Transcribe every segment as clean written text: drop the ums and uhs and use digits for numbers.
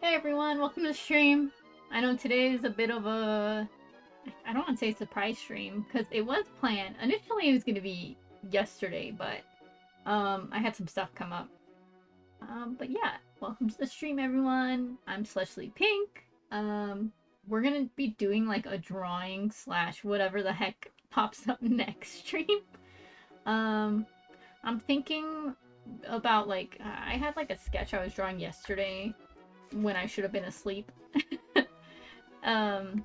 Hey everyone, welcome to the stream. I know today is a bit of a... I don't want to say surprise stream, because it was planned. Initially it was going to be yesterday, but I had some stuff come up. But yeah, welcome to the stream everyone. I'm Slushley Pink. We're going to be doing like a drawing slash whatever the heck pops up next stream. I'm thinking about like... I had like a sketch I was drawing yesterday when I should have been asleep. um,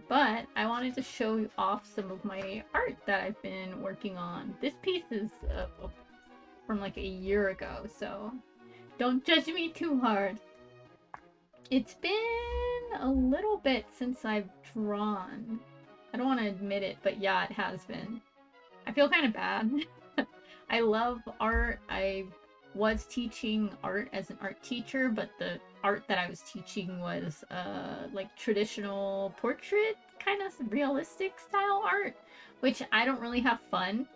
but I wanted to show off some of my art that I've been working on. This piece is from like a year ago, so don't judge me too hard. It's been a little bit since I've drawn. I don't want to admit it, but yeah, it has been. I feel kind of bad. I love art. I was teaching art as an art teacher, but the art that I was teaching was like traditional portrait, kind of realistic style art, which I don't really have fun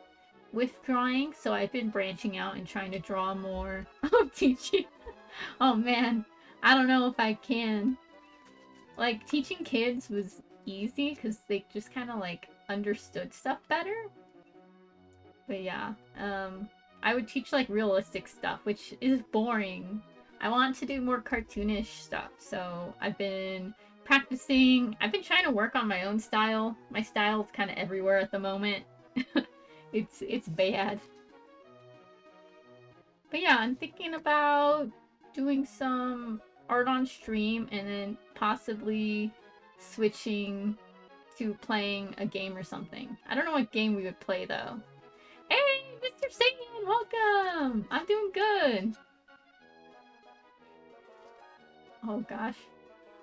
with drawing, so I've been branching out and trying to draw more of teaching. Oh man, I don't know if I can. Like, teaching kids was easy because they just kind of like understood stuff better. But yeah, I would teach like realistic stuff, which is boring. I want to do more cartoonish stuff, so I've been practicing. I've been trying to work on my own style. My style is kind of everywhere at the moment. It's bad. But yeah, I'm thinking about doing some art on stream and then possibly switching to playing a game or something. I don't know what game we would play though. Hey, Mr. Satan, welcome! I'm doing good. Oh gosh.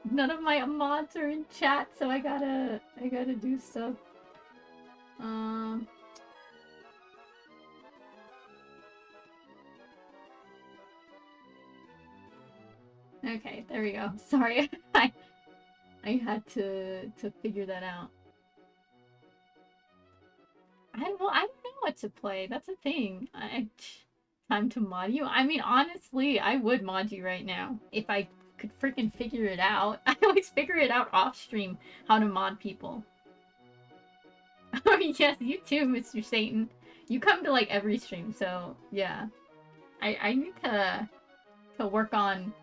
None of my mods are in chat, so I gotta do stuff. Okay, there we go. Sorry, I had to figure that out. I don't know what to play. That's a thing. Time to mod you. I mean, honestly, I would mod you right now if I could freaking figure it out. I always figure it out off stream how to mod people. Oh yes, you too, Mr. Satan. You come to like every stream, so yeah. I need to work on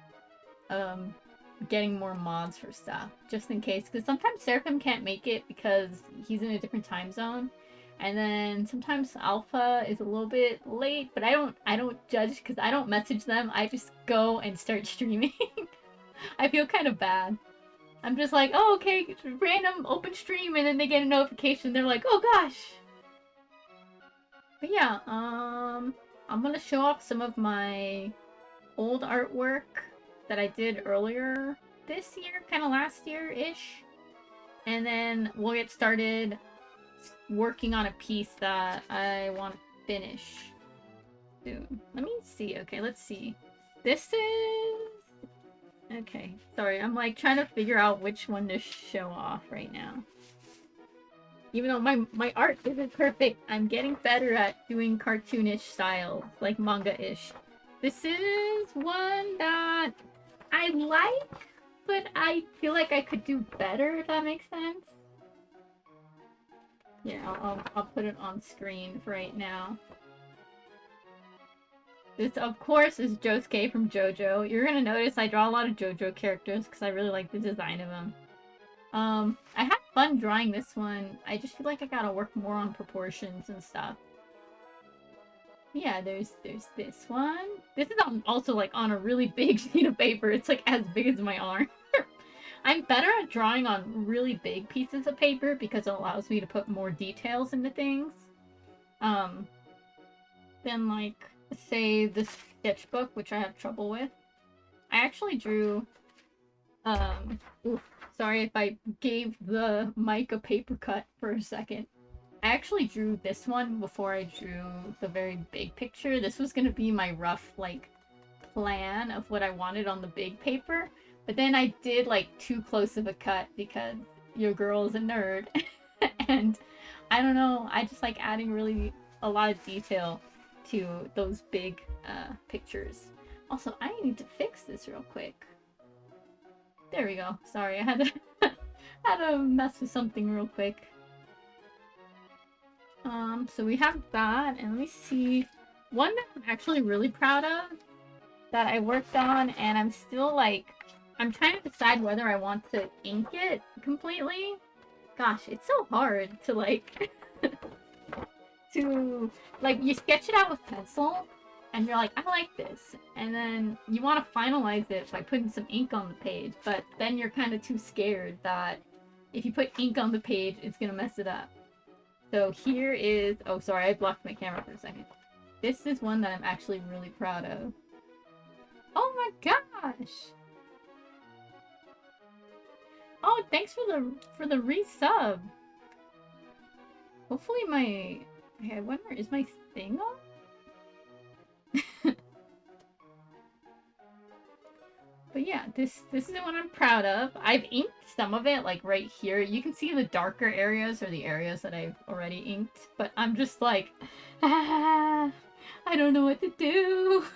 getting more mods for stuff, just in case, because sometimes Seraphim can't make it because he's in a different time zone. And then sometimes Alpha is a little bit late, but I don't judge because I don't message them. I just go and start streaming. I feel kind of bad. I'm just like, oh, okay, random open stream, and then they get a notification. They're like, oh gosh. But yeah, I'm gonna show off some of my old artwork that I did earlier this year, kind of last year-ish. And then we'll get started working on a piece that I want to finish soon. Let me see. Okay, let's see. This is... Okay, sorry. I'm like trying to figure out which one to show off right now. Even though my art isn't perfect, I'm getting better at doing cartoonish styles, like manga-ish. This is one that I like, but I feel like I could do better, if that makes sense. Yeah, I'll put it on screen right now. This, of course, is Josuke from JoJo. You're gonna notice I draw a lot of JoJo characters because I really like the design of them. I had fun drawing this one. I just feel like I gotta work more on proportions and stuff. Yeah, there's this one. This is also like on a really big sheet of paper. It's like as big as my arm. I'm better at drawing on really big pieces of paper because it allows me to put more details into things. Than like, say, this sketchbook, which I have trouble with. I actually drew, oof, sorry if I gave the mic a paper cut for a second. I actually drew this one before I drew the very big picture. This was gonna be my rough, like, plan of what I wanted on the big paper. But then I did, like, too close of a cut because your girl is a nerd. And I don't know, I just like adding really a lot of detail to those big pictures. Also, I need to fix this real quick. There we go. Sorry, I had to had to mess with something real quick. So we have that, and let me see. One that I'm actually really proud of that I worked on, and I'm still like, I'm trying to decide whether I want to ink it completely. Gosh, it's so hard to like, to, like, you sketch it out with pencil, and you're like, I like this, and then you want to finalize it by putting some ink on the page, but then you're kind of too scared that if you put ink on the page, it's gonna mess it up. So here is, oh sorry, I blocked my camera for a second. This is one that I'm actually really proud of. Oh my gosh! Oh, thanks for the resub. Hopefully my, I wonder, is my thing on? But yeah, this is the one I'm proud of. I've inked some of it, like right here. You can see the darker areas or the areas that I've already inked, but I'm just like, I don't know what to do.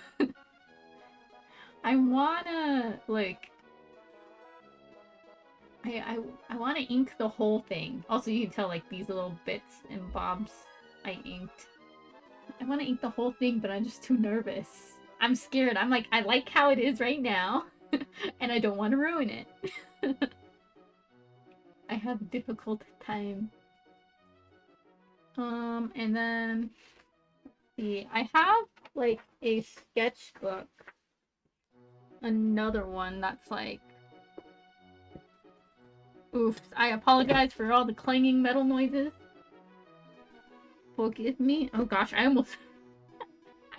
I wanna, like, I want to ink the whole thing. Also, you can tell, like, these little bits and bobs I inked. I want to ink the whole thing, but I'm just too nervous. I'm scared. I'm like, I like how it is right now, and I don't want to ruin it. I have a difficult time. And then, let's see, I have, like, a sketchbook. Another one that's like, oops, I apologize for all the clanging metal noises. Forgive me. Oh gosh, I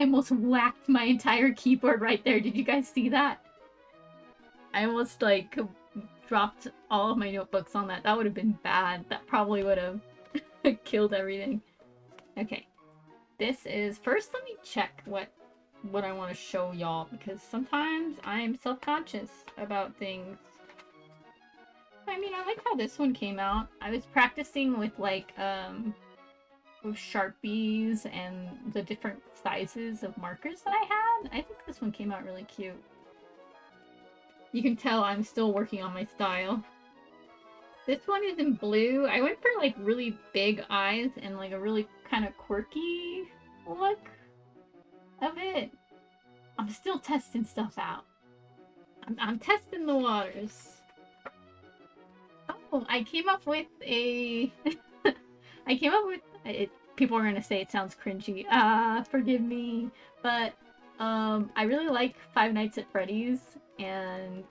almost whacked my entire keyboard right there. Did you guys see that? I almost like dropped all of my notebooks on that. That would have been bad. That probably would have killed everything. Okay. This is, first let me check what I want to show y'all, because sometimes I'm self-conscious about things. I mean, I like how this one came out. I was practicing with like with Sharpies and the different sizes of markers that I had. I think this one came out really cute. You can tell I'm still working on my style. This one is in blue. I went for like really big eyes and like a really kind of quirky look of it. I'm still testing stuff out. I'm testing the waters. Oh, I came up with a... I came up with... People are gonna say it sounds cringy. Forgive me. But, I really like Five Nights at Freddy's, and,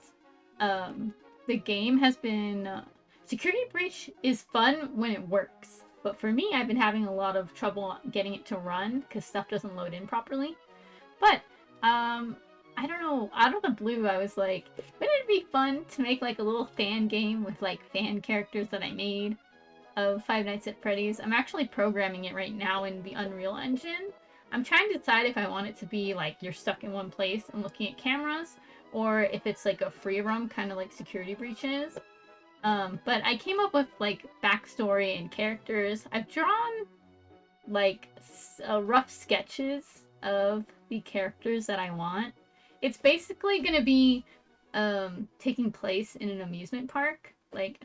the game has been... Security Breach is fun when it works, but for me, I've been having a lot of trouble getting it to run, because stuff doesn't load in properly. But, I don't know, out of the blue, I was like, wouldn't it be fun to make like a little fan game with like fan characters that I made of Five Nights at Freddy's? I'm actually programming it right now in the Unreal Engine. I'm trying to decide if I want it to be like you're stuck in one place and looking at cameras, or if it's like a free roam, kind of like Security Breach is. But I came up with like backstory and characters. I've drawn like rough sketches of the characters that I want. It's basically gonna be taking place in an amusement park. Like,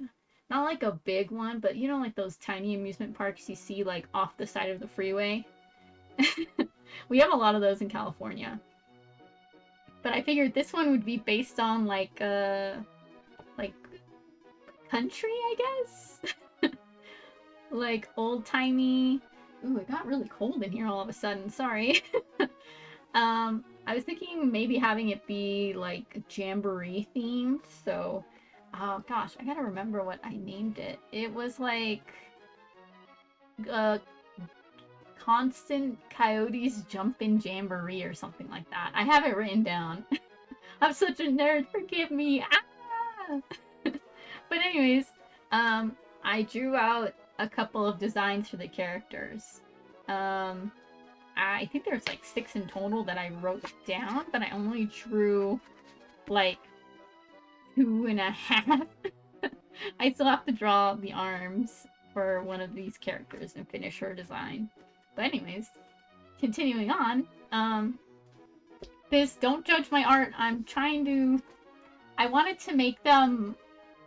not like a big one, but you know, like those tiny amusement parks you see like off the side of the freeway. We have a lot of those in California. But I figured this one would be based on like country, I guess? Like old-timey. Ooh, it got really cold in here all of a sudden, sorry. I was thinking maybe having it be like Jamboree themed, so oh gosh, I gotta remember what I named it. It was like Constant Coyotes Jumpin' Jamboree or something like that. I have it written down. I'm such a nerd, forgive me. Ah! But anyways, I drew out a couple of designs for the characters. I think there's like 6 in total that I wrote down, but I only drew like 2.5. I still have to draw the arms for one of these characters and finish her design. But anyways, continuing on, don't judge my art. I'm trying to I wanted to make them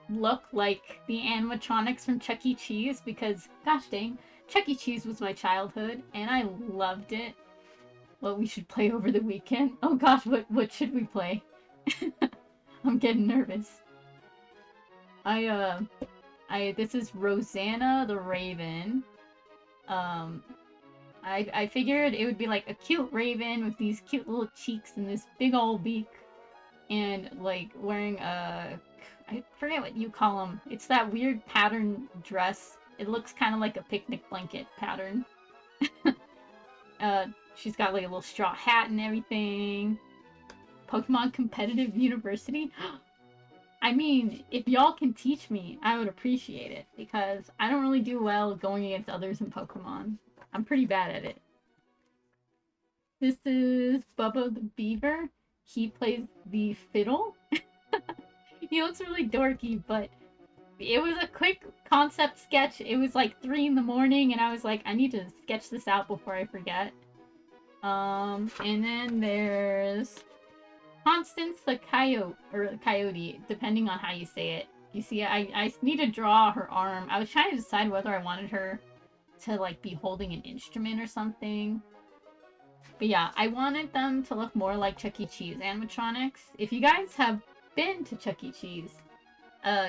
look like the animatronics from Chuck E. Cheese because, gosh dang, Chuck E. Cheese was my childhood and I loved it. What we should play over the weekend? Oh gosh, what should we play? I'm getting nervous. This is Rosanna the Raven. I figured it would be like a cute raven with these cute little cheeks and this big old beak, and like wearing I forget what you call them. It's that weird pattern dress. It looks kind of like a picnic blanket pattern. She's got like a little straw hat and everything. Pokemon Competitive University. I mean, if y'all can teach me, I would appreciate it, because I don't really do well going against others in Pokemon. I'm pretty bad at it. This is Bubba the Beaver. He plays the fiddle. He looks really dorky, but it was a quick concept sketch. It was like 3 in the morning, and I was like, I need to sketch this out before I forget. And then there's Constance the Coyote, or Coyote, depending on how you say it. You see, I need to draw her arm. I was trying to decide whether I wanted her to, like, be holding an instrument or something. But yeah, I wanted them to look more like Chuck E. Cheese animatronics. If you guys have been to Chuck E. Cheese,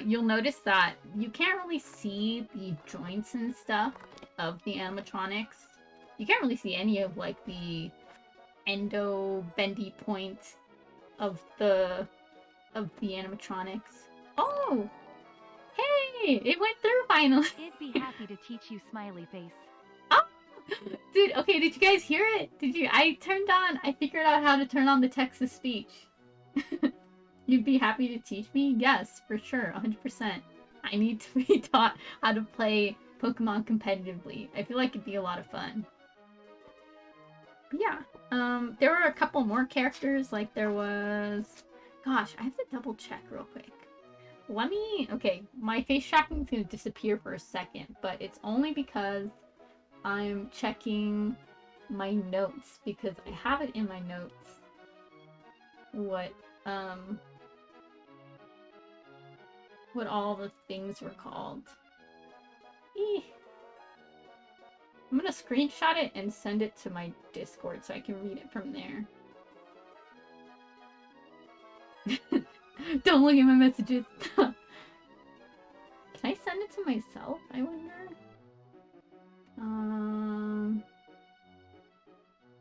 you'll notice that you can't really see the joints and stuff of the animatronics. You can't really see any of, like, the endo bendy points of the animatronics. Oh! Hey! It went through finally! I'd be happy to teach you, smiley face. Oh! Dude, okay, did you guys hear it? I figured out how to turn on the text-to-speech. You'd be happy to teach me? Yes, for sure, 100%. I need to be taught how to play Pokemon competitively. I feel like it'd be a lot of fun. But yeah, there were a couple more characters, like there was... Gosh, I have to double check real quick. Okay, my face tracking is going to disappear for a second, but it's only because I'm checking my notes, because I have it in my notes. What all the things were called. Eeh. I'm gonna screenshot it and send it to my Discord so I can read it from there. Don't look at my messages. Can I send it to myself, I wonder?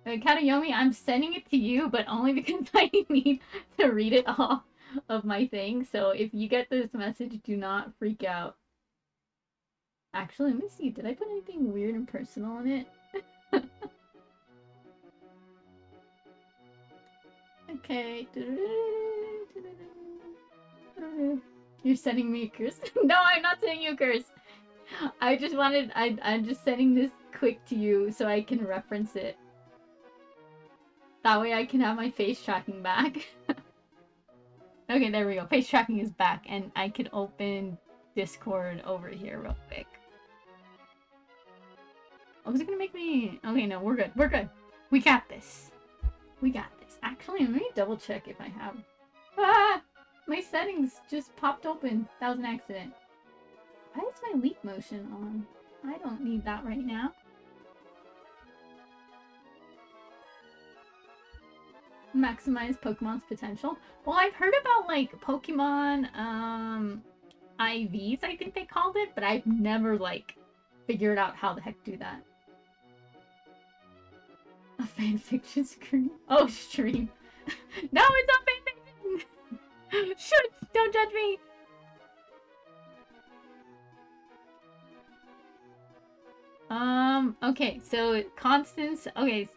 Katayomi, I'm sending it to you, but only because I need to read it off of my thing. So if you get this message, do not freak out. Actually, let me see. Did I put anything weird and personal in it? Okay. You're sending me a curse? No, I'm not sending you a curse. I'm just sending this quick to you so I can reference it. That way I can have my face tracking back. Okay, there we go. Face tracking is back, and I can open Discord over here real quick. Oh, is it gonna make me... Okay, no, we're good. We're good. We got this. We got this. Actually, let me double check if I have... Ah! My settings just popped open. That was an accident. Why is my leap motion on? I don't need that right now. Maximize Pokemon's potential. Well, I've heard about, like, Pokemon, IVs, I think they called it, but I've never, like, figured out how the heck do that. A fanfiction screen? Oh, stream. No, it's not fanfiction! Shut! Don't judge me! Okay, so Constance, okay,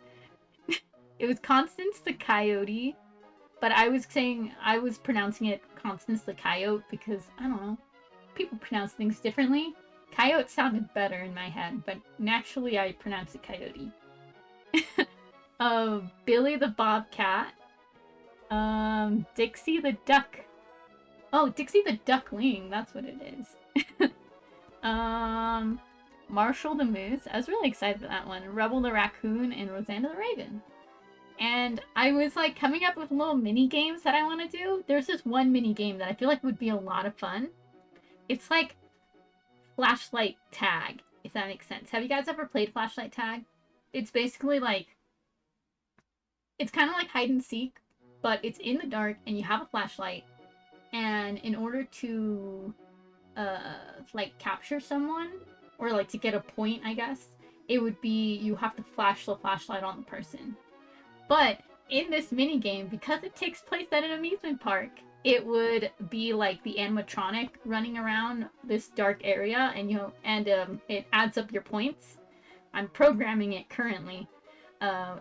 it was Constance the Coyote, but I was pronouncing it Constance the Coyote because, I don't know, people pronounce things differently. Coyote sounded better in my head, but naturally I pronounce it Coyote. Billy the Bobcat. Dixie the Duck. Oh, Dixie the Duckling, that's what it is. Marshall the Moose. I was really excited for that one. Rebel the Raccoon and Rosanna the Raven. And I was like coming up with little mini games that I want to do. There's this one mini game that I feel like would be a lot of fun. It's like flashlight tag, if that makes sense. Have you guys ever played flashlight tag? It's basically like, it's kind of like hide and seek, but it's in the dark and you have a flashlight. And in order to like capture someone or like to get a point, I guess, it would be you have to flash the flashlight on the person. But in this mini game, because it takes place at an amusement park, it would be like the animatronic running around this dark area, and it adds up your points. I'm programming it currently.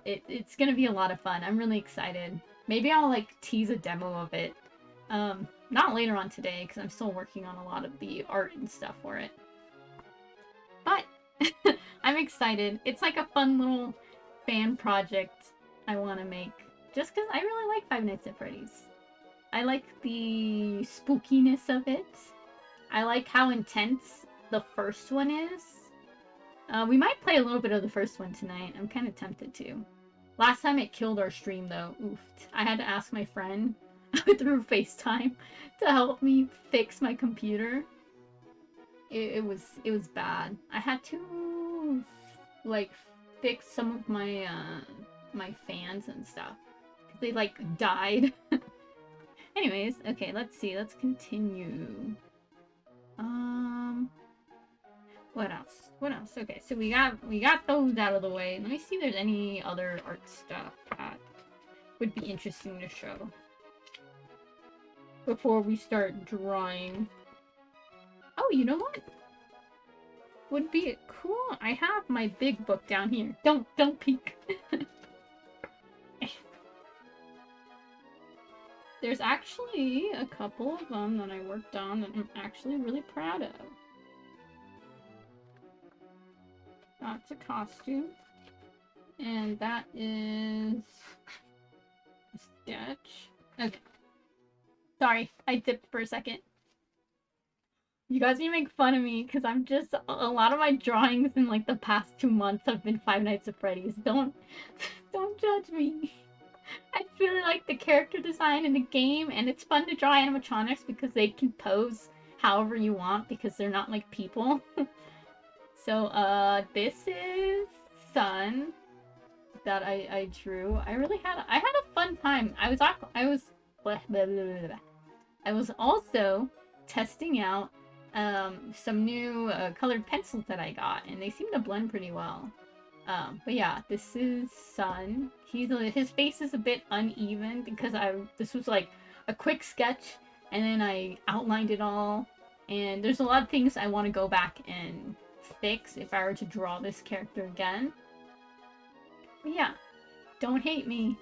It's gonna be a lot of fun. I'm really excited. Maybe I'll like tease a demo of it. Not later on today because I'm still working on a lot of the art and stuff for it. But I'm excited. It's like a fun little fan project I want to make. Just because I really like Five Nights at Freddy's. I like the spookiness of it. I like how intense the first one is. We might play a little bit of the first one tonight. I'm kind of tempted to. Last time it killed our stream though. Oof. I had to ask my friend through FaceTime to help me fix my computer. It was bad. I had to like fix some of my my fans and stuff. They like died. Anyways, okay, let's see. Let's continue. What else? What else? Okay, so we got those out of the way. Let me see if there's any other art stuff that would be interesting to show before we start drawing. Oh, you know what? Would be cool. I have my big book down here. Don't peek. There's actually a couple of them that I worked on that I'm actually really proud of. That's a costume. And that is a sketch. Okay. Sorry, I dipped for a second. You guys need to make fun of me because I'm just a lot of my drawings in like the past 2 months have been Five Nights at Freddy's. Don't judge me. I really like the character design in the game, and it's fun to draw animatronics because they can pose however you want because they're not like people. So this is Sun that I drew. I had a fun time. I was also testing out some new colored pencils that I got, and they seem to blend pretty well. But yeah, this is Sun. His face is a bit uneven because this was like a quick sketch, and then I outlined it all. And there's a lot of things I want to go back and fix if I were to draw this character again. But yeah, don't hate me.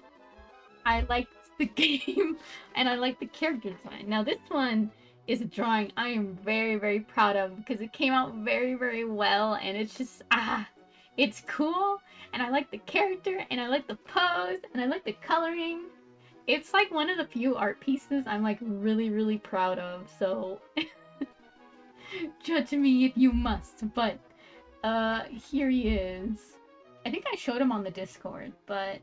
I liked the game, and I like the character design. Now this one is a drawing I am very, very proud of because it came out very, very well, and it's just, it's cool, and I like the character, and I like the pose, and I like the coloring. It's like one of the few art pieces I'm like really, really proud of, so judge me if you must, but here he is. I think I showed him on the Discord, but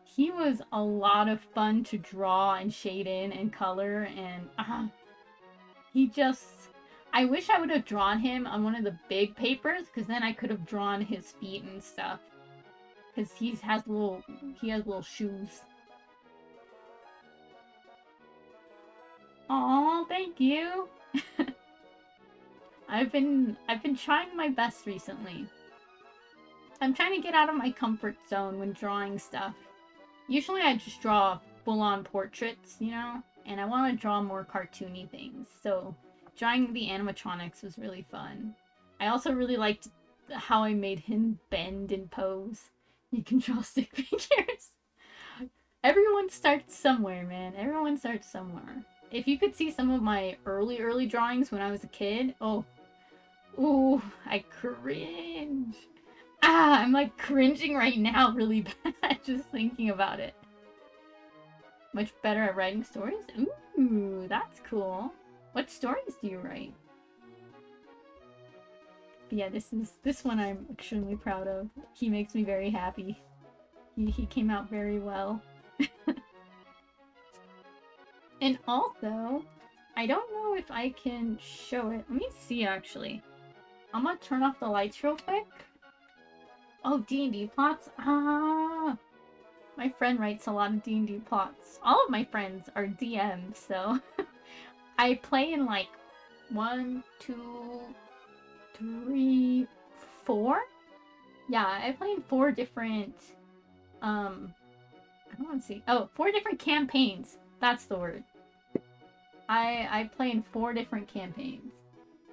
he was a lot of fun to draw and shade in and color, and he just... I wish I would have drawn him on one of the big papers, because then I could have drawn his feet and stuff. Because he has little shoes. Aw, thank you. I've been trying my best recently. I'm trying to get out of my comfort zone when drawing stuff. Usually I just draw full-on portraits, you know? And I want to draw more cartoony things, so drawing the animatronics was really fun. I also really liked how I made him bend and pose. You can draw stick figures. Everyone starts somewhere, man. Everyone starts somewhere. If you could see some of my early drawings when I was a kid, oh. Ooh, I cringe. I'm like cringing right now really bad just thinking about it. Much better at writing stories? Ooh, that's cool. What stories do you write? But yeah, this one I'm extremely proud of. He makes me very happy. He came out very well. And also, I don't know if I can show it. Let me see, actually. I'm gonna turn off the lights real quick. Oh, D&D plots? Ah! My friend writes a lot of D&D plots. All of my friends are DMs, so... I play in, like, 1, 2, 3, 4? Yeah, I play in 4 different... I don't want to see... Oh, 4 different campaigns. That's the word. I play in 4 different campaigns.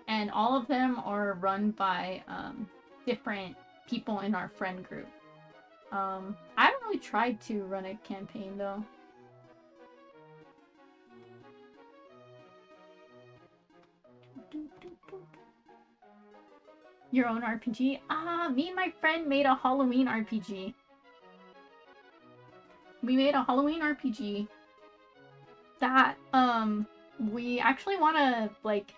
And all of them are run by different people in our friend group. I haven't really tried to run a campaign though. Your own RPG? Ah, me and my friend made a Halloween RPG. We made a Halloween RPG that we actually want to like,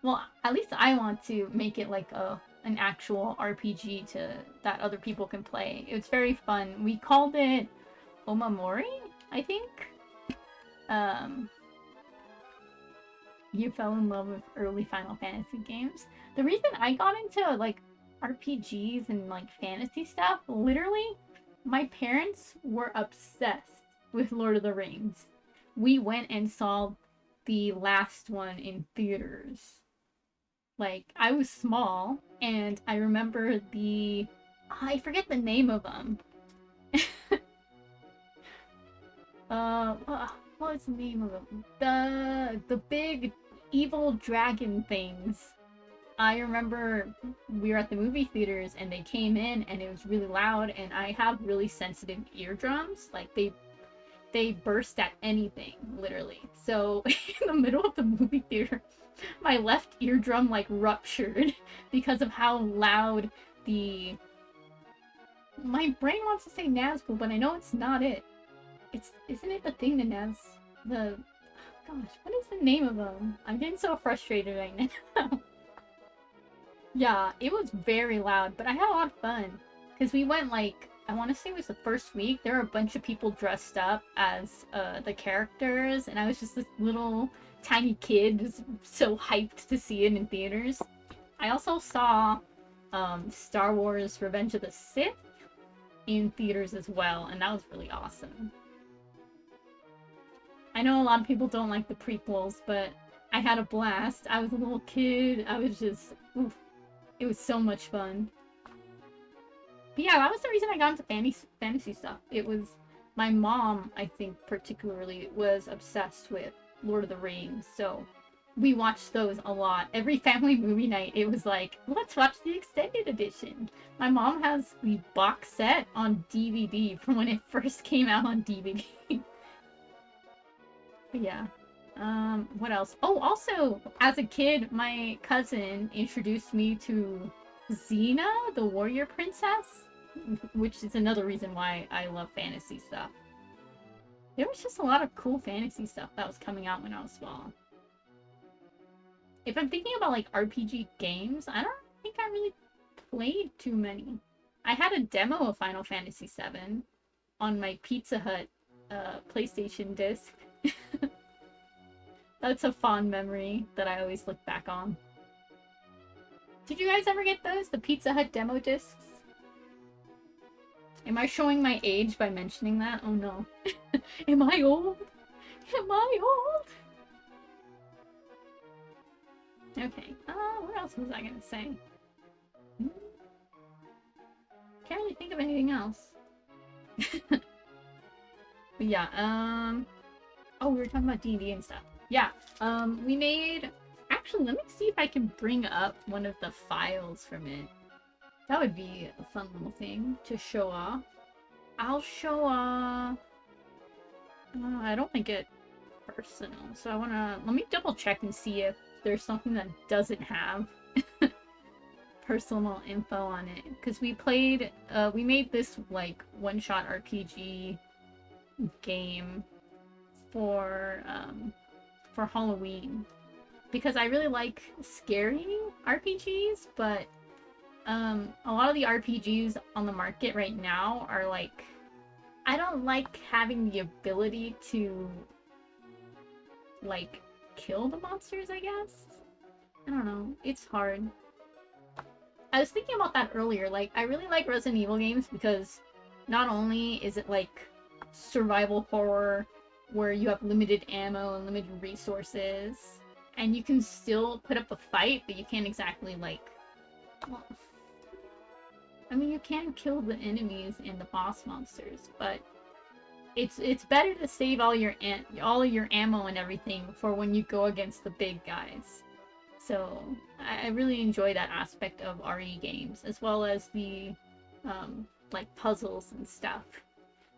well, at least I want to make it like an actual RPG that other people can play. It's very fun. We called it Omamori, I think. You fell in love with early Final Fantasy games. The reason I got into like RPGs and like fantasy stuff, literally, my parents were obsessed with Lord of the Rings. We went and saw the last one in theaters. Like, I was small, and I remember I forget the name of them. What was the name of them? The big evil dragon things. I remember we were at the movie theaters and they came in and it was really loud, and I have really sensitive eardrums. Like they burst at anything, literally. So in the middle of the movie theater, my left eardrum like ruptured because of how loud my brain wants to say Nazgul, but I know it's not it. Isn't it the thing that gosh, what is the name of them? I'm getting so frustrated right now. Yeah, it was very loud, but I had a lot of fun. Because we went, like, I want to say it was the first week, there were a bunch of people dressed up as the characters, and I was just this little tiny kid just so hyped to see it in theaters. I also saw Star Wars Revenge of the Sith in theaters as well, and that was really awesome. I know a lot of people don't like the prequels, but I had a blast. I was a little kid. I was just... Oof. It was so much fun. But yeah, that was the reason I got into fantasy stuff. It was... My mom, I think, particularly, was obsessed with Lord of the Rings, so we watched those a lot. Every family movie night, it was like, let's watch the extended edition. My mom has the box set on DVD from when it first came out on DVD. But yeah. What else? Oh, also, as a kid, my cousin introduced me to Xena, the warrior princess, which is another reason why I love fantasy stuff. There was just a lot of cool fantasy stuff that was coming out when I was small. If I'm thinking about, like, RPG games, I don't think I really played too many. I had a demo of Final Fantasy VII on my Pizza Hut PlayStation disc. That's a fond memory that I always look back on. Did you guys ever get those? The Pizza Hut demo discs? Am I showing my age by mentioning that? Oh no. Am I old? Am I old? Okay. What else was I gonna say? Can't really think of anything else. But yeah, oh, we were talking about D&D and stuff. Yeah, we made... Actually, let me see if I can bring up one of the files from it. That would be a fun little thing to show off. I'll show off... I don't think it's personal, so I wanna... Let me double check and see if there's something that doesn't have personal info on it. Because we played... we made this, like, one-shot RPG game for Halloween, because I really like scary RPGs, but a lot of the RPGs on the market right now are like I don't like having the ability to, like, kill the monsters, I guess? I don't know. It's hard. I was thinking about that earlier. Like, I really like Resident Evil games because not only is it, like, survival horror where you have limited ammo and limited resources, and you can still put up a fight, but you can't exactly, like... Well, I mean, you can kill the enemies and the boss monsters, but it's better to save all your ammo and everything for when you go against the big guys. So I really enjoy that aspect of RE games, as well as the like puzzles and stuff.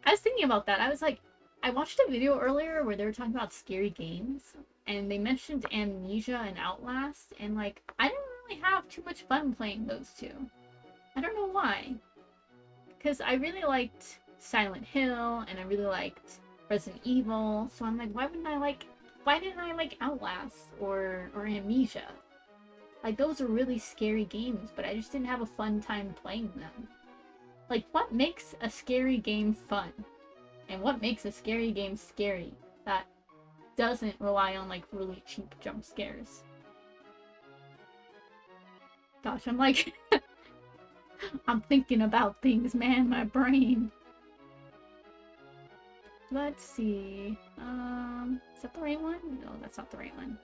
I was thinking about that. I was like, I watched a video earlier where they were talking about scary games, and they mentioned Amnesia and Outlast, and like I didn't really have too much fun playing those two. I don't know why. Because I really liked Silent Hill, and I really liked Resident Evil, so I'm like, why didn't I like Outlast or Amnesia? Like, those are really scary games, but I just didn't have a fun time playing them. Like, what makes a scary game fun? And what makes a scary game scary that doesn't rely on, like, really cheap jump scares? Gosh, I'm like... I'm thinking about things, man, my brain. Let's see. Is that the right one? No, that's not the right one.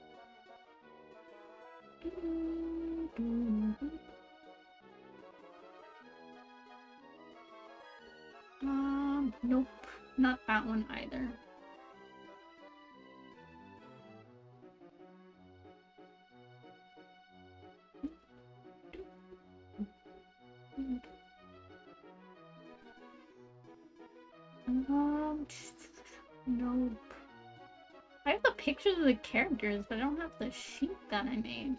Nope. Not that one either. Nope. I have the pictures of the characters, but I don't have the sheet that I made.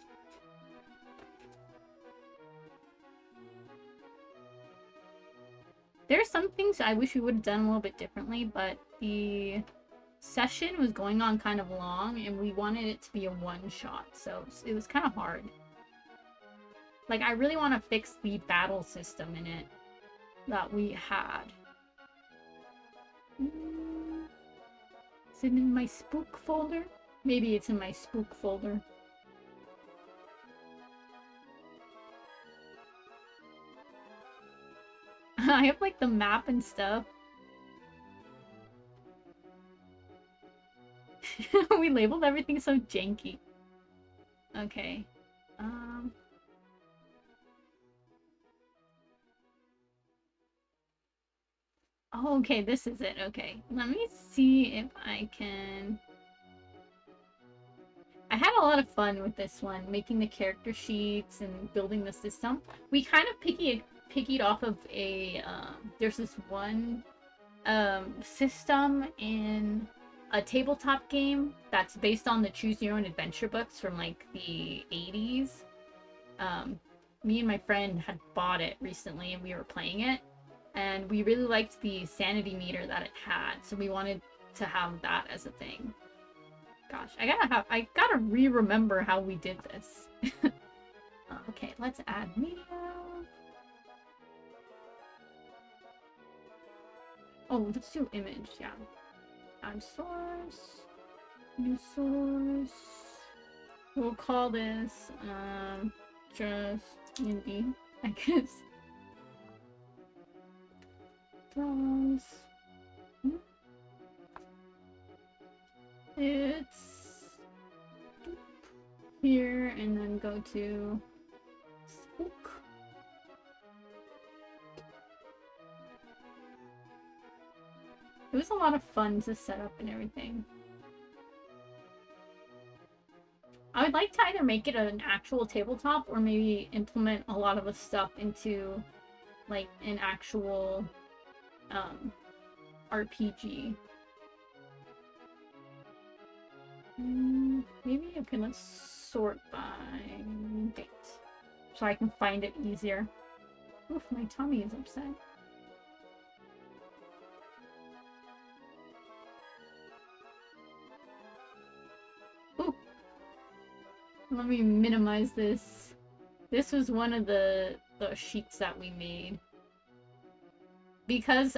There are some things I wish we would have done a little bit differently, but the session was going on kind of long, and we wanted it to be a one-shot, so it was kind of hard. Like, I really want to fix the battle system in it that we had. Is it in my spook folder? Maybe it's in my spook folder. I have, like, the map and stuff. We labeled everything so janky. Okay. Oh, okay, this is it. Okay. Let me see if I can... I had a lot of fun with this one, making the character sheets and building the system. We kind of pickied off of a... there's this one system in a tabletop game that's based on the Choose Your Own Adventure books from, like, the 80s. Me and my friend had bought it recently, and we were playing it. And we really liked the sanity meter that it had, so we wanted to have that as a thing. Gosh, I gotta re-remember how we did this. Okay, let's add media. Oh, let's do image, yeah. Add source. New source. We'll call this, just Indie, I guess. It's here, and then go to Spook. It was a lot of fun to set up and everything. I would like to either make it an actual tabletop or maybe implement a lot of the stuff into, like, an actual RPG. Maybe, okay, let's sort by date so I can find it easier. Oof, my tummy is upset. Ooh. Let me minimize this. This was one of the sheets that we made. because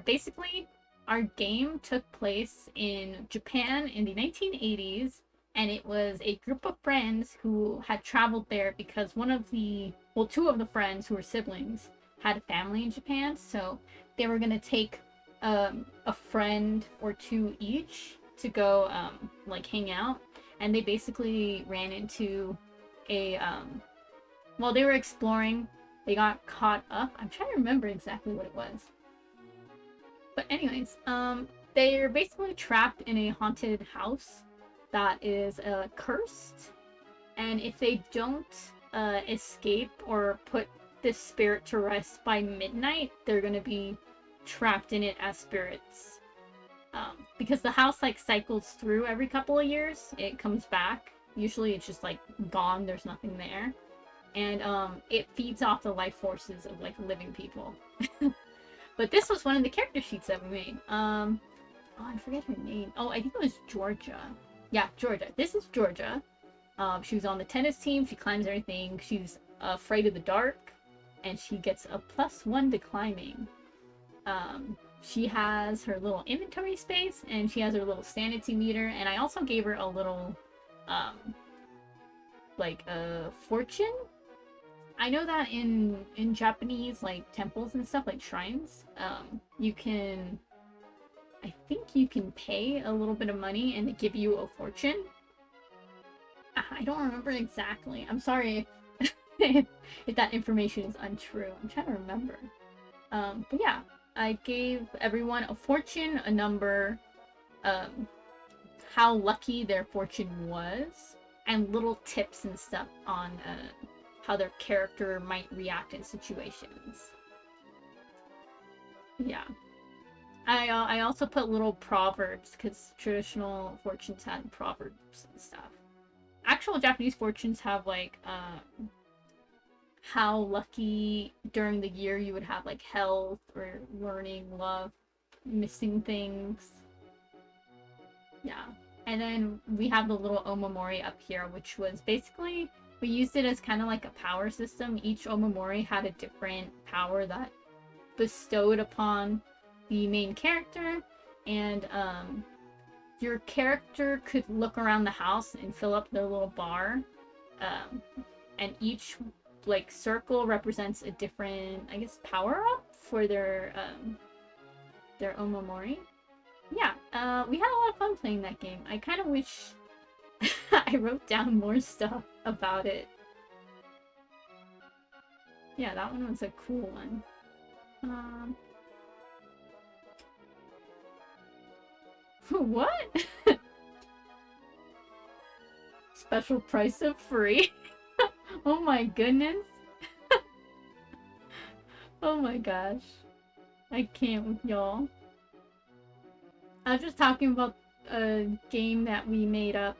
basically our game took place in Japan in the 1980s, and it was a group of friends who had traveled there because two of the friends who were siblings had a family in Japan, so they were gonna take a friend or two each to go like hang out, and they basically ran into a while they were exploring, they got caught up. I'm trying to remember exactly what it was. But anyways, they're basically trapped in a haunted house that is cursed, and if they don't escape or put this spirit to rest by midnight, they're gonna be trapped in it as spirits. Because the house like cycles through every couple of years, it comes back. Usually, it's just like gone. There's nothing there, and it feeds off the life forces of like living people. But this was one of the character sheets that we made. Oh, I forget her name. Oh, I think it was Georgia. Yeah, Georgia. This is Georgia. She was on the tennis team. She climbs everything. She's afraid of the dark, and she gets a +1 to climbing. She has her little inventory space, and she has her little sanity meter. And I also gave her a little, like a fortune. I know that in Japanese like temples and stuff, like shrines, you can, I think you can pay a little bit of money and they give you a fortune. I don't remember exactly. I'm sorry if, if that information is untrue. I'm trying to remember. But yeah, I gave everyone a fortune, a number, how lucky their fortune was, and little tips and stuff on how their character might react in situations. Yeah. I also put little proverbs, because traditional fortunes had proverbs and stuff. Actual Japanese fortunes have like how lucky during the year you would have like health or learning, love, missing things. Yeah. And then we have the little omamori up here, which was basically, we used it as kind of like a power system. Each omamori had a different power that bestowed upon the main character, and your character could look around the house and fill up their little bar, and each like circle represents a different, I guess, power up for their omamori. Yeah, we had a lot of fun playing that game. I kind of wish I wrote down more stuff about it. Yeah, that one was a cool one. What? Special price of free? Oh my goodness. Oh my gosh. I can't with y'all. I was just talking about a game that we made up,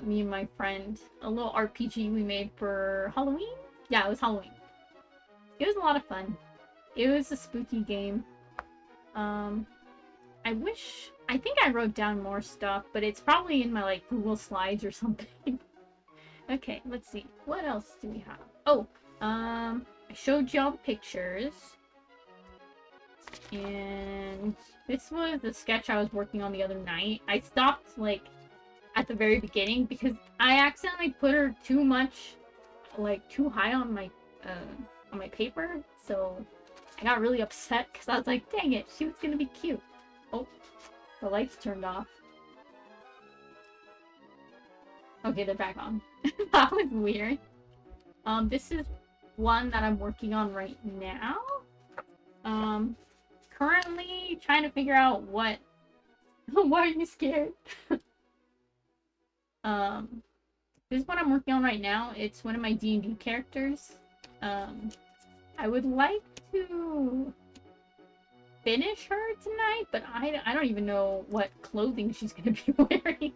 me and my friend. A little RPG we made for Halloween? Yeah, it was Halloween. It was a lot of fun. It was a spooky game. I think I wrote down more stuff, but it's probably in my like Google Slides or something. Okay, let's see. What else do we have? Oh, I showed y'all pictures. And this was the sketch I was working on the other night. I stopped like at the very beginning because I accidentally put her too much, like too high on my paper. So I got really upset because I was like, dang it, she was gonna be cute. Oh, the lights turned off. Okay, they're back on. That was weird. This is one that I'm working on right now. Currently trying to figure out what... Why are you scared? This is what I'm working on right now. It's one of my D&D characters. I would like to finish her tonight, but I don't even know what clothing she's gonna be wearing.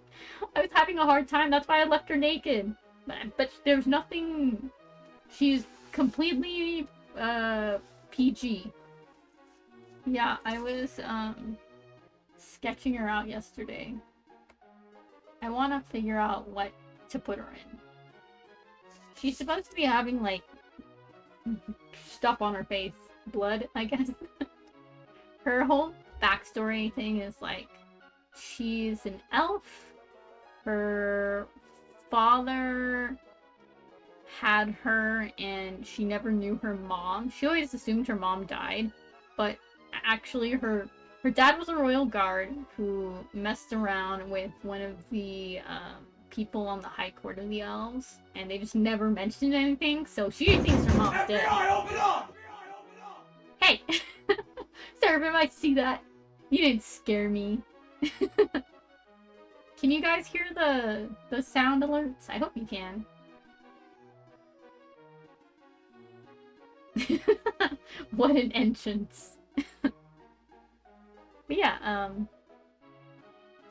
I was having a hard time. That's why I left her naked. But there's nothing... She's completely PG. Yeah, I was sketching her out yesterday. I want to figure out what to put her in. She's supposed to be having like stuff on her face. Blood, I guess. her whole backstory thing is like she's an elf. Her father had her and she never knew her mom. She always assumed her mom died, but actually her dad was a royal guard who messed around with one of the people on the high court of the elves, and they just never mentioned anything, so she thinks her mom's dead. FBI, open up! Hey! Sorry if I see that. You didn't scare me. Can you guys hear the sound alerts? I hope you can. What an entrance. But yeah,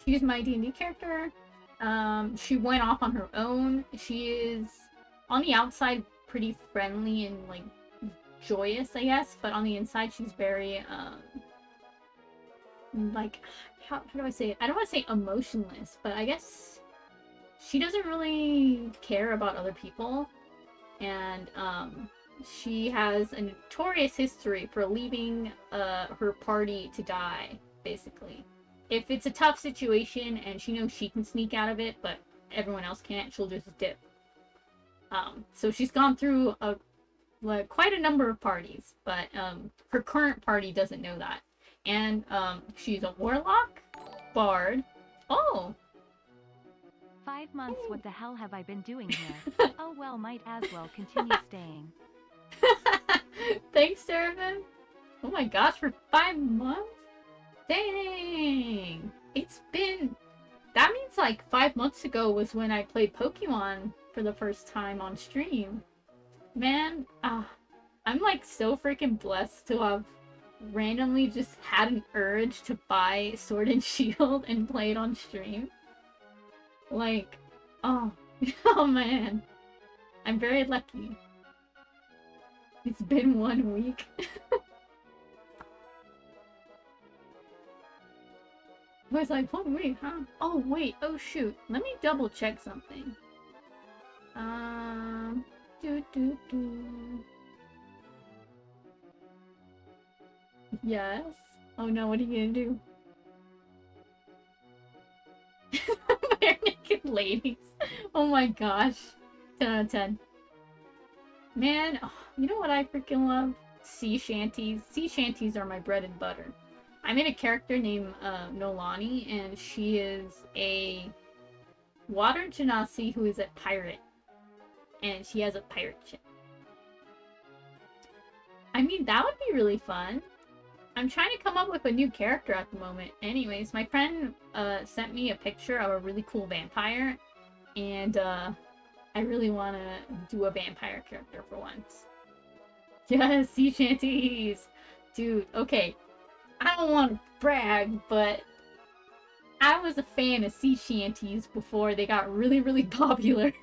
she's my D&D character. She went off on her own. She is, on the outside, pretty friendly and, like, joyous, I guess, but on the inside, she's very, like, how do I say it? I don't want to say emotionless, but I guess she doesn't really care about other people, and, she has a notorious history for leaving, her party to die, basically. If it's a tough situation and she knows she can sneak out of it, but everyone else can't, she'll just dip. So she's gone through quite a number of parties, but her current party doesn't know that. And she's a warlock, bard. Oh! 5 months, what the hell have I been doing here? Oh well, might as well continue staying. Thanks, Seraphim. Oh my gosh, for 5 months? Dang! It's been... That means like 5 months ago was when I played Pokemon for the first time on stream. Man, I'm like so freaking blessed to have randomly just had an urge to buy Sword and Shield and play it on stream. Like, oh, oh man. I'm very lucky. It's been 1 week. It was like 1 week, huh? Oh wait, oh shoot. Let me double check something. Yes. Oh no, what are you gonna do? Bare naked ladies. Oh my gosh. 10 out of 10. Man, oh, you know what I freaking love? Sea shanties. Sea shanties are my bread and butter. I made a character named Nolani, and she is a water genasi who is a pirate. And she has a pirate ship. I mean, that would be really fun. I'm trying to come up with a new character at the moment. Anyways, my friend sent me a picture of a really cool vampire, and I really want to do a vampire character for once. Yes, sea shanties! Dude, okay. I don't want to brag, but I was a fan of sea shanties before they got really, really popular.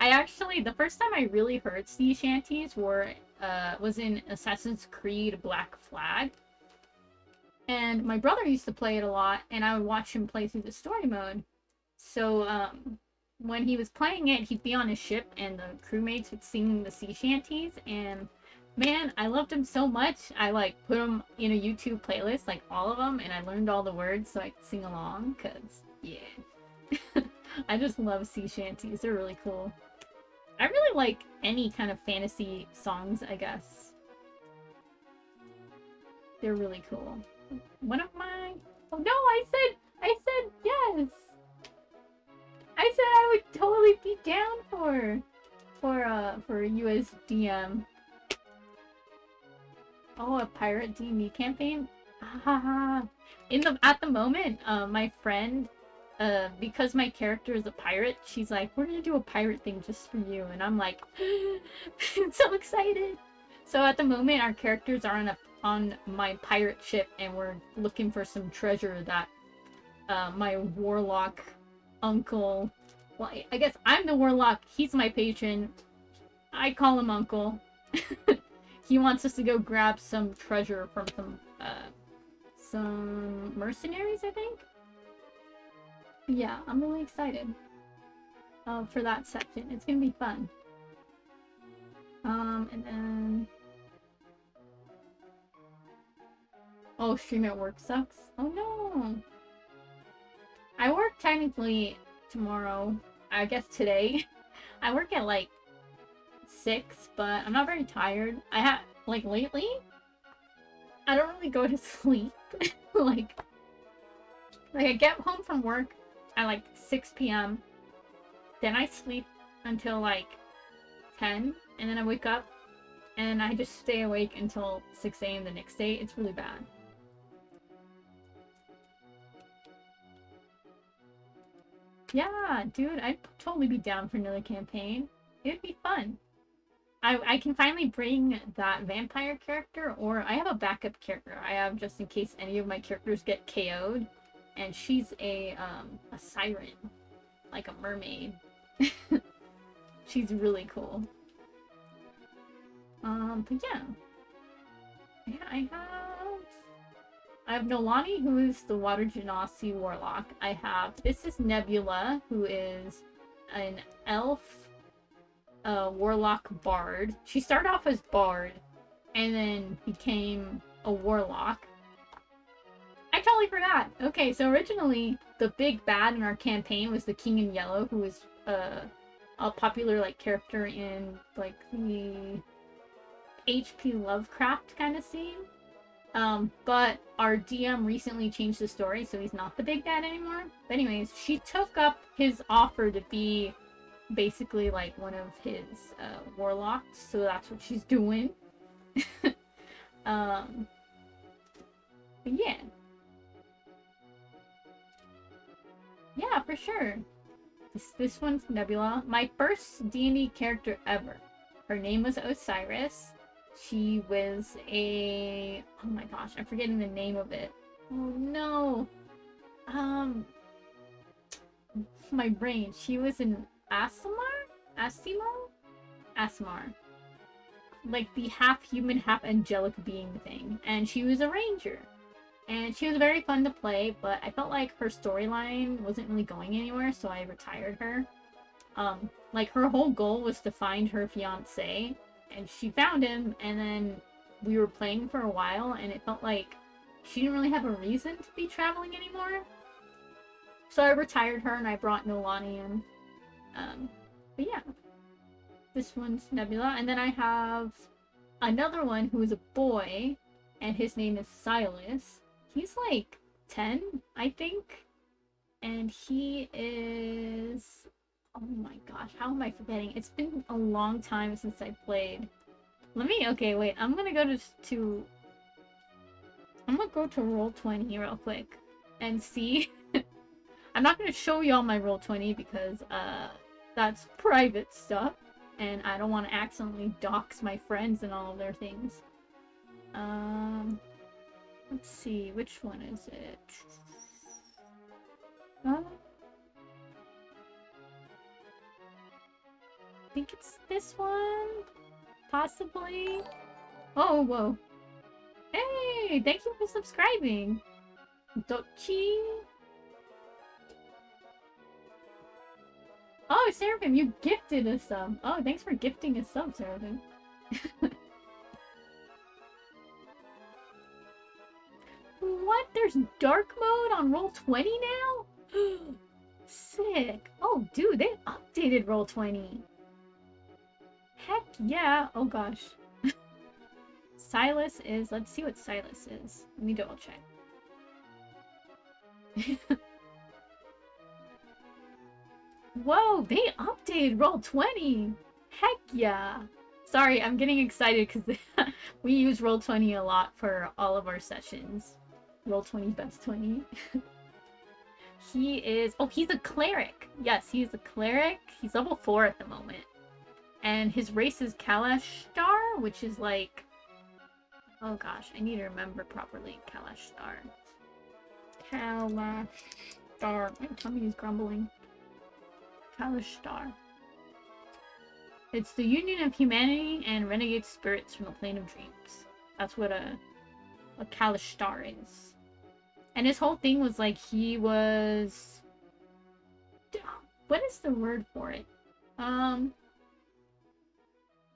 I actually, the first time I really heard sea shanties was in Assassin's Creed Black Flag. And my brother used to play it a lot, and I would watch him play through the story mode. So, when he was playing it, he'd be on his ship, and the crewmates would sing the sea shanties, and man, I loved them so much, I, like, put them in a YouTube playlist, like, all of them, and I learned all the words so I could sing along, because, yeah. I just love sea shanties, they're really cool. I really like any kind of fantasy songs, I guess. They're really cool. One of my... Oh no, I said yes! I said I would totally be down for a USDM. Oh, a pirate D&D campaign? Haha. At the moment, my friend, because my character is a pirate, she's like, we're gonna do a pirate thing just for you, and I'm like, I'm so excited. So at the moment, our characters are on my pirate ship, and we're looking for some treasure that my warlock uncle. Well, I guess I'm the warlock. He's my patron. I call him uncle. He wants us to go grab some treasure from some mercenaries, I think. Yeah, I'm really excited for that section. It's gonna be fun. And then Oh, stream at work sucks. Oh no. I work technically tomorrow. I guess today. I work at like 6, but I'm not very tired. I have like lately, I don't really go to sleep. like I get home from work at like 6 p.m. Then I sleep until like 10, and then I wake up and I just stay awake until 6 a.m. the next day. It's really bad. Yeah, dude, I'd totally be down for another campaign. It'd be fun. I can finally bring that vampire character, or I have a backup character I have just in case any of my characters get KO'd. And she's a siren, like a mermaid. She's really cool. But yeah. Yeah, I have Nolani, who is the Water Genasi Warlock. This is Nebula, who is an elf warlock bard. She started off as bard, and then became a warlock. I totally forgot! Okay, so originally, the big bad in our campaign was the King in Yellow, who was a popular, like, character in, like, the H.P. Lovecraft kind of scene. But our DM recently changed the story, so he's not the big bad anymore. But anyways, she took up his offer to be basically like one of his warlocks, so that's what she's doing. But yeah. Yeah, for sure. This one's Nebula. My first D&D character ever. Her name was Osiris. She was a... Oh my gosh, I'm forgetting the name of it. Oh no! My brain. She was an Asimar? Asimo? Asimar. Like the half-human, half-angelic being thing. And she was a ranger. And she was very fun to play, but I felt like her storyline wasn't really going anywhere, so I retired her. Like, her whole goal was to find her fiancé, and she found him, and then we were playing for a while, and it felt like she didn't really have a reason to be traveling anymore. So I retired her, and I brought Nolani in. But yeah. This one's Nebula, and then I have another one who is a boy, and his name is Silas. He's like 10, I think. And he is... Oh my gosh, how am I forgetting? It's been a long time since I played. Okay, wait. I'm gonna go to Roll20 real quick and see. I'm not gonna show y'all my Roll20 because that's private stuff, and I don't want to accidentally dox my friends and all of their things. Let's see, which one is it? I think it's this one? Possibly? Oh, whoa. Hey, thank you for subscribing! Dochi? Oh, Seraphim, you gifted a sub! Oh, thanks for gifting a sub, Seraphim. What? There's dark mode on Roll20 now? Sick. Oh, dude, they updated Roll20. Heck yeah. Oh, gosh. Silas is... Let's see what Silas is. Let me double check. Whoa, they updated Roll20. Heck yeah. Sorry, I'm getting excited because we use Roll20 a lot for all of our sessions. Roll20 best 20. He is... Oh, he's a cleric. Yes, he's a cleric. He's level 4 at the moment. And his race is Kalashtar, which is like... Oh gosh, I need to remember properly. Kalashtar. Kalashtar. My tummy is grumbling. Kalashtar. It's the union of humanity and renegade spirits from the plane of dreams. That's what a Kalashtar is. And his whole thing was like he was... What is the word for it?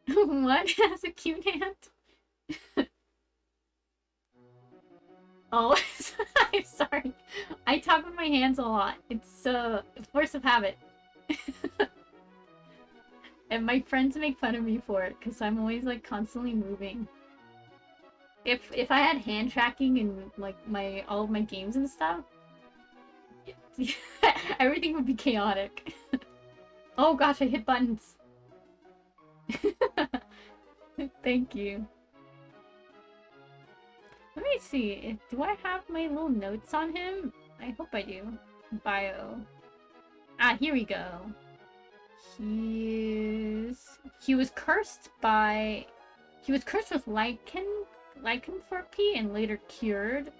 What? Has a cute hand? Oh, I'm sorry. I talk with my hands a lot. It's a force of habit. And my friends make fun of me for it because I'm always like constantly moving. If I had hand tracking in like my all of my games and stuff, everything would be chaotic. Oh gosh, I hit buttons. Thank you. Let me see. Do I have my little notes on him? I hope I do. Bio. Ah, here we go. He was cursed by... He was cursed with lycanthropy and later cured.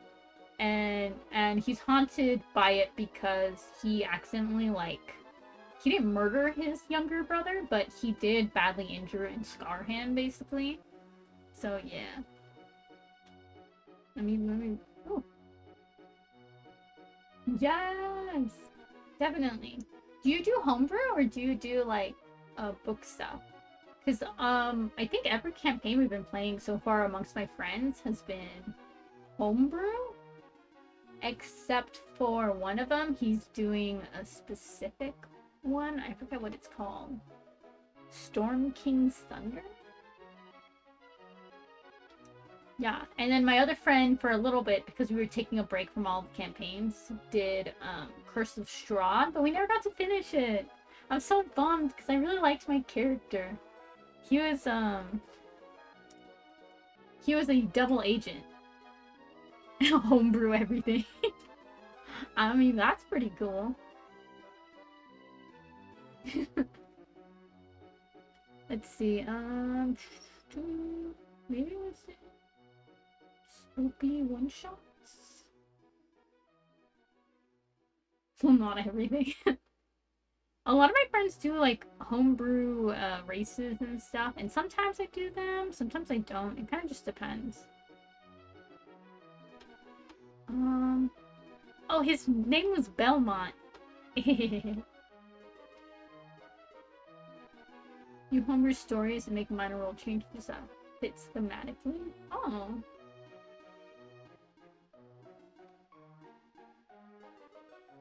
And he's haunted by it because he accidentally, like... He didn't murder his younger brother, but he did badly injure and scar him, basically. So, yeah. Let me... Oh. Yes! Definitely. Do you do homebrew or do you do, like, book stuff? Because, I think every campaign we've been playing so far amongst my friends has been homebrew. Except for one of them, he's doing a specific one. I forget what it's called. Storm King's Thunder? Yeah, and then my other friend, for a little bit, because we were taking a break from all the campaigns, did Curse of Strahd, but we never got to finish it. I'm so bummed, because I really liked my character. He was a double agent. Homebrew everything. I mean, that's pretty cool. Let's see, maybe let's see. Spoopy one-shots? Well, not everything. A lot of my friends do, like, homebrew races and stuff, and sometimes I do them, sometimes I don't. It kind of just depends. Oh, his name was Belmont. You homebrew stories and make minor role changes that fits thematically? Oh.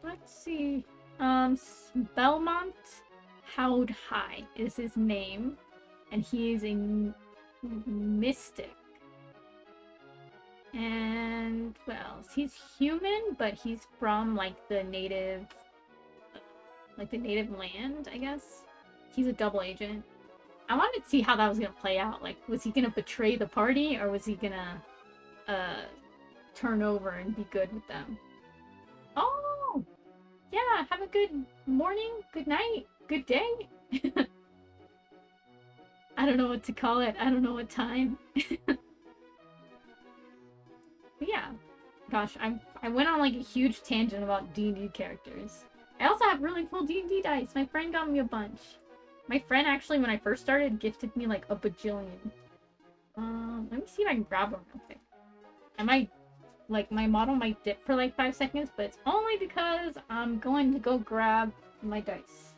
Let's see. Belmont Howd High is his name, and he is a mystic. And what else? He's human, but he's from like the native land, I guess. He's a double agent. I wanted to see how that was gonna play out. Like, was he gonna betray the party, or was he gonna turn over and be good with them? Oh, yeah. Have a good morning, good night, good day. I don't know what to call it. I don't know what time. But yeah, gosh, I went on like a huge tangent about D&D characters. I also have really cool D&D dice. My friend got me a bunch. My friend actually, when I first started, gifted me like a bajillion. Let me see if I can grab them real quick. I might, like, my model might dip for like 5 seconds, but it's only because I'm going to go grab my dice.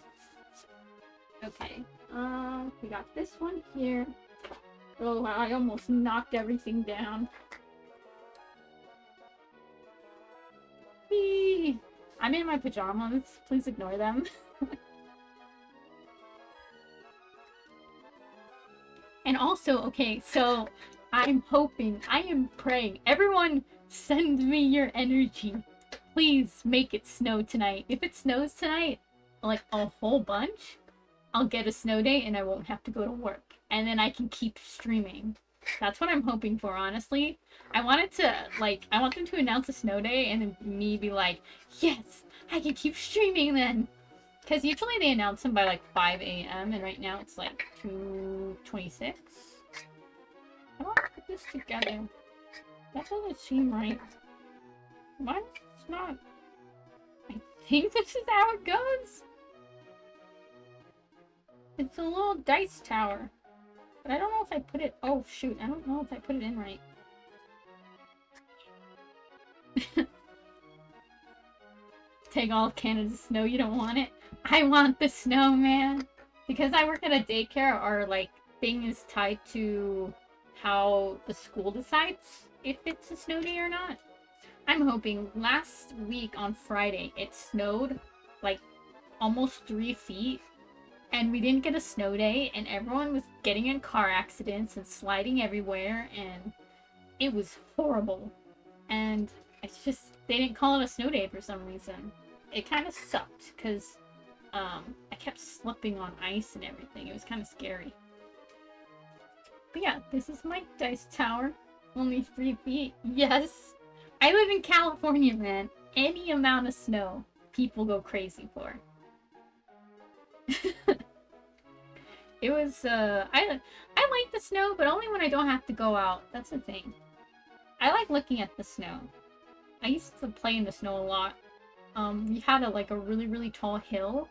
Okay, we got this one here. Oh wow, I almost knocked everything down. Whee! I'm in my pajamas. Please ignore them. And also, okay, so I'm hoping, I am praying, everyone send me your energy. Please make it snow tonight. If it snows tonight, like a whole bunch, I'll get a snow day and I won't have to go to work. And then I can keep streaming. That's what I'm hoping for, honestly. I wanted to, like, I want them to announce a snow day and then me be like, yes, I can keep streaming then. Because usually they announce them by like 5 a.m. and right now it's like 2:26. I want to put this together. That doesn't seem right. Why is it not? I think this is how it goes. It's a little dice tower. But I don't know if I put it... Oh, shoot. I don't know if I put it in right. Take all of Canada's snow. You don't want it? I want the snow, man. Because I work at a daycare, our, like, thing is tied to how the school decides if it's a snow day or not. I'm hoping. Last week on Friday, it snowed like almost 3 feet, and we didn't get a snow day, and everyone was getting in car accidents and sliding everywhere, and it was horrible. And it's just, they didn't call it a snow day for some reason. It kind of sucked, because I kept slipping on ice and everything. It was kind of scary. But yeah, this is my dice tower. Only 3 feet. Yes! I live in California, man. Any amount of snow, people go crazy for. It was, I like the snow, but only when I don't have to go out. That's the thing. I like looking at the snow. I used to play in the snow a lot. We had a really, really tall hill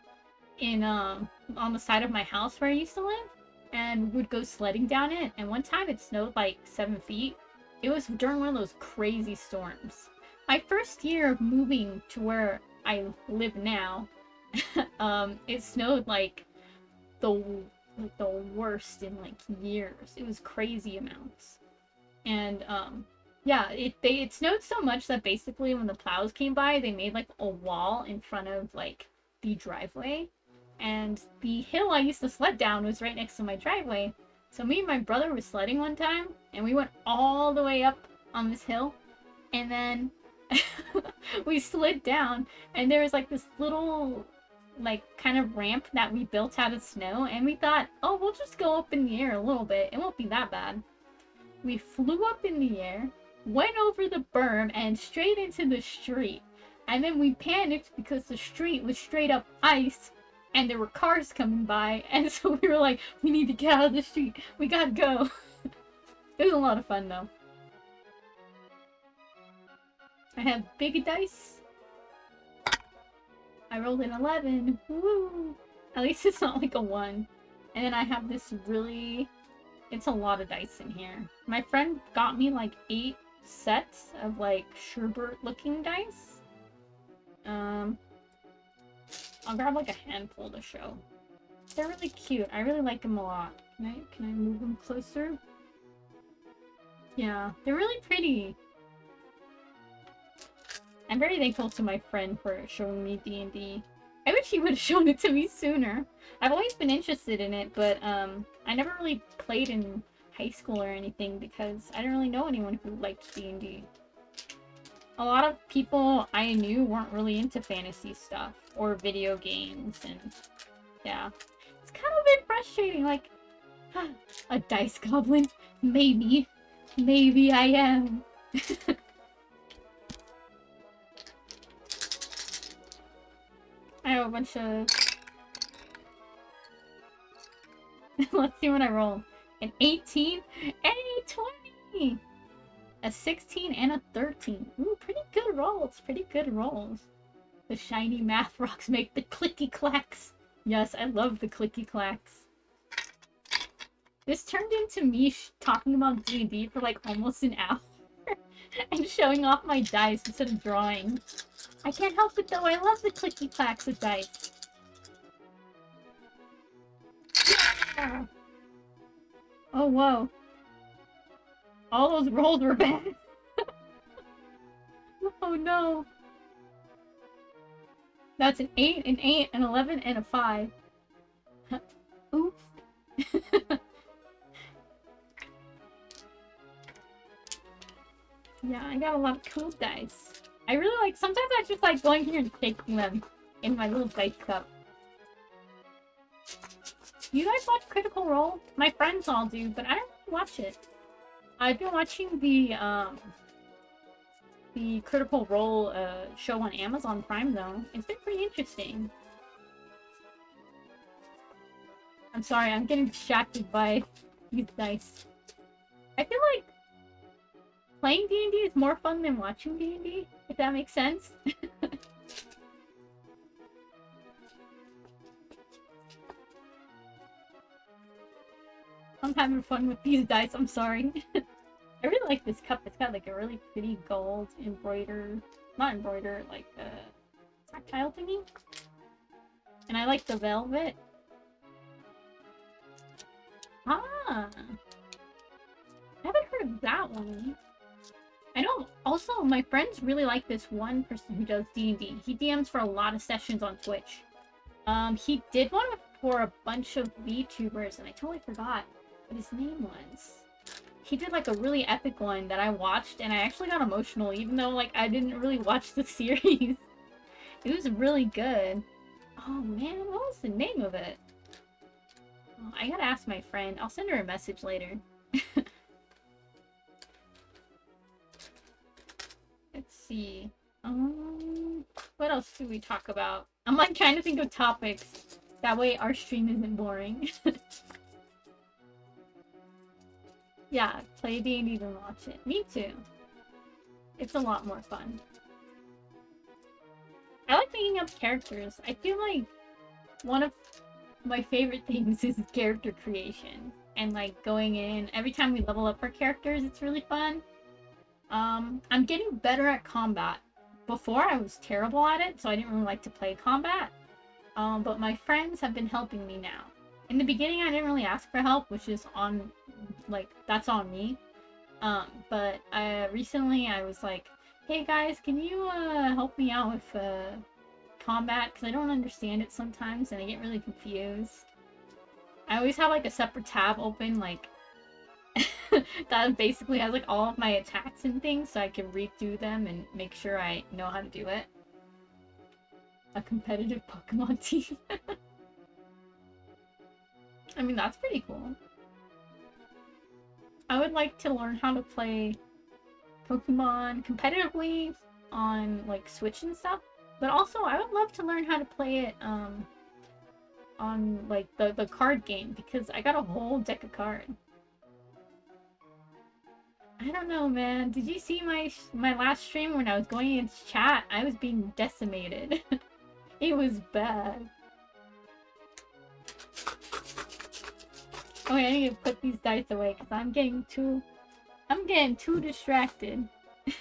in, on the side of my house where I used to live, and would go sledding down it, and one time it snowed like 7 feet. It was during one of those crazy storms. My first year of moving to where I live now, it snowed like the worst in like years. It was crazy amounts. And yeah, it snowed so much that basically when the plows came by, they made like a wall in front of like the driveway. And the hill I used to sled down was right next to my driveway. So me and my brother were sledding one time, and we went all the way up on this hill, and then we slid down, and there was like this little like kind of ramp that we built out of snow, and we thought, oh, we'll just go up in the air a little bit. It won't be that bad. We flew up in the air, went over the berm, and straight into the street. And then we panicked because the street was straight up ice, and there were cars coming by, and so we were like, we need to get out of the street. We gotta go. It was a lot of fun, though. I have big dice. I rolled an 11. Woo! At least it's not like a 1. And then I have this really... It's a lot of dice in here. My friend got me like 8 sets of like sherbet-looking dice. I'll grab like a handful to show. They're really cute. I really like them a lot. Can I move them closer? Yeah, they're really pretty. I'm very thankful to my friend for showing me D&D. I wish he would have shown it to me sooner. I've always been interested in it, but I never really played in high school or anything because I didn't really know anyone who liked D&D. A lot of people I knew weren't really into fantasy stuff or video games, and yeah. It's kind of a bit frustrating, like, a dice goblin? Maybe. Maybe I am. I have a bunch of... Let's see what I roll. An 18 and a 20! A 16 and a 13. Ooh, pretty good rolls. Pretty good rolls. The shiny math rocks make the clicky clacks. Yes, I love the clicky clacks. This turned into me talking about D&D for like almost an hour. And showing off my dice instead of drawing. I can't help it though, I love the clicky clacks of dice. Yeah. Oh, whoa. All those rolls were bad. Oh no. That's an 8, an 8, an 11, and a 5. Oops. Yeah, I got a lot of cool dice. I really like, sometimes I just like going here and taking them in my little dice cup. You guys watch Critical Role? My friends all do, but I don't really watch it. I've been watching the Critical Role show on Amazon Prime, though. It's been pretty interesting. I'm sorry, I'm getting distracted by these dice. I feel like playing D&D is more fun than watching D&D, if that makes sense. I'm having fun with these dice, I'm sorry. I really like this cup. It's got like a really pretty gold embroidered, not embroidered, like tactile thingy. And I like the velvet. Ah! I haven't heard of that one. I know also my friends really like this one person who does D&D. He DMs for a lot of sessions on Twitch. He did one for a bunch of VTubers, and I totally forgot what his name was. He did like a really epic one that I watched, and I actually got emotional, even though like I didn't really watch the series. It was really good. Oh man, what was the name of it? Oh, I gotta ask my friend. I'll send her a message later. Let's see. What else do we talk about? I'm like trying to think of topics. That way our stream isn't boring. Yeah, play D&D than watch it. Me too. It's a lot more fun. I like making up characters. I feel like one of my favorite things is character creation. And like going in, every time we level up our characters, it's really fun. I'm getting better at combat. Before I was terrible at it, so I didn't really like to play combat. But my friends have been helping me now. In the beginning, I didn't really ask for help, which is on, like, that's on me. But recently I was like, hey guys, can you help me out with combat? Because I don't understand it sometimes and I get really confused. I always have like a separate tab open, like, that basically has like all of my attacks and things so I can read through them and make sure I know how to do it. A competitive Pokemon team. I mean, that's pretty cool. I would like to learn how to play Pokemon competitively on like Switch and stuff, but also I would love to learn how to play it on like the card game because I got a whole deck of cards. I don't know, man. Did you see my last stream when I was going into chat? I was being decimated. It was bad. Okay, I need to put these dice away because I'm getting too distracted.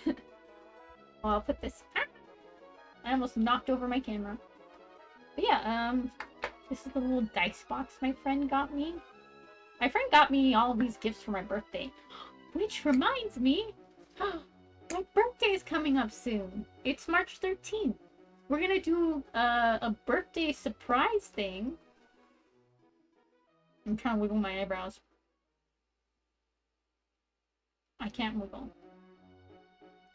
Well, I'll put this. Ah! I almost knocked over my camera. But yeah, this is the little dice box my friend got me. My friend got me all of these gifts for my birthday. Which reminds me, my birthday is coming up soon. It's March 13th. We're gonna do a birthday surprise thing. I'm trying to wiggle my eyebrows. I can't wiggle.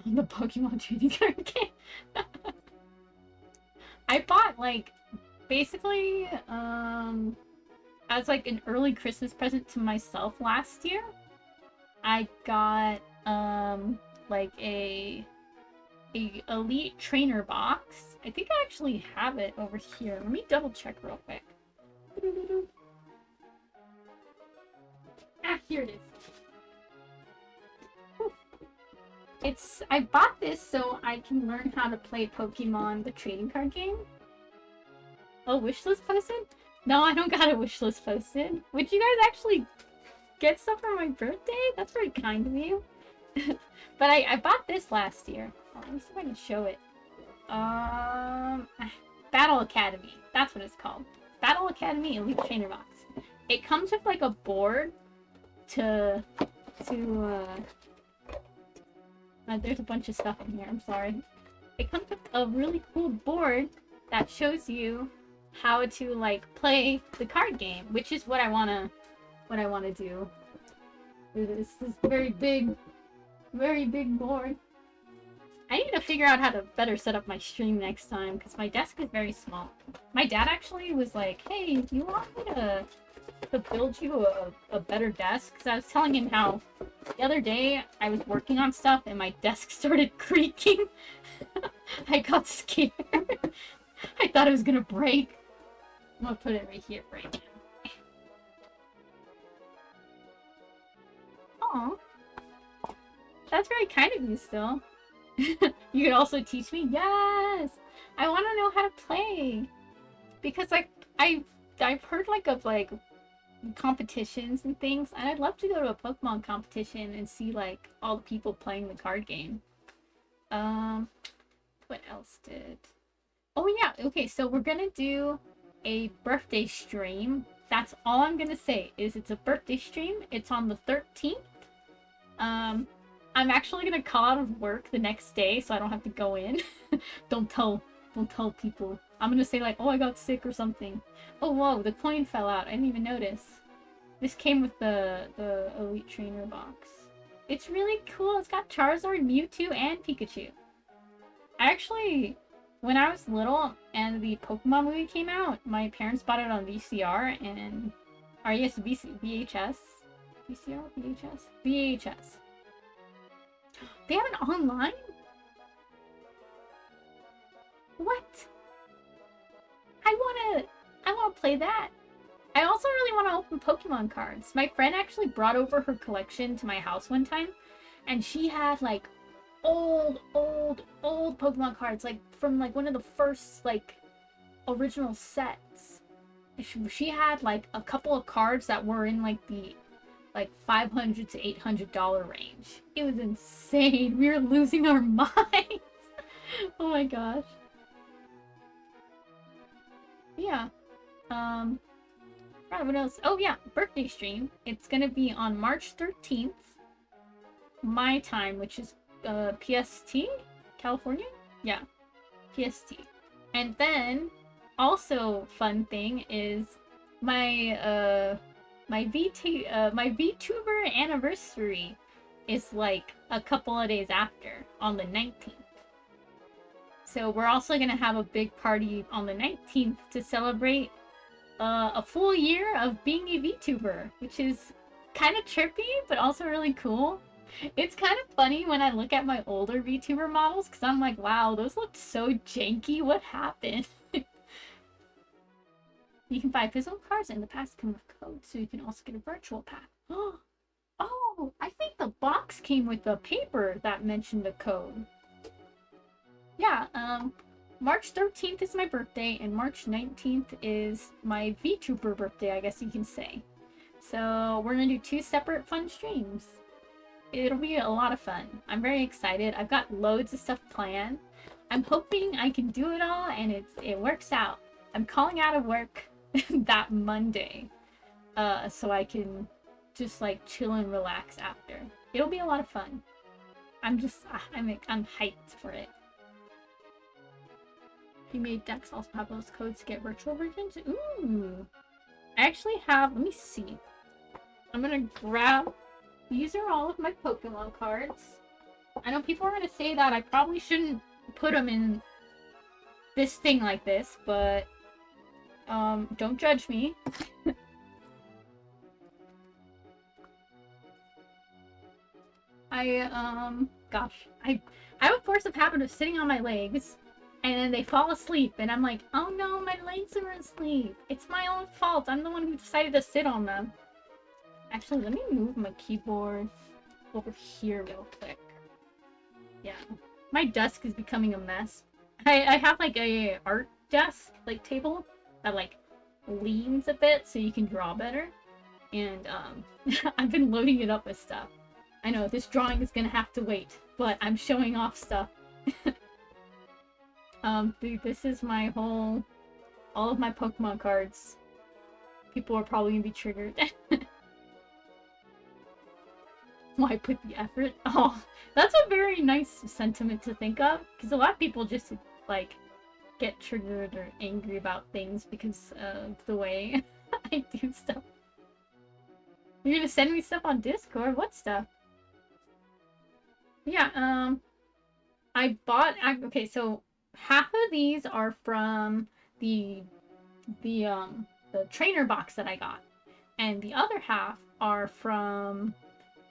On the Pokemon trading card game. I bought, like, basically, as, like, an early Christmas present to myself last year, I got, like, a Elite Trainer box. I think I actually have it over here. Let me double check real quick. Ah, here it is. I bought this so I can learn how to play Pokemon, the trading card game. Oh, wishlist posted? No, I don't got a wishlist posted. Would you guys actually get stuff for my birthday? That's very kind of you. But I bought this last year. Oh, let me see if I can show it. Battle Academy. That's what it's called. Battle Academy Elite Trainer Box. It comes with like a board to there's a bunch of stuff in here, I'm sorry. It comes with a really cool board that shows you how to like play the card game, which is what I wanna do. This very big board. I need to figure out how to better set up my stream next time because my desk is very small. My dad actually was like, hey, do you want me to build you a better desk? Because I was telling him how the other day I was working on stuff and my desk started creaking. I got scared. I thought it was gonna break. I'm gonna put it right here right now. Aw. That's very kind of you still. You can also teach me? Yes! I want to know how to play. Because like I've heard like of like competitions and things, and I'd love to go to a Pokemon competition and see like all the people playing the card game. What else did? Oh yeah, okay, so we're gonna do a birthday stream. That's all I'm gonna say is it's a birthday stream. It's on the 13th. I'm actually gonna call out of work the next day so I don't have to go in. don't tell don't tell people. I'm gonna say like, oh, I got sick or something. Oh whoa, the coin fell out. I didn't even notice. This came with the Elite Trainer box. It's really cool. It's got Charizard, Mewtwo, and Pikachu. I actually, when I was little and the Pokemon movie came out, my parents bought it on VCR and, or yes, VHS? VCR? VHS? VHS. They have an online? What? I wanna play that. I also really want to open Pokemon cards. My friend actually brought over her collection to my house one time, and she had like old Pokemon cards, like from like one of the first like original sets. She had like a couple of cards that were in like the like $500 to $800 range. It was insane. We were losing our minds. Oh my gosh. Yeah. What else? Oh yeah, birthday stream. It's gonna be on March 13th, my time, which is PST, California. Yeah, PST. And then, also fun thing is my my VTuber anniversary is like a couple of days after, on the 19th. So we're also gonna have a big party on the 19th to celebrate a full year of being a VTuber, which is kind of trippy, but also really cool. It's kind of funny when I look at my older VTuber models, because I'm like, wow, those look so janky. What happened? You can buy physical cards, and the packs come with codes, so you can also get a virtual pack. Oh, I think the box came with a paper that mentioned a code. Yeah, March 13th is my birthday, and March 19th is my VTuber birthday, I guess you can say. So we're gonna do 2 separate fun streams. It'll be a lot of fun. I'm very excited. I've got loads of stuff planned. I'm hoping I can do it all and it works out. I'm calling out of work that Monday, so I can just like chill and relax after. It'll be a lot of fun. I'm hyped for it. You made decks also have those codes to get virtual versions? Ooh. I actually have, let me see. I'm gonna grab, these are all of my Pokemon cards. I know people are gonna say that I probably shouldn't put them in this thing like this, but don't judge me. Gosh, I have a force of habit of sitting on my legs, and then they fall asleep, and I'm like, oh no, my legs are asleep. It's my own fault. I'm the one who decided to sit on them. Actually, let me move my keyboard over here real quick. Yeah, my desk is becoming a mess. I have like a art desk, like table, that like leans a bit so you can draw better. And I've been loading it up with stuff. I know, this drawing is gonna have to wait, but I'm showing off stuff. Dude, this is my all of my Pokemon cards. People are probably gonna be triggered. Why put the effort? Oh, that's a very nice sentiment to think of, because a lot of people just, like, get triggered or angry about things because of the way I do stuff. You're gonna send me stuff on Discord? What stuff? Yeah, I bought, okay, so half of these are from the trainer box that I got, and the other half are from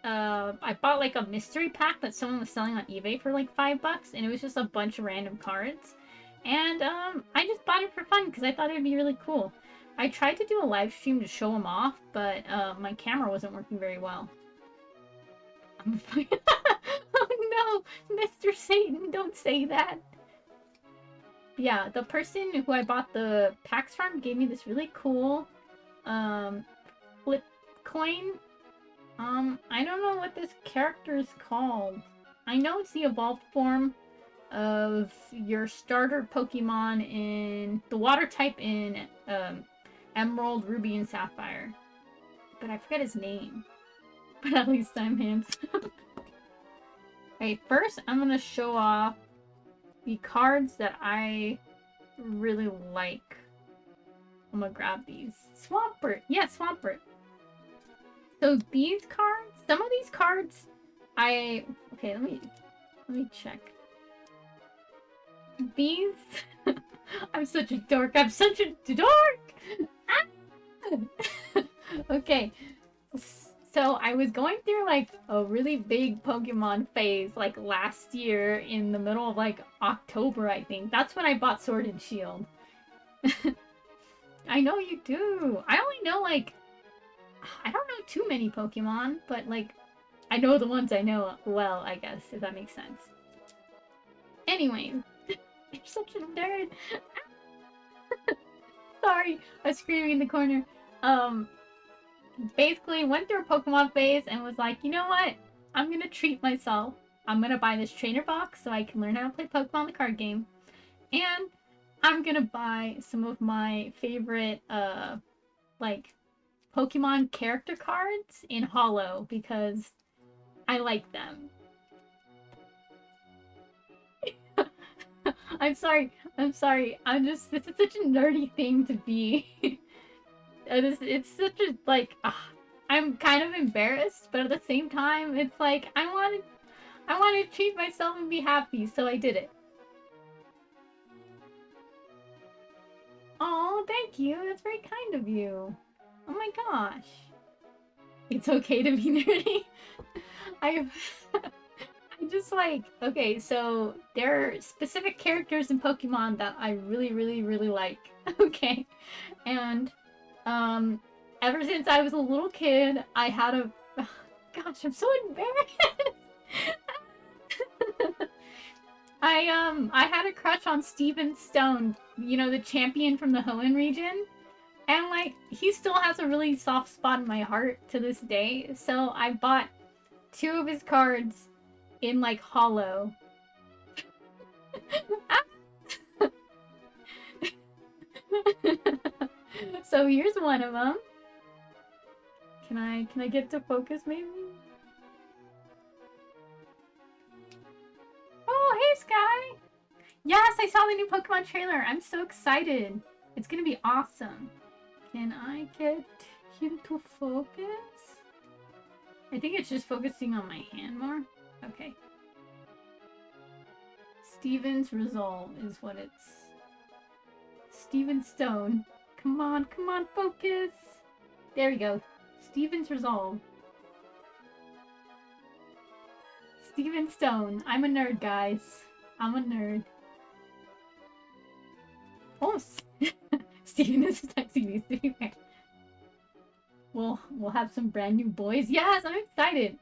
I bought like a mystery pack that someone was selling on eBay for like $5, and it was just a bunch of random cards, and I just bought it for fun because I thought it would be really cool. I tried to do a live stream to show them off, but my camera wasn't working very well. Oh no, Mr. Satan, don't say that. Yeah, the person who I bought the packs from gave me this really cool flip coin. I don't know what this character is called. I know it's the evolved form of your starter Pokemon in the water type in Emerald, Ruby, and Sapphire. But I forget his name. But at least I'm handsome. Okay, first I'm gonna show off the cards that I really like. I'm gonna grab these. Swampert! Yeah, Swampert. So these cards, some of these cards, okay, let me check. These, I'm such a dork. I'm such a dork. Ah! Okay, so I was going through like a really big Pokemon phase like last year in the middle of like October, I think. That's when I bought Sword and Shield. I know you do. I only know like I don't know too many Pokemon, but like I know the ones I know well, I guess, if that makes sense. Anyways, you're such a nerd. Sorry, I was screaming in the corner. Basically went through a Pokemon phase and was like, you know what? I'm gonna treat myself. I'm gonna buy this trainer box so I can learn how to play Pokemon the card game. And I'm gonna buy some of my favorite like Pokemon character cards in Holo because I like them. I'm sorry. This is such a nerdy thing to be. It's such a, like, I'm kind of embarrassed, but at the same time, it's like, I wanted to treat myself and be happy, so I did it. Oh, thank you. That's very kind of you. Oh my gosh. It's okay to be nerdy. I I just like, okay, so there are specific characters in Pokemon that I really, really, really like. Okay. And ever since I was a little kid, I had a gosh, I'm so embarrassed. I had a crush on Steven Stone, you know, the champion from the Hoenn region. And like he still has a really soft spot in my heart to this day. So I bought 2 of his cards in like Holo. So here's one of them. Can I get to focus maybe? Oh, hey Sky! Yes, I saw the new Pokemon trailer. I'm so excited. It's gonna be awesome. Can I get him to focus? I think it's just focusing on my hand more. Okay. Steven's Resolve is what it's. Steven Stone. Come on, focus! There we go. Steven's Resolve. Steven Stone. I'm a nerd, guys. I'm a nerd. Oh, Steven is texting me. Steven. We'll have some brand new boys. Yes, I'm excited.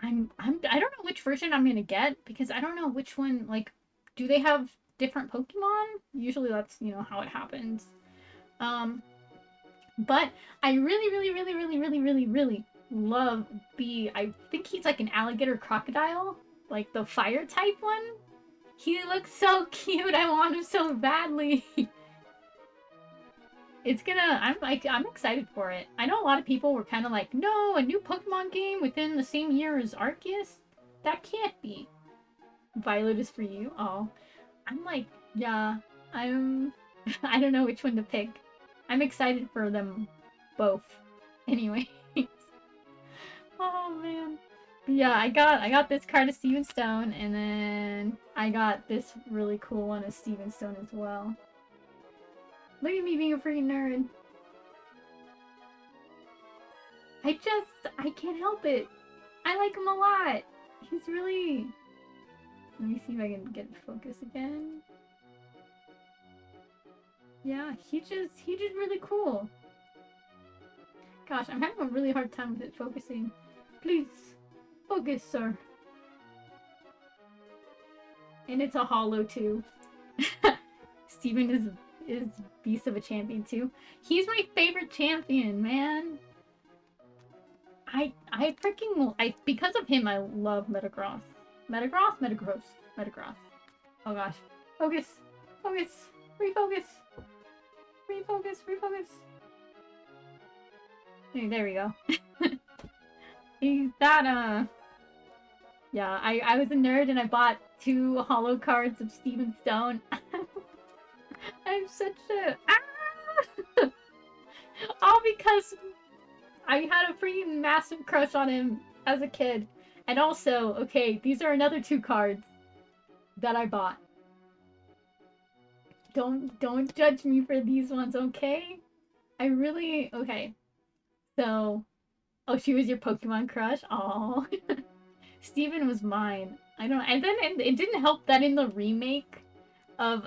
I don't know which version I'm gonna get because I don't know which one. Like, do they have different Pokemon? Usually that's, you know, how it happens. But I really love I think he's like an alligator crocodile, like the fire type one. He looks so cute. I want him so badly. I'm excited for it. I know a lot of people were kind of like, no, a new Pokemon game within the same year as Arceus? That can't be. Violet is for you. Oh. I'm like, yeah, I don't know which one to pick. I'm excited for them both. Anyway. Oh man. Yeah, I got this card of Steven Stone, and then I got this really cool one of Steven Stone as well. Look at me being a freaking nerd. I can't help it. I like him a lot. He's really... Let me see if I can get focus again. Yeah, he's just really cool. Gosh, I'm having a really hard time with it focusing. Please, focus, sir. And it's a Holo too. Steven is Beast of a Champion too. He's my favorite champion, man. I freaking because of him I love Metagross. Metagross. Oh gosh. Focus. Refocus. Hey, there we go. He's that Yeah, I was a nerd and I bought 2 holo cards of Steven Stone. I'm such a... Ah! All because I had a freaking massive crush on him as a kid. And also, okay, these are another 2 cards that I bought. Don't judge me for these ones, okay? I really... Okay. So... Oh, she was your Pokemon crush? Aw. Steven was mine. I don't... And then it didn't help that in the remake of,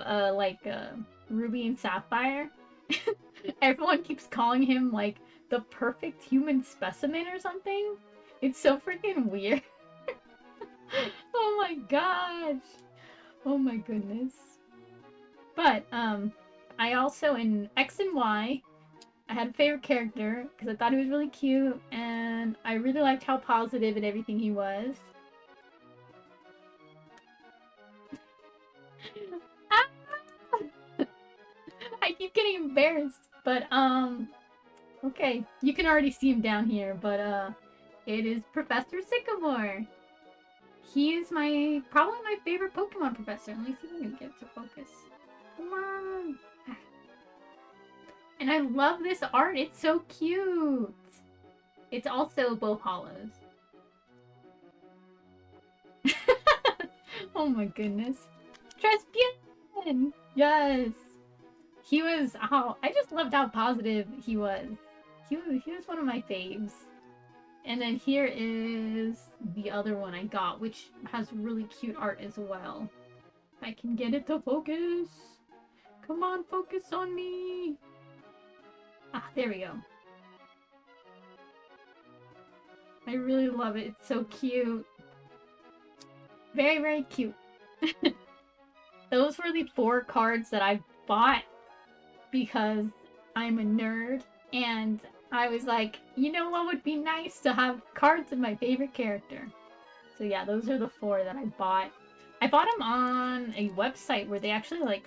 Ruby and Sapphire, everyone keeps calling him, like, the perfect human specimen or something. It's so freaking weird. Oh my gosh. Oh my goodness. But, I also, in X and Y, I had a favorite character because I thought he was really cute, and I really liked how positive and everything he was. Ah! I keep getting embarrassed, but, okay. You can already see him down here, but, it is Professor Sycamore. He is probably my favorite Pokemon professor. Let me see if I can get it to focus. Come on! And I love this art. It's so cute. It's also both hollows. Oh my goodness. Trespian! Yes! He was, I just loved how positive he was. He was one of my faves. And then here is the other one I got, which has really cute art as well. I can get it to focus. Come on, focus on me. Ah, there we go. I really love it. It's so cute. Very, very cute. Those were the 4 cards that I bought because I'm a nerd, and I was like, you know what would be nice to have cards of my favorite character. So yeah, those are the 4 that I bought. I bought them on a website where they actually like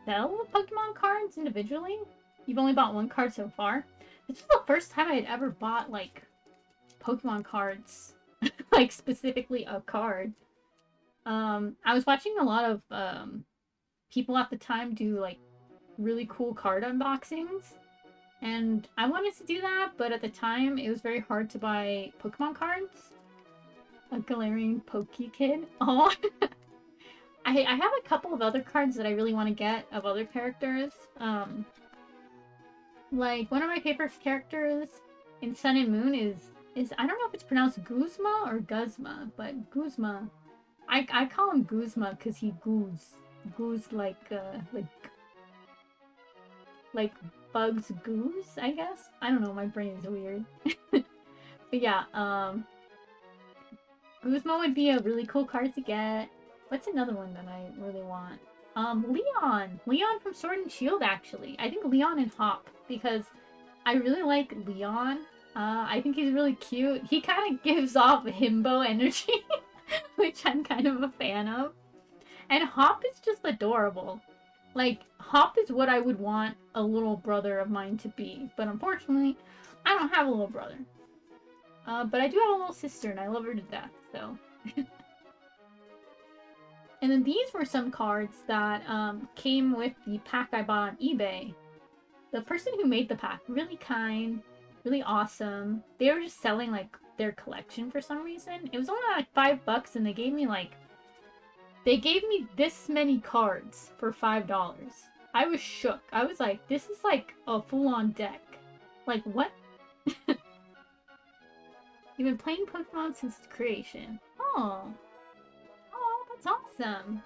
sell Pokemon cards individually. You've only bought 1 card so far. This was the first time I had ever bought like Pokemon cards, like specifically a card. I was watching a lot of people at the time do like really cool card unboxings, and I wanted to do that, but at the time it was very hard to buy Pokemon cards. A Galarian Pokekid. Oh, I have a couple of other cards that I really want to get of other characters. Like one of my favorite characters in Sun and Moon is I don't know if it's pronounced Guzma or Guzma, but Guzma. I call him Guzma because he goose like bugs goose, I guess. I don't know, my brain is weird. But yeah, Guzma would be a really cool card to get. What's another one that I really want? Leon! Leon from Sword and Shield, actually. I think Leon and Hop, because I really like Leon. I think he's really cute. He kind of gives off himbo energy, which I'm kind of a fan of. And Hop is just adorable. Like, Hop is what I would want a little brother of mine to be. But unfortunately, I don't have a little brother. But I do have a little sister, and I love her to death, so... And then these were some cards that came with the pack I bought on eBay. The person who made the pack, really kind, really awesome. They were just selling, like, their collection for some reason. It was only like $5, and they gave me, like... They gave me this many cards for $5. I was shook. I was like, this is like a full-on deck. Like, what? You've been playing Pokemon since its creation. Oh. Oh, that's awesome.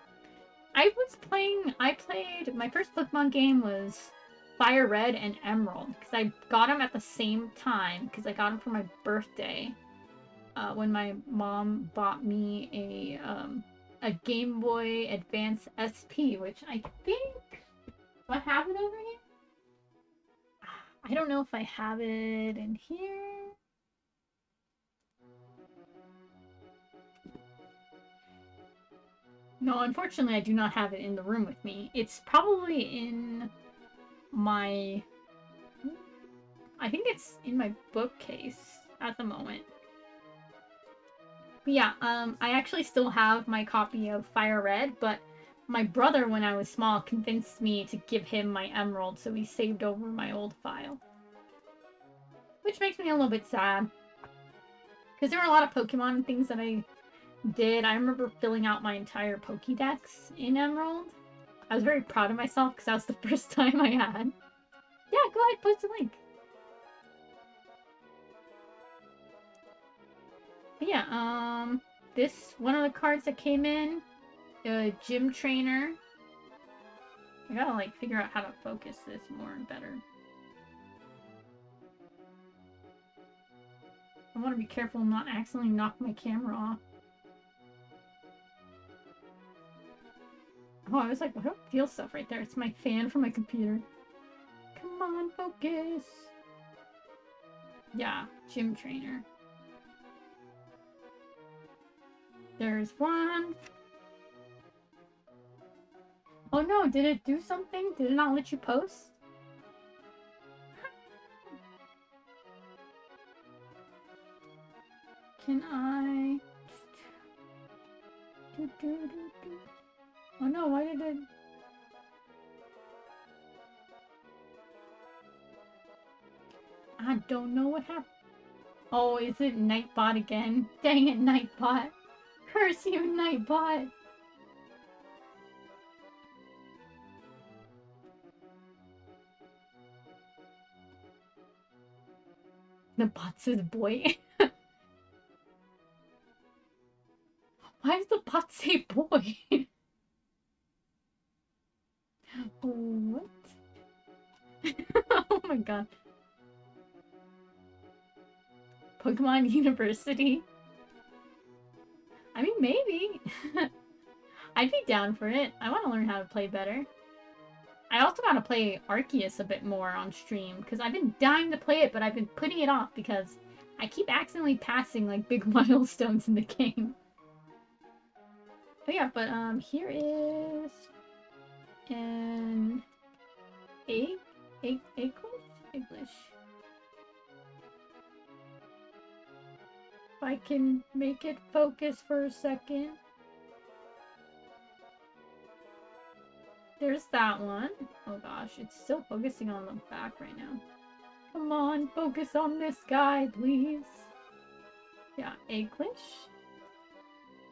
I played, my first Pokemon game was Fire Red and Emerald, because I got them at the same time, because I got them for my birthday, when my mom bought me a Game Boy Advance SP, which I think, do I have it over here? I don't know if I have it in here. No, unfortunately, I do not have it in the room with me. It's probably in my... I think it's in my bookcase at the moment. But yeah, I actually still have my copy of Fire Red, but my brother, when I was small, convinced me to give him my emerald, so he saved over my old file. Which makes me a little bit sad. Because there were a lot of Pokemon and things that I did. I remember filling out my entire Pokédex in Emerald. I was very proud of myself because that was the first time I had. Yeah, go ahead, post a link. But yeah, this one of the cards that came in, gym trainer. I gotta like figure out how to focus this more and better. I want to be careful and not accidentally knock my camera off. Oh, I was like, what feel stuff right there? It's my fan from my computer. Come on, focus. Yeah, gym trainer. There's one. Oh no, did it do something? Did it not let you post? Can I... Oh no, why did it... I don't know what happened. Oh, is it Nightbot again? Dang it, Nightbot. Curse you, Nightbot. The bot says boy. Why does the bot say boy? What? Oh my god. Pokemon University? I mean, maybe. I'd be down for it. I want to learn how to play better. I also want to play Arceus a bit more on stream, because I've been dying to play it, but I've been putting it off because I keep accidentally passing, like, big milestones in the game. But yeah, but, here is... an... English? If I can make it focus for a second. There's that one. Oh gosh, it's still focusing on the back right now. Come on, focus on this guy, please. Yeah, English.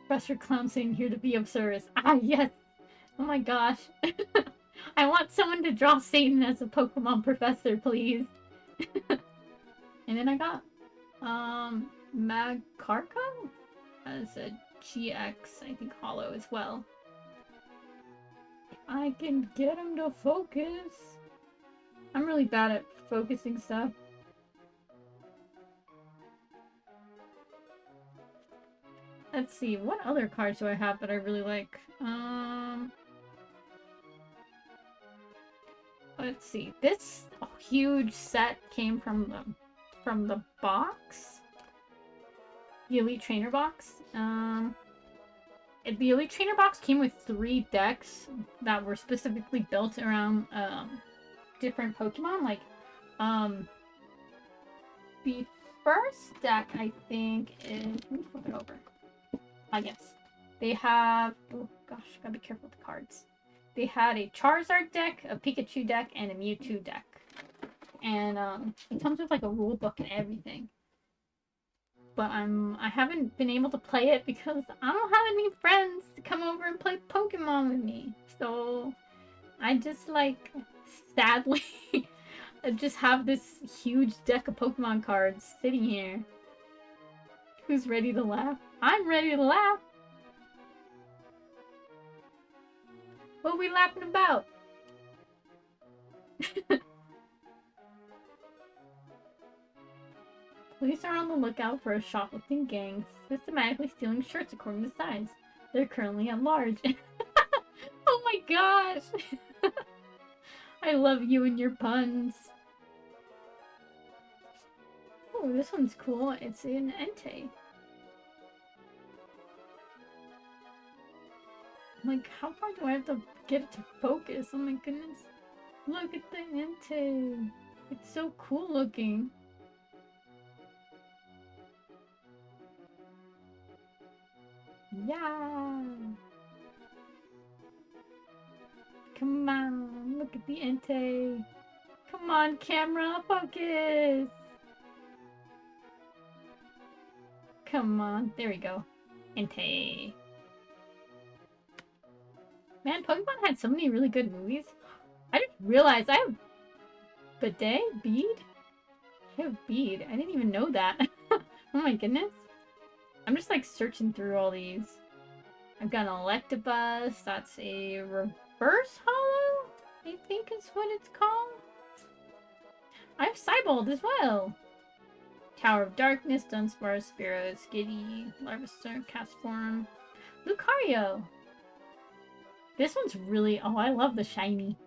Professor Clown saying here to be of service. Ah, yes! Oh my gosh. I want someone to draw Satan as a Pokemon professor, please. And then I got, Magkarko as a GX, I think, holo as well. I can get him to focus. I'm really bad at focusing stuff. Let's see, what other cards do I have that I really like? Let's see. This huge set came from the box. The Elite Trainer box. The Elite Trainer box came with 3 decks that were specifically built around different Pokemon. Like, the first deck, I think, is... Let me flip it over. I guess. They have... Oh gosh, gotta be careful with the cards. They had a Charizard deck, a Pikachu deck, and a Mewtwo deck. And it comes with like a rule book and everything. But I haven't been able to play it because I don't have any friends to come over and play Pokemon with me. So I just like sadly I just have this huge deck of Pokemon cards sitting here. Who's ready to laugh? I'm ready to laugh. What are we laughing about? Police are on the lookout for a shoplifting gang systematically stealing shirts according to size. They're currently at large. Oh my gosh! I love you and your puns. Oh, this one's cool. It's in Entei. Like, how far do I have to get it to focus? Oh my goodness. Look at the Entei. It's so cool looking. Yeah. Come on, look at the Entei. Come on, camera, focus. Come on, there we go. Entei. Man, Pokemon had so many really good movies. I didn't realize I have Bidet? Bead? I have Bead. I didn't even know that. Oh my goodness. I'm just like searching through all these. I've got an Electabuzz. That's a reverse hollow, I think is what it's called. I have Cybold as well. Tower of Darkness, Dunsparce, Spearow, Skitty, Larvestar, Castform, Lucario. This one's really... Oh, I love the shiny.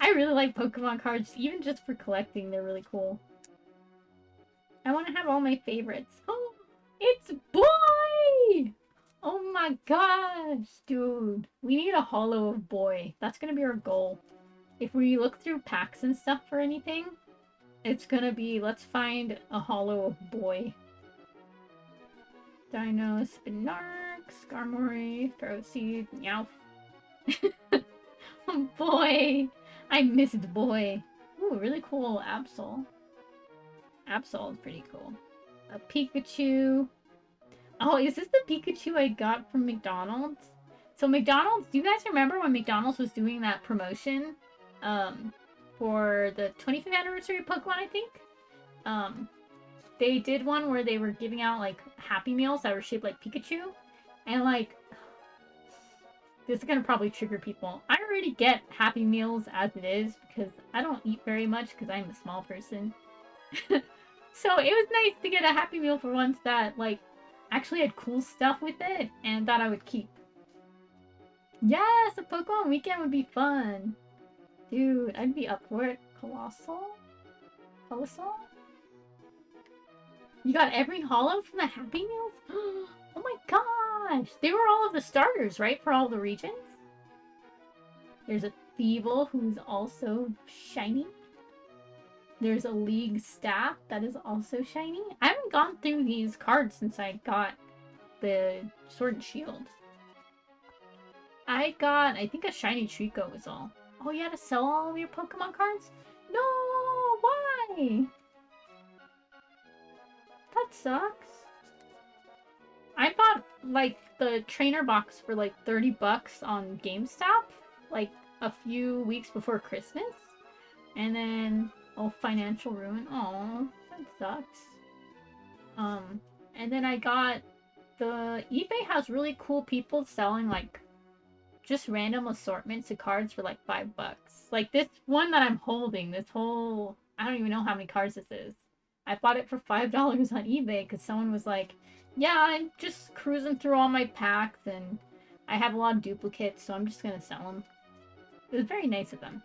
I really like Pokemon cards, even just for collecting. They're really cool. I want to have all my favorites. Oh, it's Boy! Oh my gosh, dude. We need a holo of Boy. That's gonna be our goal. If we look through packs and stuff for anything, it's gonna be, let's find a holo of Boy. Dino, Spinark, Skarmory, Ferroseed, Meowth. Oh boy! I missed Boy. Ooh, really cool Absol. Absol is pretty cool. A Pikachu. Oh, is this the Pikachu I got from McDonald's? So McDonald's, do you guys remember when McDonald's was doing that promotion? For the 25th anniversary of Pokemon, I think? They did one where they were giving out, like, Happy Meals that were shaped like Pikachu. And, like, this is gonna probably trigger people. I already get Happy Meals as it is because I don't eat very much because I'm a small person. So it was nice to get a Happy Meal for once that, like, actually had cool stuff with it and that I would keep. Yes, a Pokemon weekend would be fun. Dude, I'd be up for it. Colossal? You got every holo from the Happy Meals? Oh my gosh! They were all of the starters, right? For all the regions? There's a Thievul who's also shiny. There's a League staff that is also shiny. I haven't gone through these cards since I got the Sword and Shield. I got, I think, a shiny Trico was all. Oh, you had to sell all of your Pokemon cards? No! Why? That sucks. I bought, like, the trainer box for, like, 30 bucks on GameStop, like, a few weeks before Christmas. And then, oh, financial ruin. Oh, that sucks. And then I got, the eBay has really cool people selling, like, just random assortments of cards for, like, 5 bucks. Like, this one that I'm holding, this whole, I don't even know how many cards this is. I bought it for $5 on eBay because someone was like, yeah, I'm just cruising through all my packs and I have a lot of duplicates, so I'm just gonna sell them. It was very nice of them.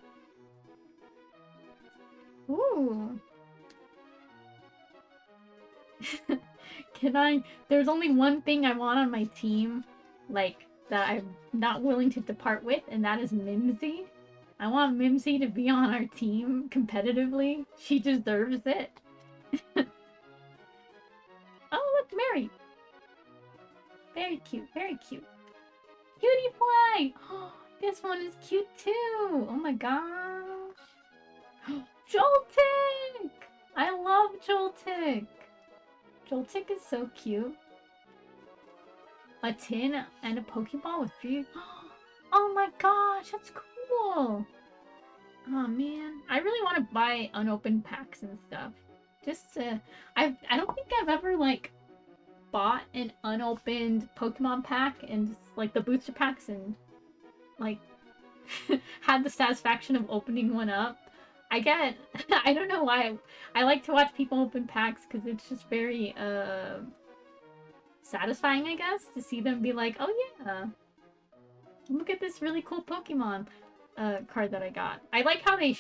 Ooh. Can I... There's only one thing I want on my team, like, that I'm not willing to depart with, and that is Mimsy. I want Mimsy to be on our team competitively. She deserves it. Oh, look, Mary! Very cute, very cute. Cutie Fly! Oh, this one is cute too! Oh my gosh! Joltik! I love Joltik! Joltik is so cute. A tin and a Pokeball with 3... Oh my gosh, that's cool! Oh man, I really want to buy unopened packs and stuff. Just to... I don't think I've ever, like, bought an unopened Pokemon pack and just, like, the booster packs and, like, had the satisfaction of opening one up. I don't know why. I like to watch people open packs because it's just very, satisfying, I guess, to see them be like, oh yeah, look at this really cool Pokemon card that I got. I like how they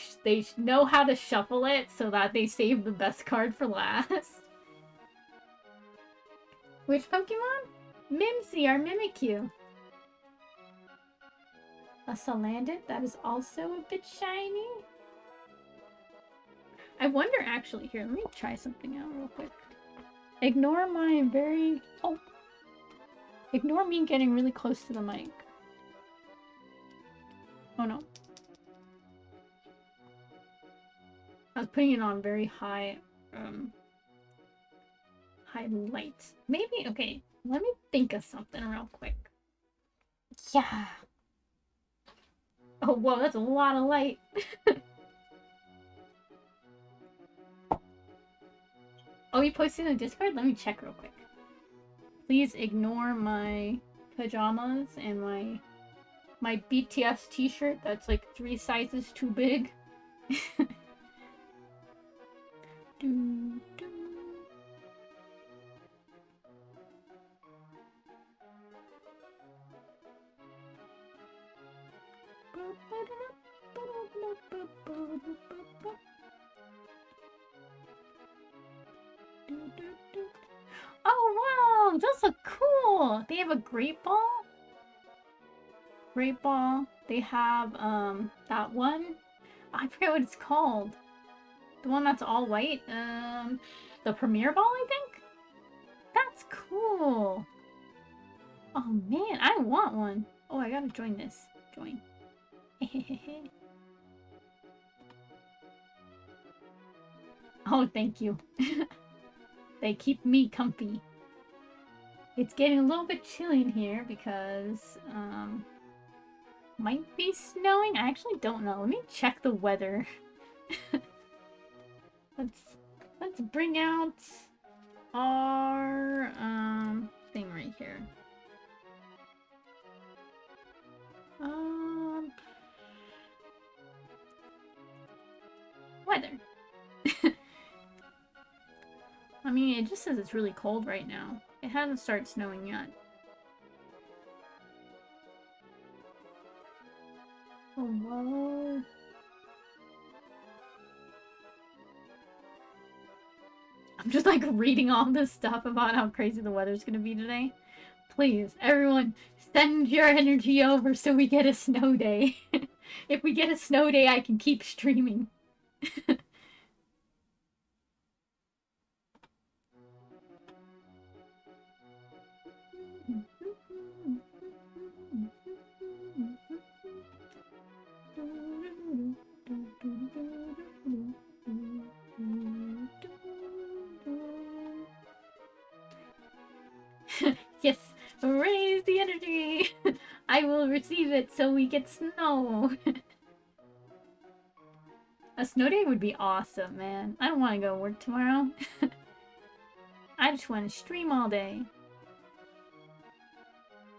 know how to shuffle it so that they save the best card for last. Which Pokemon? Mimsy, our Mimikyu. A Salandit that is also a bit shiny. I wonder, actually, here, let me try something out real quick. Ignore my very... Oh! Ignore me getting really close to the mic. Oh no. I was putting it on very high, high light. Maybe, okay, let me think of something real quick. Yeah. Oh, whoa, that's a lot of light. Oh, you posted in the Discord? Let me check real quick. Please ignore my pajamas and my BTS t-shirt that's like 3 sizes too big. Do, do. Oh wow, those look cool. They have a great ball. Great ball. They have that one. I forget what it's called. The one that's all white. The Premier Ball, I think. That's cool. Oh man, I want one. Oh, I gotta join this. Join. Oh, thank you. They keep me comfy. It's getting a little bit chilly in here because, might be snowing? I actually don't know. Let me check the weather. Let's bring out our, thing right here. Weather. I mean, it just says it's really cold right now. It hasn't started snowing yet. Oh, whoa. I'm just like reading all this stuff about how crazy the weather's gonna be today. Please, everyone, send your energy over so we get a snow day. If we get a snow day, I can keep streaming. Yes, raise the energy. I will receive it so we get snow. A snow day would be awesome, man. I don't want to go work tomorrow. I just want to stream all day.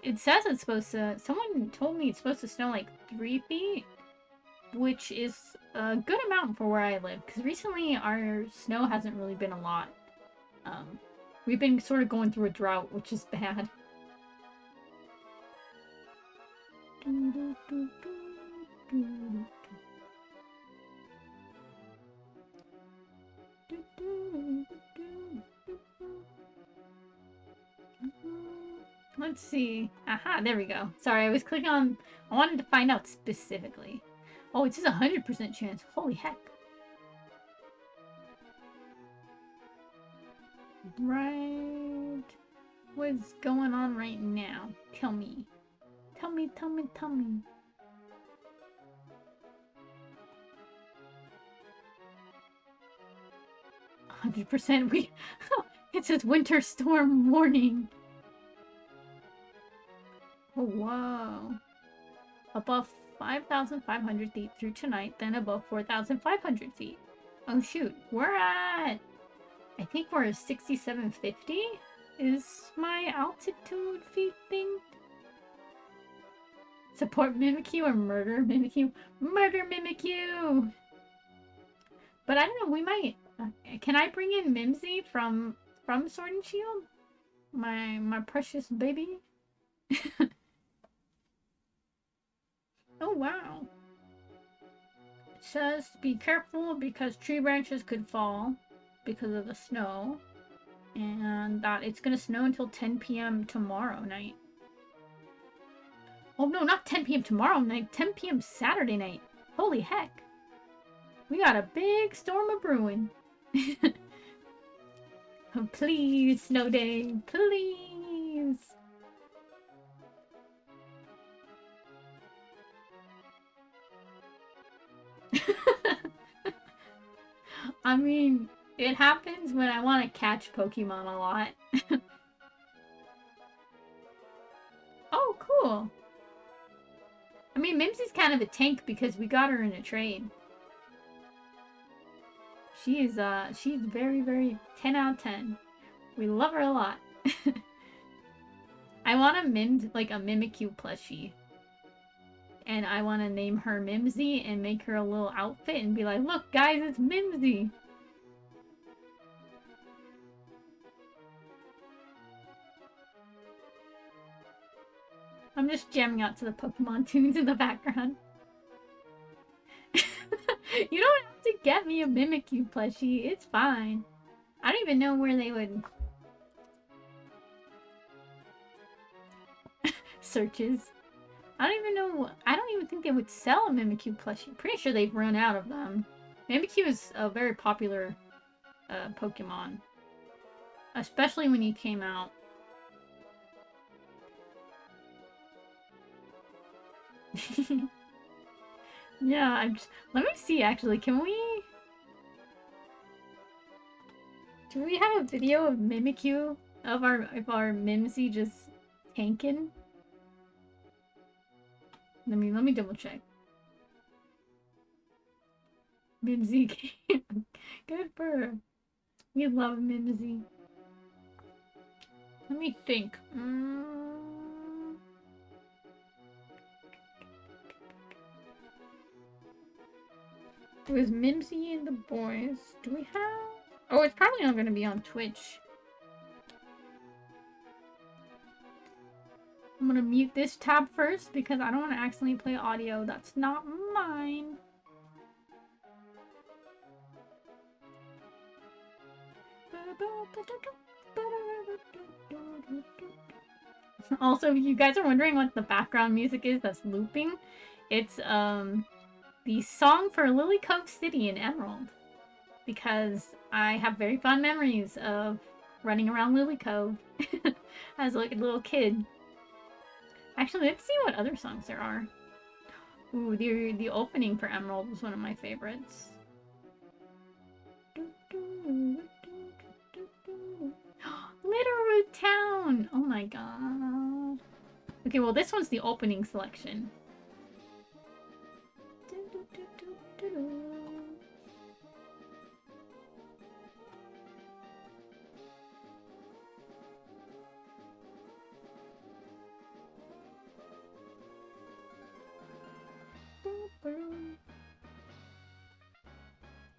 It says it's supposed to... Someone told me it's supposed to snow like 3 feet, which is a good amount for where I live, because recently our snow hasn't really been a lot. We've been sort of going through a drought, which is bad. Let's see. Aha, there we go. Sorry, I was clicking on... I wanted to find out specifically. Oh, it says 100% chance. Holy heck. Right. What's going on right now? Tell me. Tell me, tell me, tell me. %. It says winter storm warning. Oh, whoa. Above 5,500 feet through tonight, then above 4,500 feet. Oh shoot, we're at... I think we're 6,750 is my altitude feet thing. Support Mimikyu or murder Mimikyu? Murder Mimikyu! But I don't know, we might... can I bring in Mimsy from Sword and Shield? My precious baby? Oh wow. It says be careful because tree branches could fall because of the snow. And that it's gonna snow until 10 p.m. tomorrow night. Oh no, not 10 p.m. tomorrow night, 10 p.m. Saturday night. Holy heck. We got a big storm of brewing. Oh, please, snow day, please. I mean, it happens when I want to catch Pokemon a lot. Oh, cool. I mean, Mimsy's kind of a tank because we got her in a trade. She's very, very 10 out of 10. We love her a lot. I want a Mimikyu plushie. And I want to name her Mimsy and make her a little outfit and be like, look guys, it's Mimsy! I'm just jamming out to the Pokemon tunes in the background. You don't have to get me a Mimikyu plushie, it's fine. I don't even know where they would... Searches. I don't even think they would sell a Mimikyu plushie. Pretty sure they've run out of them. Mimikyu is a very popular Pokemon. Especially when he came out. Yeah, let me see actually, can we... Do we have a video of Mimikyu? Of our Mimsy just tanking? Let me double check. Mimsy came. Good for her. We love Mimsy. Let me think. It was Mimsy and the boys. Do we have... Oh, it's probably not going to be on Twitch. I'm going to mute this tab first because I don't want to accidentally play audio. That's not mine. Also, if you guys are wondering what the background music is that's looping, it's the song for Lily Cove City in Emerald. Because I have very fond memories of running around Lily Cove as like a little kid. Actually, let's see what other songs there are. Ooh, the opening for Emerald was one of my favorites. Littleroot Town! Oh my god. Okay, well this one's the opening selection.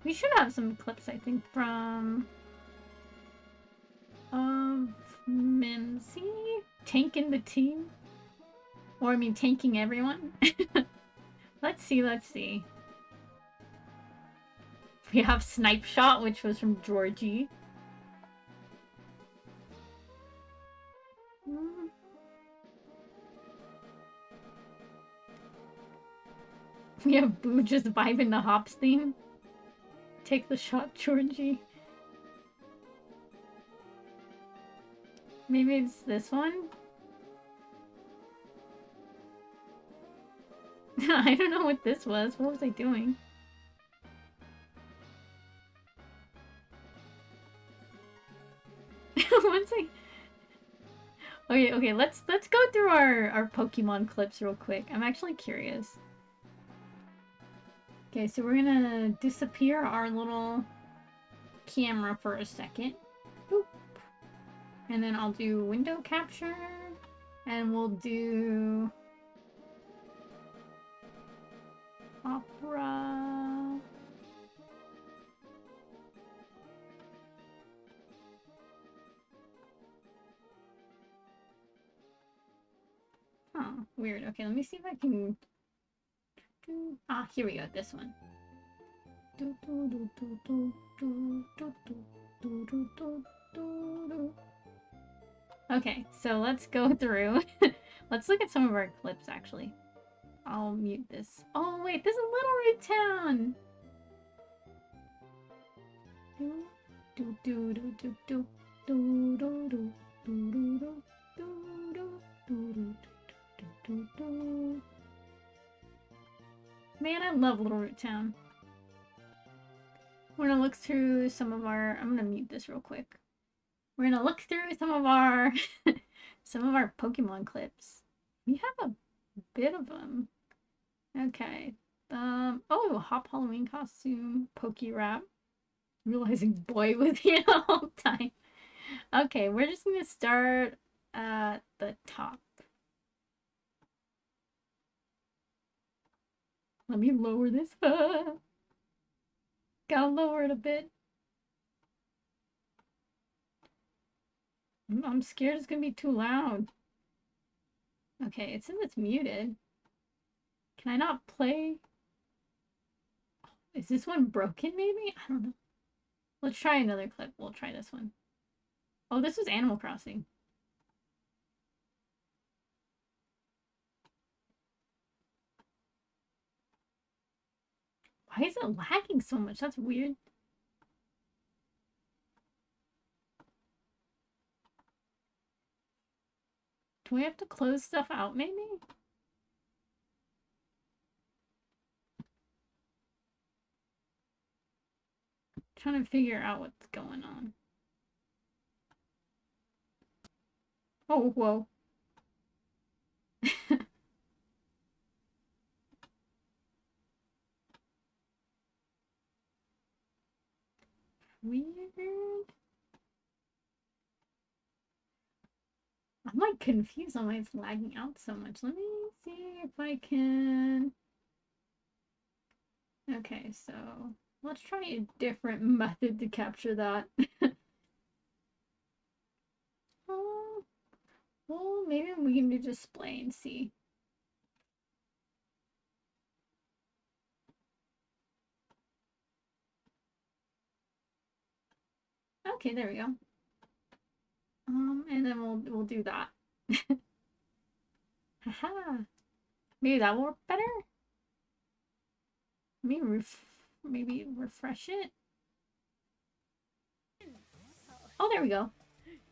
We should have some clips, I think, from... Mimsy? Tanking the team? Or, I mean, tanking everyone? Let's see, let's see. We have Snipe Shot, which was from Georgie. We have Boo just vibing the Hops theme. Take the shot, Georgie. Maybe it's this one? I don't know what this was. What was I doing? Once I... Okay, let's go through our Pokemon clips real quick. I'm actually curious. Okay, so we're gonna disappear our little camera for a second. Boop. And then I'll do window capture. And we'll do... Opera... Huh, weird. Okay, let me see if I can... Ah, here we go, this one. Okay, so let's go through. Let's look at some of our clips, actually. I'll mute this. Oh, wait, this is Littleroot Town! Man, I love Littleroot Town. We're gonna look through some of our. I'm gonna mute this real quick. We're gonna look through some of our some of our Pokemon clips. We have a bit of them. Okay. Oh, Hop Halloween costume, Poke Rap. Realizing boy was here the whole time. Okay, we're just gonna start at the top. Let me lower this. Gotta lower it a bit. I'm scared it's gonna be too loud. Okay, it says it's muted. Can I not play? Is this one broken maybe? I don't know. Let's try another clip. We'll try this one. Oh, this was Animal Crossing. Why is it lagging so much? That's weird. Do we have to close stuff out maybe? Trying to figure out what's going on. Oh, whoa. Weird. I'm like confused on why it's lagging out so much. Let me see if I can. Okay, so let's try a different method to capture that. Well, maybe we can do display and see. Okay, there we go. And then we'll do that. Haha. Maybe that will work better. Maybe refresh it. Oh, there we go.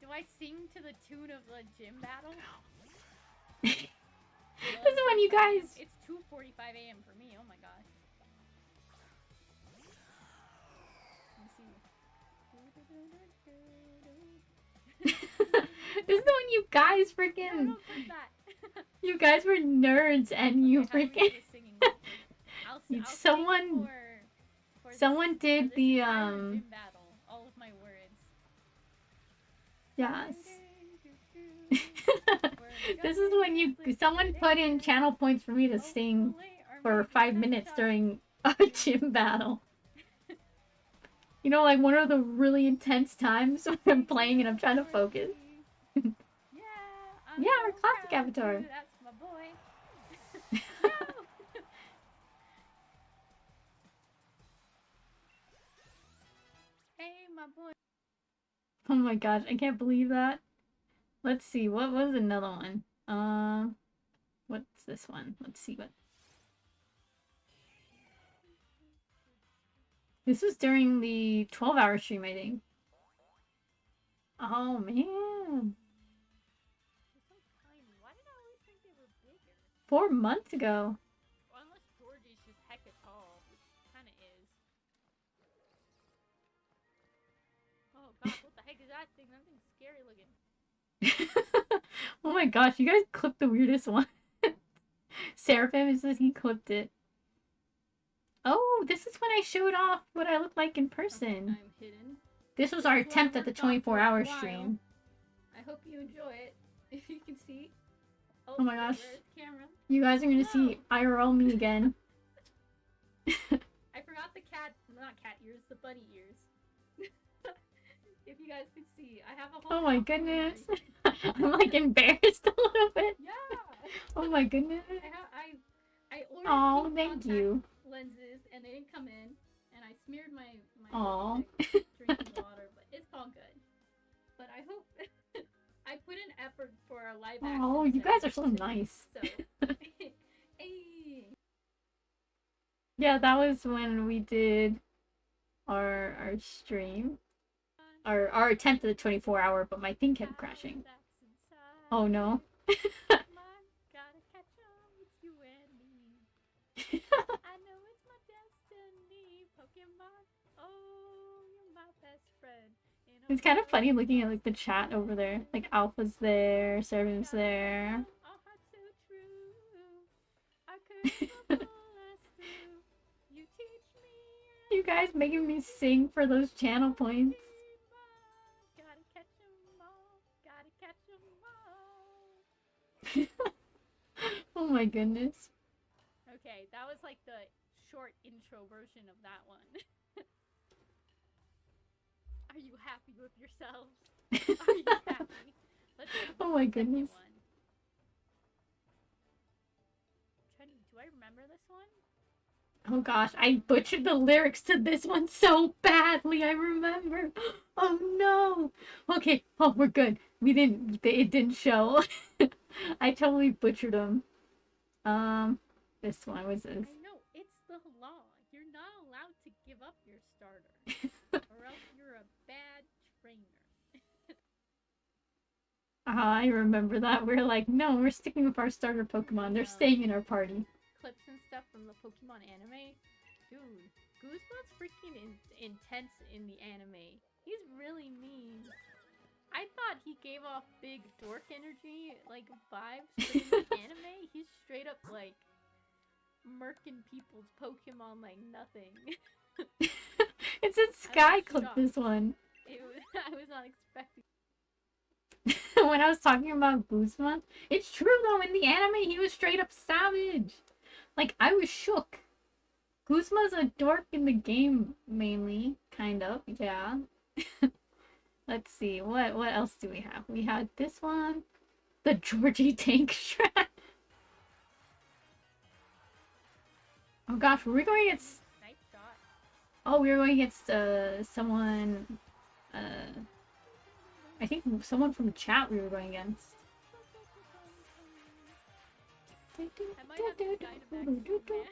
Do I sing to the tune of the gym battle? This is when you guys. It's 2:45 a.m. for me. Oh my gosh. This is when you guys freaking. No, don't put that. You guys were nerds and you freaking. Someone did the gym battle. All of my words. Yes. This is when someone put in channel points for me to sing for 5 minutes during a gym battle. You know, like one of the really intense times when I'm playing and I'm trying to focus. Yeah, our classic avatar. That's my boy. No! Hey, my boy. Oh my gosh, I can't believe that. Let's see, what was another one? What's this one? Let's see what. This was during the 12-hour stream, I think. Oh man. 4 months ago. Well, unless Georgie's just hecka tall, which kinda is. Oh god, what the heck is that thing? That thing's scary looking. Oh my gosh, you guys clipped the weirdest one. Seraphim says he clipped it. Oh, this is when I showed off what I look like in person. I'm hidden. This was our attempt at the 24-hour stream. I hope you enjoy it. If you can see. Oh my gosh. Where's the camera? You guys are gonna see IRL me again. I forgot the not cat ears, the bunny ears. If you guys could see, I have a whole. Oh my goodness. I'm like embarrassed a little bit. Yeah. Oh my goodness. I ordered Oh, thank you. lenses and they didn't come in, and I smeared my Aw. lipstick drinking water, but it's all good. But I hope I put in effort for our live action. Oh, you guys are so nice. So, hey. Yeah, that was when we did our stream. Our attempt at the 24-hour, but my thing kept crashing. Oh no. Gotta catch up with you and me. I know it's my destiny, Pokemon. Oh. It's kind of funny looking at like the chat over there. Like Alpha's there, Servant's there. Our hearts so true. Our curves will pull us through. You teach me. You guys making me sing for those channel points. Gotta catch 'em all. Gotta catch 'em all. Oh my goodness. Okay, that was like the short intro version of that one. Are you happy with yourselves? Are you happy? Let's do Oh my the second goodness. one. Do I remember this one? Oh gosh, I butchered the lyrics to this one so badly, I remember. Oh no. Okay, oh, we're good. It didn't show. I totally butchered them. This one was this. I know, it's the law. You're not allowed to give up your starter, or else you're a bad trainer. I remember that. We're like, no, we're sticking with our starter Pokemon. They're staying in our party. Clips and stuff from the Pokemon anime. Dude, Guzma's freaking intense in the anime. He's really mean. I thought he gave off big dork energy, like vibes, but in the anime, he's straight up like murking people's Pokemon like nothing. It's a Sky Clip, this one. I was not expecting. When I was talking about Guzma, it's true though, in the anime, he was straight up savage. Like, I was shook. Guzma's a dork in the game, mainly. Kind of, yeah. Let's see, what else do we have? We had this one. The Georgie Tank Shred. Oh gosh, were we going against... Nice shot. Oh, we were going against, someone... I think someone from chat we were going against. I might have to Dynamax you, man.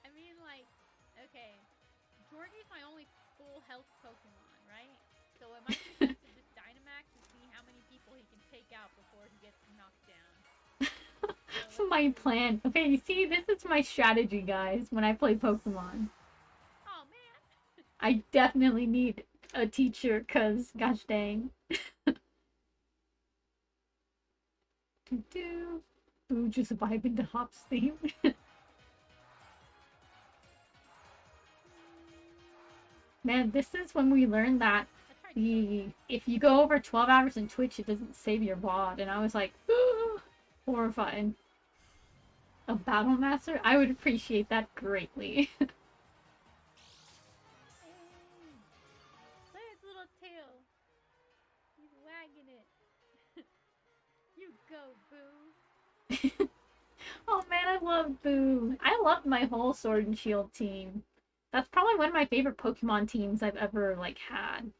I mean, like, okay, Georgie's my only full health Pokemon, right? So it might be best to just Dynamax and see how many people he can take out before he gets knocked down. That's my plan. Okay, you see, this is my strategy, guys, when I play Pokemon. Oh, man! I definitely need a teacher, cause gosh dang. Ooh, just vibing to Hop's theme. Man, this is when we learned that if you go over 12 hours in Twitch, it doesn't save your VOD, and I was like, horrified. A battle master? I would appreciate that greatly. Tail. He's wagging it. You go, Boo. Oh man, I love Boo. I love my whole Sword and Shield team. That's probably one of my favorite Pokemon teams I've ever, like, had.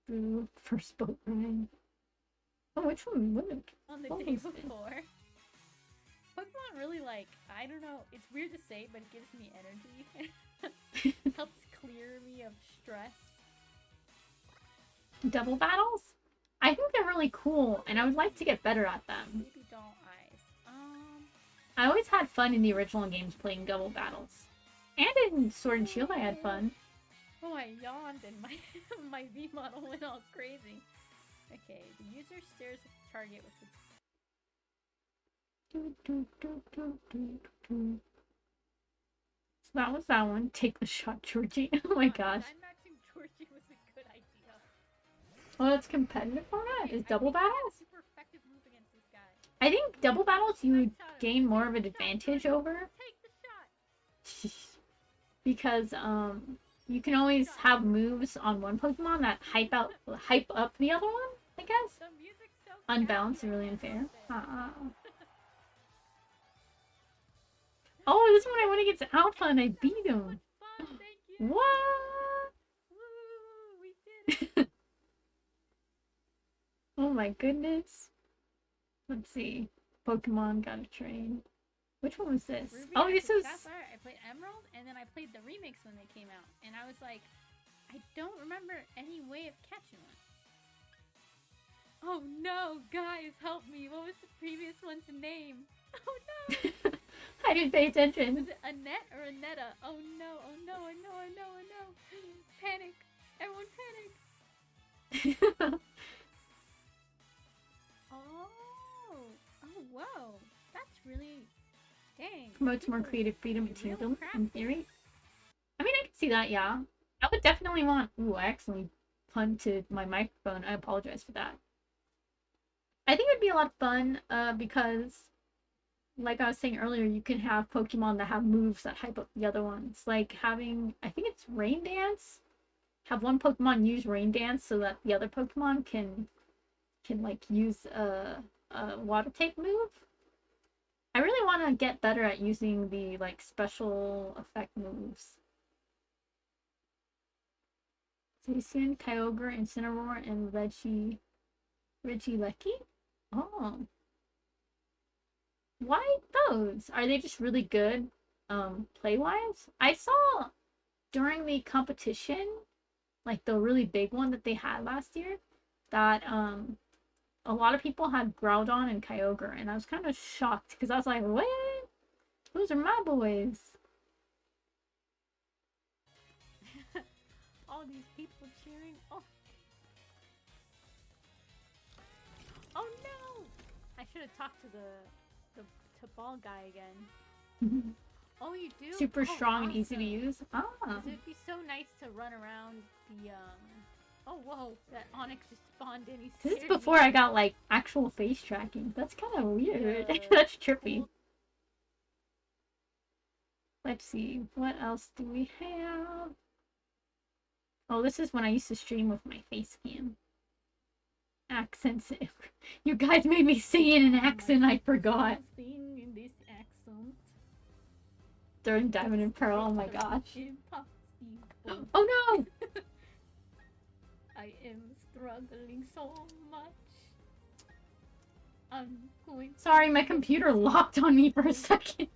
Boo, first boat ride. Oh, which one? On the day before. Pokemon really, like, I don't know, it's weird to say, but it gives me energy. Helps clear me of stress. Double battles? I think they're really cool, and I would like to get better at them. Baby doll eyes. I always had fun in the original games playing double battles. And in Sword and Shield I had fun. Oh, I yawned and my my V model went all crazy. Okay, the user stares at the target with its... So that was that one. Take the shot, Georgie. Oh my gosh. Dynamaxing Georgie was a good idea. Oh, it's competitive format? Is double battles? Super effective move against this guy. I think double battles you gain more of an advantage over. Take the shot. Because you can always have moves on one Pokemon that hype up the other one, I guess. The music's so Unbalanced and really unfair. Oh, this one I went against Alpha and I beat him. Fun, thank you. What? Woo, we did it. Oh my goodness. Let's see. Pokemon gotta train. Which one was this? Ruby, Oh, I this played is... Sapphire, I played Emerald, and then I played the remakes when they came out. And I was like, I don't remember any way of catching one. Oh no, guys, help me. What was the previous one's name? Oh no! I didn't pay Was attention. it a net or a netta? Oh no, oh no, oh no, oh no, oh no. Panic. Everyone panic. Oh. Oh, whoa. That's really... Dang. Promotes more People creative freedom be between real them, in crafty. theory. I mean, I can see that, yeah. I would definitely want... Ooh, I accidentally punted my microphone. I apologize for that. I think it would be a lot of fun, because, like I was saying earlier, you can have Pokemon that have moves that hype up the other ones. Like having, I think it's Rain Dance. Have one Pokemon use Rain Dance so that the other Pokemon can like use a water type move. I really want to get better at using the like special effect moves. Zacian, Kyogre, Incineroar, and Regieleki? Oh. Why those? Are they just really good play-wise? I saw during the competition, like the really big one that they had last year, that a lot of people had Groudon and Kyogre, and I was kind of shocked because I was like, what? Those are my boys. All these people cheering. Oh. Oh no! I should have talked to the ball guy again. Oh, you do? Super Oh, strong and easy to awesome. use. Ah. It would be so nice to run around the Oh whoa! That Onyx just spawned in. He This is scared before me. I got like actual face tracking. That's kind of weird. Yeah. That's trippy. Cool. Let's see. What else do we have? Oh, this is when I used to stream with my face cam. Accents. You guys made me sing in an accent I forgot. Sing in this accent. During Diamond and Pearl, oh my gosh. Impossible. Oh no! I am struggling so much. I'm going. Sorry, my computer locked on me for a second.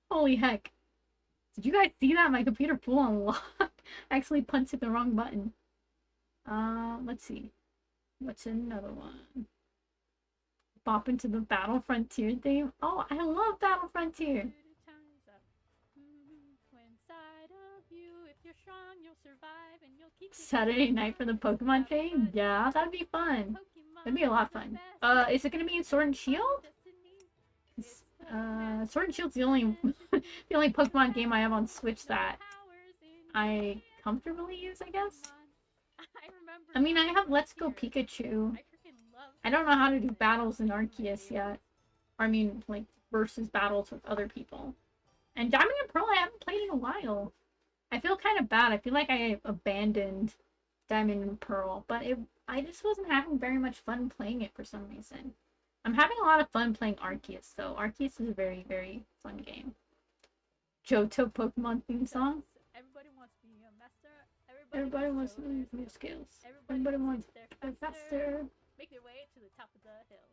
Holy heck. Did you guys see that? My computer full on locked. I actually punted the wrong button. Let's see. What's another one? Bop into the Battle Frontier theme. Oh, I love Battle Frontier. Saturday night for the Pokemon thing? Yeah, that'd be fun. That'd be a lot of fun. Is it gonna be in Sword and Shield? Sword and Shield's the only the only Pokemon game I have on Switch that I comfortably use, I guess. I mean, I have Let's Go Pikachu. I don't know how to do battles in Arceus yet. Or, I mean, like, versus battles with other people. And Diamond and Pearl I haven't played in a while. I feel kind of bad. I feel like I abandoned Diamond and Pearl. But I just wasn't having very much fun playing it for some reason. I'm having a lot of fun playing Arceus, though. Arceus is a very, very fun game. Johto Pokemon theme song. Everybody wants to be a master. Everybody wants to use new skills. Everybody wants to go faster. Make their way to the top of the hill.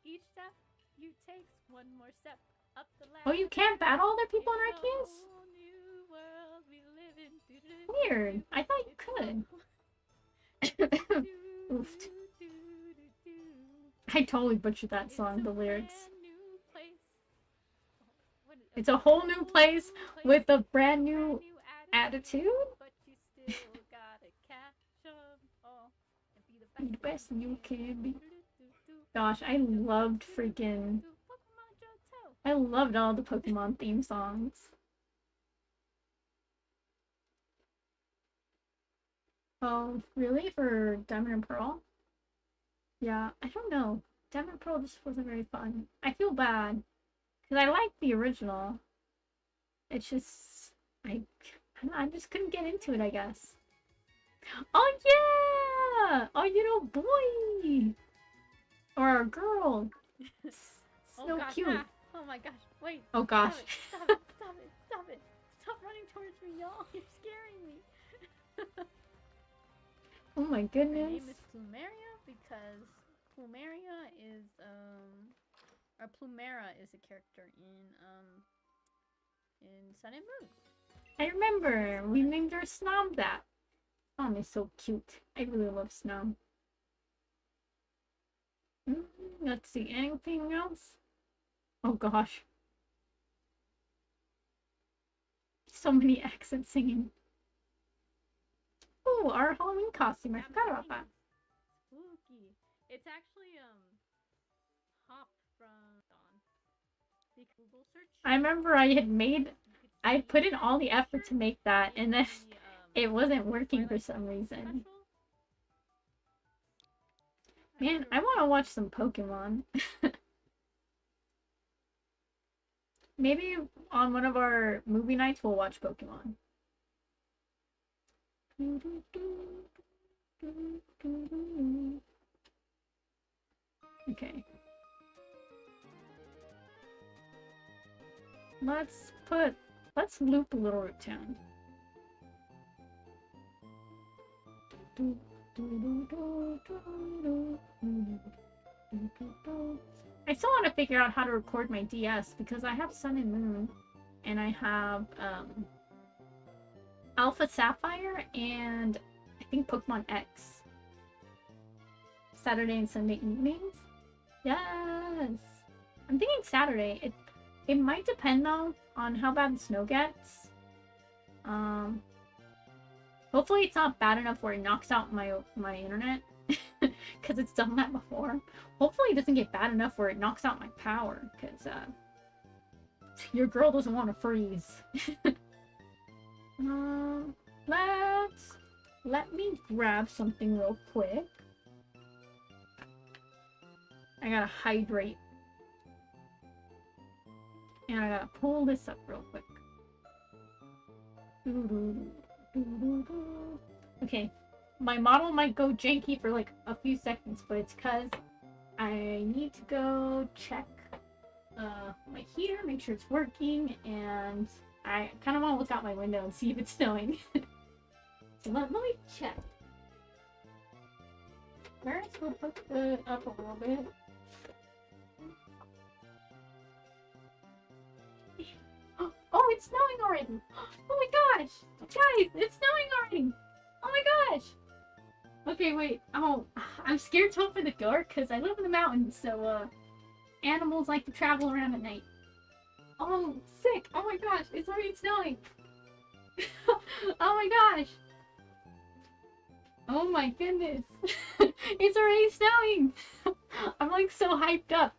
Each step you take, one more step up the ladder. Oh, you can't battle other people in Arceus? Weird. I thought you could. Oofed. I totally butchered that song, the lyrics. It's a whole new place with a brand new attitude? Be the best you can be. Gosh, I loved freaking... I loved all the Pokemon theme songs. Oh, really? For Diamond and Pearl? Yeah, I don't know. Diamond and Pearl just wasn't very fun. I feel bad. Because I liked the original. It's just... I just couldn't get into it, I guess. Oh, yeah! Oh, you know, boy! Or a girl. So gosh, cute. ah. Oh my gosh, wait. Oh gosh. Stop it, stop it, stop it. Stop running towards me, y'all. You're scaring me. Oh my Her goodness. name is Plumeria because Plumeria is, or Plumera is a character in Sun and Moon. I remember. We named her Snom that. Snom is so cute. I really love Snom. Let's see. Anything else? Oh gosh. So many accents singing. Oh, our Halloween costume. I forgot about that. Spooky. It's actually Hop from Dawn. The Google search. I remember I put in all the effort to make that, and then it wasn't working for some reason. Man, I want to watch some Pokemon. Maybe on one of our movie nights we'll watch Pokemon. Okay. Let's loop Little Root Town. I still want to figure out how to record my DS because I have Sun and Moon and I have Alpha Sapphire and I think Pokemon X. Saturday and Sunday evenings? Yes! I'm thinking Saturday. It might depend though on how bad the snow gets. Hopefully it's not bad enough where it knocks out my internet. Because it's done that before. Hopefully it doesn't get bad enough where it knocks out my power. Because your girl doesn't want to freeze. Let me grab something real quick. I gotta hydrate. And I gotta pull this up real quick. Okay, my model might go janky for like a few seconds, but it's because I need to go check my heater, make sure it's working, and I kind of want to look out my window and see if it's snowing. So let me check. First, we'll put the up a little bit. Oh, it's snowing already! Oh my gosh! Guys, it's snowing already! Oh my gosh! Okay, wait. Oh, I'm scared to open the door because I live in the mountains, so animals like to travel around at night. Oh, sick! Oh my gosh, it's already snowing! Oh my gosh! Oh my goodness! It's already snowing! I'm like so hyped up.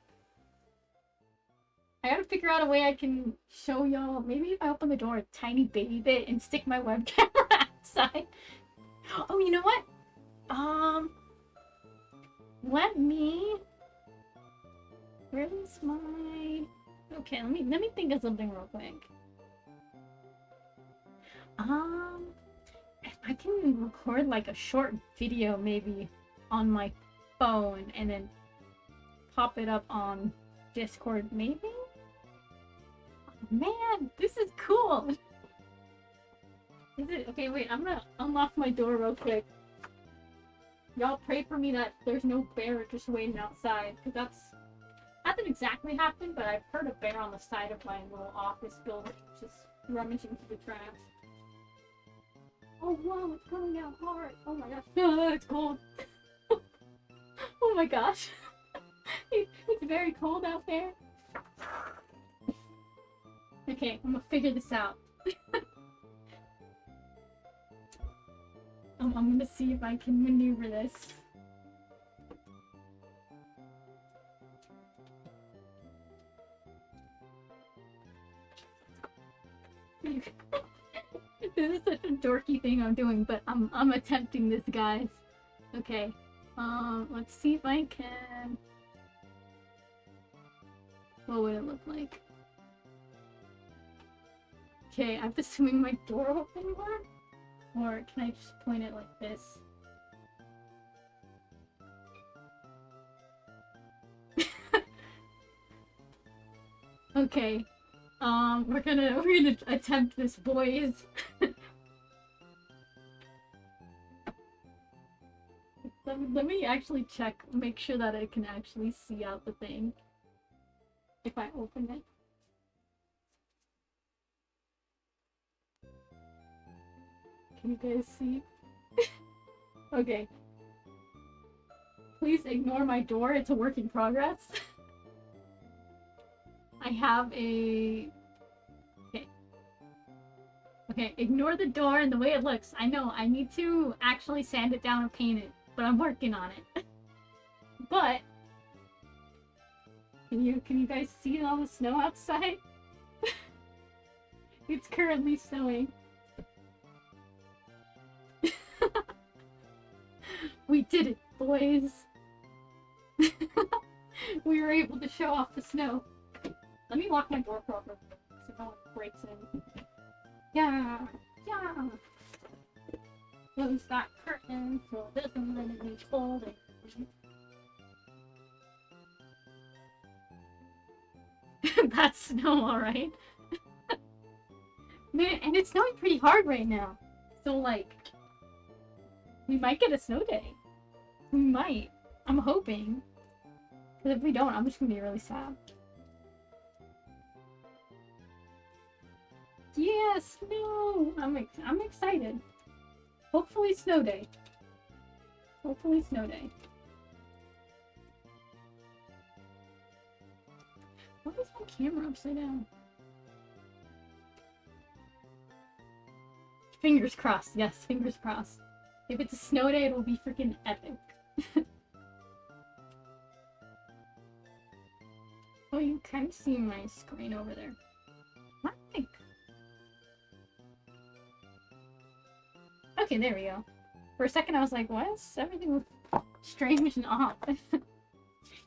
I gotta figure out a way I can show y'all. Maybe if I open the door a tiny baby bit and stick my webcam outside. Oh, you know what? Let me. Where's my? Okay, let me think of something real quick. If I can record like a short video maybe on my phone and then pop it up on Discord, maybe. Man, this is cool! Is it? Okay, wait, I'm gonna unlock my door real quick. Y'all pray for me that there's no bear just waiting outside, because that hasn't exactly happened, but I've heard a bear on the side of my little office building, just rummaging through the trash. Oh, whoa, it's coming down hard! Oh my gosh, no, it's cold! Oh my gosh! It's very cold out there. Okay, I'm gonna figure this out. I'm gonna see if I can maneuver this. This is such a dorky thing I'm doing, but I'm attempting this, guys. Okay. Let's see if I can. What would it look like? Okay, I have to swing my door open more? Or can I just point it like this? Okay. We're gonna attempt this, boys. Let me actually check, make sure that I can actually see out the thing. If I open it. Can you guys see? Okay. Please ignore my door, it's a work in progress. I have a... Okay. Okay, ignore the door and the way it looks. I know, I need to actually sand it down and paint it, but I'm working on it. But can you guys see all the snow outside? It's currently snowing. We did it, boys. We were able to show off the snow. Let me lock my door properly so no one breaks in. Yeah, yeah. Close that curtain so it doesn't let it be cold. That's snow, alright. Man, and it's snowing pretty hard right now. So, like, we might get a snow day. We might. I'm hoping. Because if we don't, I'm just gonna be really sad. Yeah, snow! I'm excited. Hopefully snow day. Hopefully snow day. What is my camera upside down? Fingers crossed. Yes, fingers crossed. If it's a snow day, it'll be freaking epic. Oh, you can see my screen over there. Right. Okay, there we go. For a second, I was like, what? Everything was strange and off.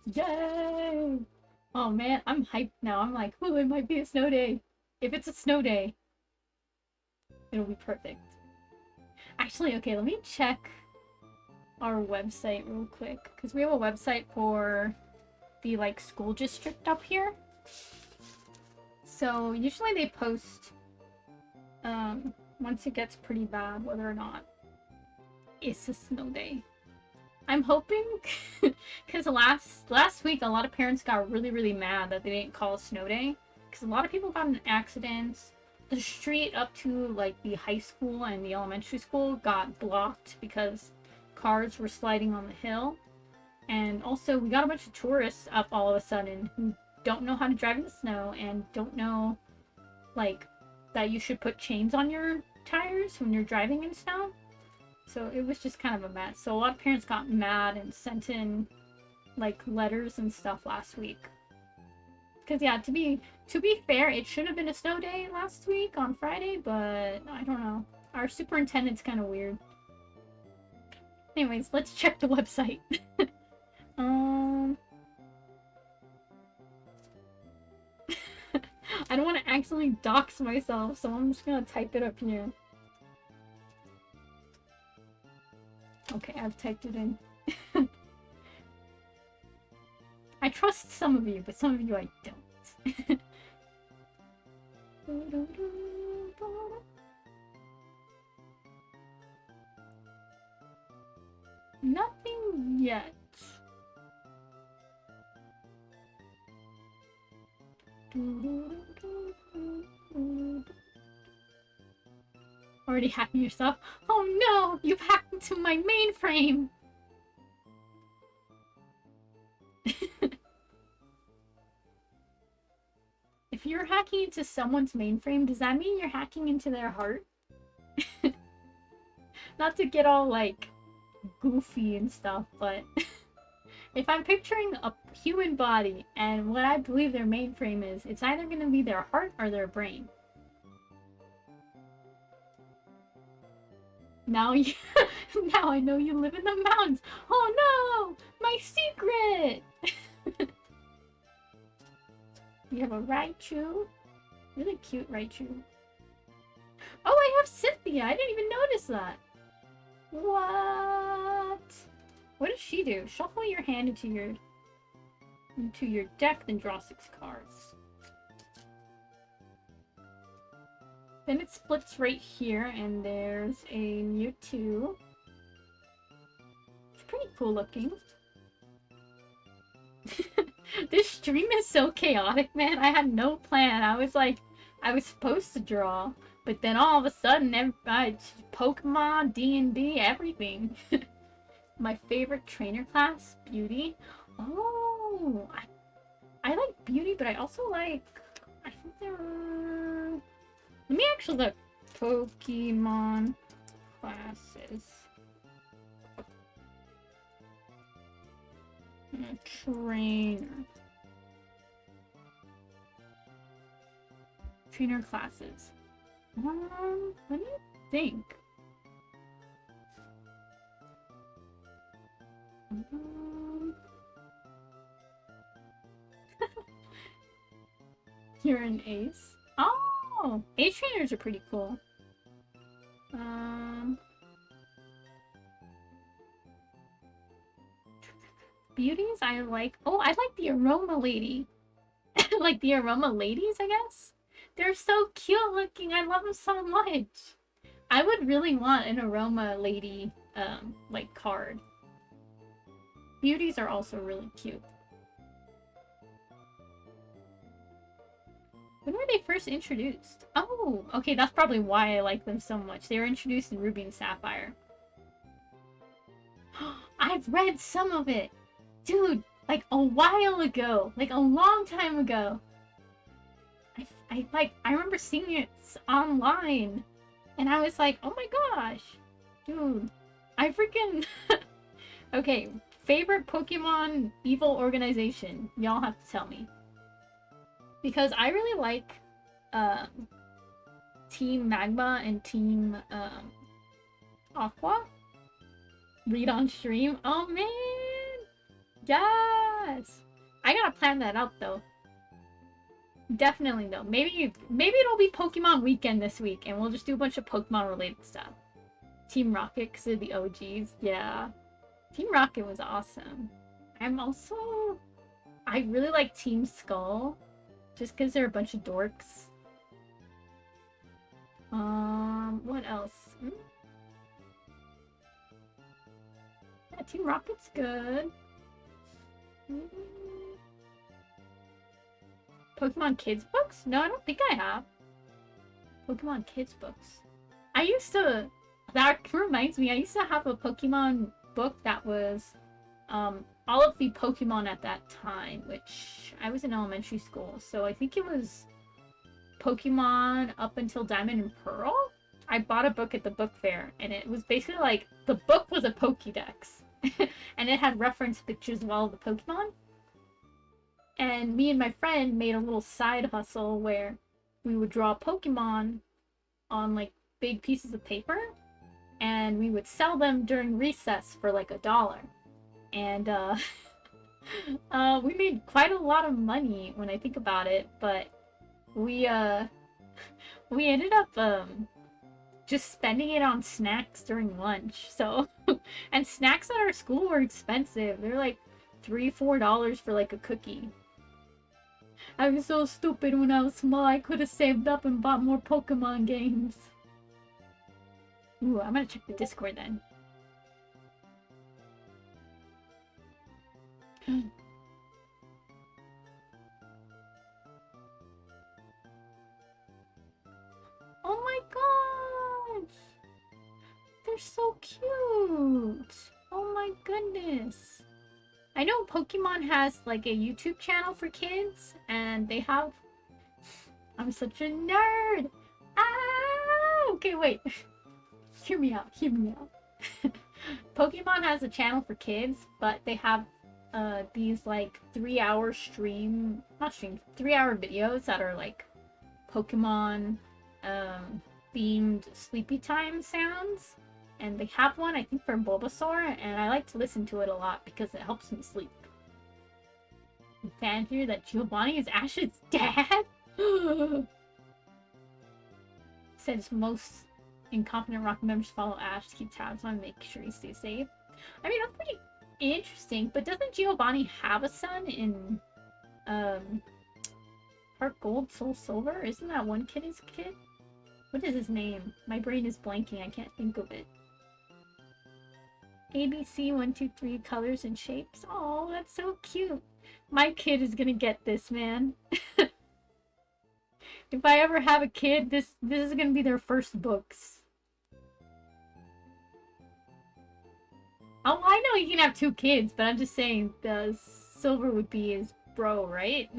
Yay! Oh man, I'm hyped now. I'm like, ooh, it might be a snow day. If it's a snow day, it'll be perfect. Actually, okay, let me check our website real quick. Because we have a website for the, like, school district up here. So, usually they post, once it gets pretty bad, whether or not it's a snow day. I'm hoping, because last week a lot of parents got really mad that they didn't call a snow day, because a lot of people got in accidents. The street up to like the high school and the elementary school got blocked because cars were sliding on the hill, and also we got a bunch of tourists up all of a sudden who don't know how to drive in the snow and don't know like that you should put chains on your tires when you're driving in snow. So it was just kind of a mess. So a lot of parents got mad and sent in like letters and stuff last week. Because yeah, to be fair, it should have been a snow day last week on Friday, but I don't know. Our superintendent's kind of weird. Anyways, let's check the website. I don't want to accidentally dox myself, so I'm just gonna type it up here. Okay, I've typed it in. I trust some of you, but some of you I don't. Nothing yet. Already hacking yourself? Oh no! You've hacked into my mainframe! If you're hacking into someone's mainframe, does that mean you're hacking into their heart? Not to get all, like, goofy and stuff, but... if I'm picturing a human body and what I believe their mainframe is, it's either going to be their heart or their brain. Now you, now I know you live in the mountains. Oh no! My secret! You have a Raichu. Really cute Raichu. Oh, I have Cynthia! I didn't even notice that. What? What does she do? Shuffle your hand into your deck, then draw 6 cards. Then it splits right here, and there's a Mewtwo. It's pretty cool looking. This stream is so chaotic, man. I had no plan. I was supposed to draw, but then all of a sudden, Pokemon, D&D, everything. My favorite trainer class, Beauty. Oh, I like Beauty, but I also like... I think there are... Let me actually look. Pokemon classes. Trainer. Trainer classes. Let me think. You're an ace. Oh, ace trainers are pretty cool. Beauties I like. Oh, I like the aroma lady. Like the aroma ladies, I guess. They're so cute looking. I love them so much. I would really want an aroma lady, like card. Beauties are also really cute. When were they first introduced? Oh, okay, that's probably why I like them so much. They were introduced in Ruby and Sapphire. I've read some of it! Dude, like a while ago. Like a long time ago. I remember seeing it online. And I was like, oh my gosh. Dude, I freaking... Okay, favorite Pokemon evil organization? Y'all have to tell me. Because I really like Team Magma and Team Aqua. Read on stream. Oh man! Yes! I gotta plan that out though. Definitely though. Maybe it'll be Pokemon weekend this week and we'll just do a bunch of Pokemon related stuff. Team Rocket, because they're the OGs. Yeah. Team Rocket was awesome. I really like Team Skull. Just because they're a bunch of dorks. What else? Yeah, Team Rocket's good. Pokemon Kids books? No, I don't think I have. Pokemon Kids books. That reminds me, I used to have a Pokemon book that was, all of the Pokemon at that time, which I was in elementary school, so I think it was Pokemon up until Diamond and Pearl. I bought a book at the book fair, and it was basically like, the book was a Pokédex, and it had reference pictures of all of the Pokemon. And me and my friend made a little side hustle where we would draw Pokemon on like big pieces of paper, and we would sell them during recess for like $1. And we made quite a lot of money when I think about it, but we ended up just spending it on snacks during lunch. So and snacks at our school were expensive. They're like $3-4 for like a cookie. I was so stupid when I was small. I could have saved up and bought more Pokemon games. Ooh, I'm gonna check the Discord then. Oh my gosh! They're so cute! Oh my goodness! I know Pokemon has like a YouTube channel for kids, and they have... I'm such a nerd! Ah! Okay, wait. Hear me out, hear me out. Pokemon has a channel for kids, but they have these like 3-hour 3-hour videos that are like Pokemon themed sleepy time sounds. And they have one, I think, for Bulbasaur, and I like to listen to it a lot because it helps me sleep. The fan theory that Giovanni is Ash's dad? Says most incompetent Rocket members follow Ash to keep tabs on, make sure he stays safe. I mean, that's pretty interesting, but doesn't Giovanni have a son in Heart Gold, Soul Silver? Isn't that one kid his kid? What is his name? My brain is blanking, I can't think of it. ABC 1, 2, 3 colors and shapes. Oh, that's so cute. My kid is gonna get this, man. If I ever have a kid, this is gonna be their first books. Oh, I know you can have 2 kids, but I'm just saying the Silver would be his bro, right?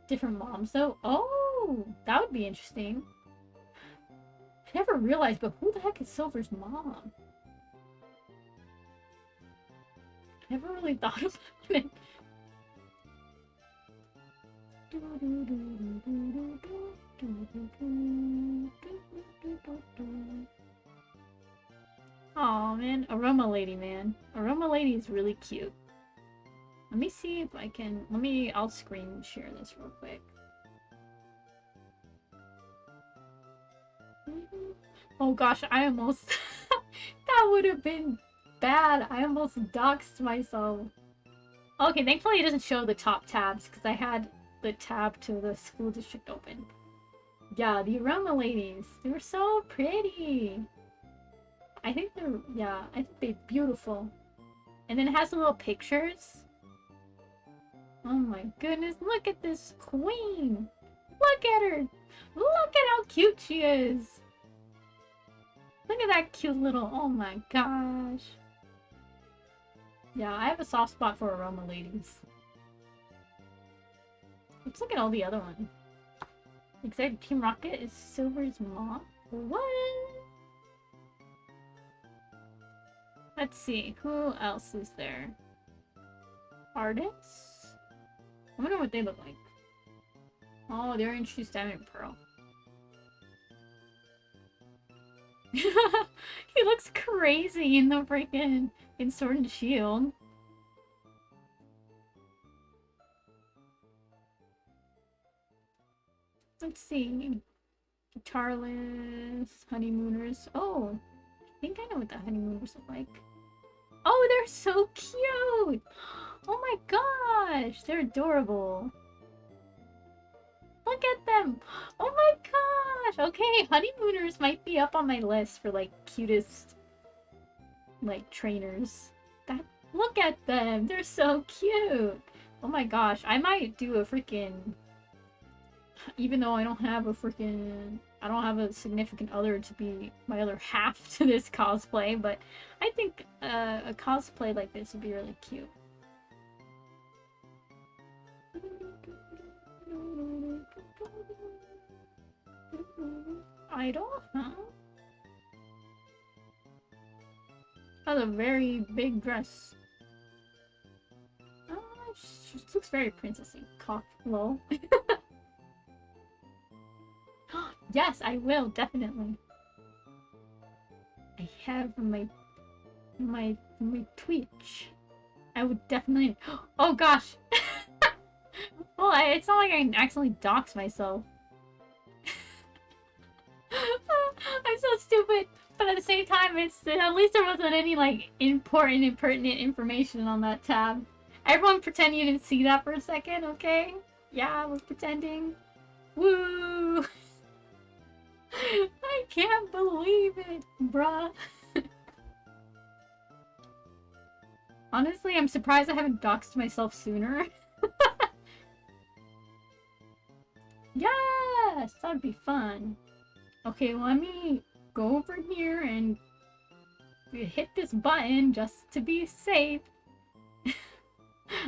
Different moms, though. Oh, that would be interesting. I never realized, but who the heck is Silver's mom? Never really thought about it. Oh man, Aroma Lady, man. Aroma Lady is really cute. Let me see if I can. I'll screen share this real quick. Oh gosh, I almost. That would have been bad. I almost doxed myself. Okay, thankfully it doesn't show the top tabs because I had the tab to the school district open. Yeah, the Aroma ladies. They were so pretty. I think they're beautiful. And then it has the little pictures. Oh my goodness, look at this queen. Look at her. Look at how cute she is. Look at that cute little, oh my gosh. Yeah, I have a soft spot for Aroma ladies. Let's look at all the other ones. Except Team Rocket is Silver's mom? What? Let's see, who else is there? Artists? I wonder what they look like. Oh, they're introduced Diamond and Pearl. He looks crazy in the freaking Sword and Shield. Let's see. Guitarless, honeymooners. Oh, I think I know what the honeymooners look like. Oh, they're so cute! Oh my gosh, they're adorable. Look at them! Oh my gosh! Okay, honeymooners might be up on my list for like cutest like trainers. Look at them! They're so cute! Oh my gosh, I might do a freaking, even though I don't have a significant other to be my other half to this cosplay, but I think a cosplay like this would be really cute. Idol? Huh? That's a very big dress. She looks very princessy. Cock low. Yes, I will, definitely. I have my Twitch. I would definitely. Oh gosh! Well, it's not like I accidentally dox myself. I'm so stupid, but at the same time, at least there wasn't any like important and pertinent information on that tab. Everyone pretend you didn't see that for a second, okay? Yeah, I was pretending. Woo! I can't believe it, bruh. Honestly, I'm surprised I haven't doxed myself sooner. Yes! That'd be fun. Okay, let me go over here and hit this button just to be safe.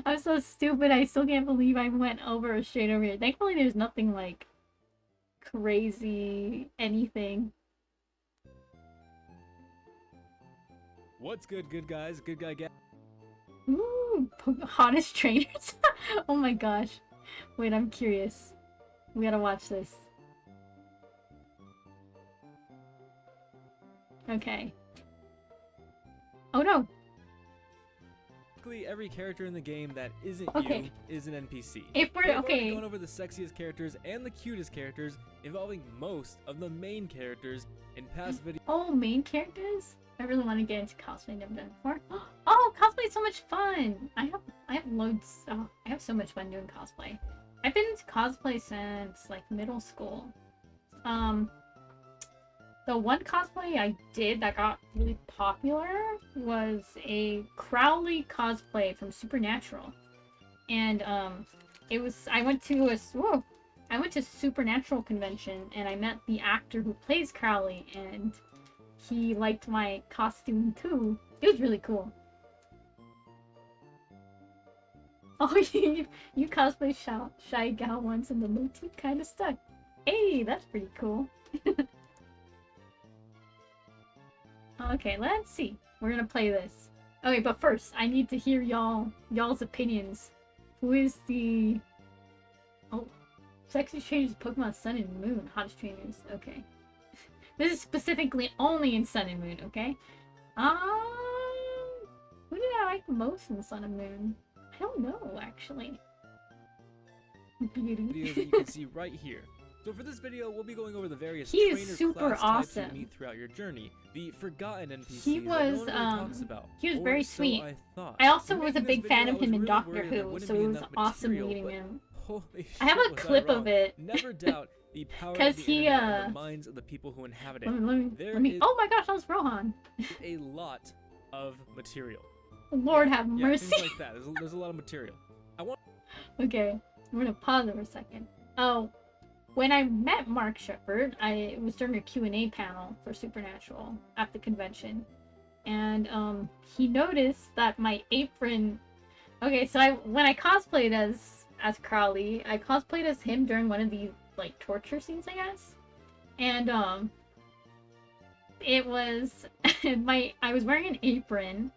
I'm so stupid, I still can't believe I went straight over here. Thankfully there's nothing like crazy anything. What's good guys? Good guy get. Ooh, hottest trainers. Oh my gosh. Wait, I'm curious. We gotta watch this. Okay. Oh no! Basically, every character in the game that isn't Okay. you is an NPC. If we're We've already okay. gone over the sexiest characters and the cutest characters, involving most of the main characters in past videos. Oh, main characters? I really want to get into cosplay. Never done it before. Oh, cosplay is so much fun! I have loads. Oh, I have so much fun doing cosplay. I've been into cosplay since like middle school. The one cosplay I did that got really popular was a Crowley cosplay from Supernatural, and I went to Supernatural convention and I met the actor who plays Crowley, and he liked my costume too. It was really cool. Oh, you cosplay Shy Gal once and the motif kind of stuck. Hey, that's pretty cool. Okay, let's see. We're gonna play this. Okay, but first, I need to hear y'all's opinions. Who is the... Oh, sexiest trainers Pokemon Sun and Moon. Hottest trainers. Okay. This is specifically only in Sun and Moon, okay? Who did I like the most in Sun and Moon? I don't know, actually. Beauty. Videos that you can see right here. So for this video, we'll be going over the various He is trainer super class types awesome. you meet throughout your journey, the forgotten NPCs He that no one was, really talks about. he was Or very so sweet. I thought. I also When was a making big this fan video, of I him was in really Doctor worried there Who, wouldn't so be it was enough awesome material, meeting but him. Holy shit, I have a was clip wrong. of it. Never doubt the power of 'Cause the he, internet and the minds of the people who inhabit it. There Let me. is Oh my gosh, that was Rohan. a lot of material. Lord Yeah, have yeah, mercy. things like that. There's a lot of material. Okay, we're gonna pause it for a second. Oh, when I met Mark Shepard, it was during a Q&A panel for Supernatural at the convention, and he noticed that my apron. Okay, so when I cosplayed as Crowley, I cosplayed as him during one of the like torture scenes, I guess, and it was I was wearing an apron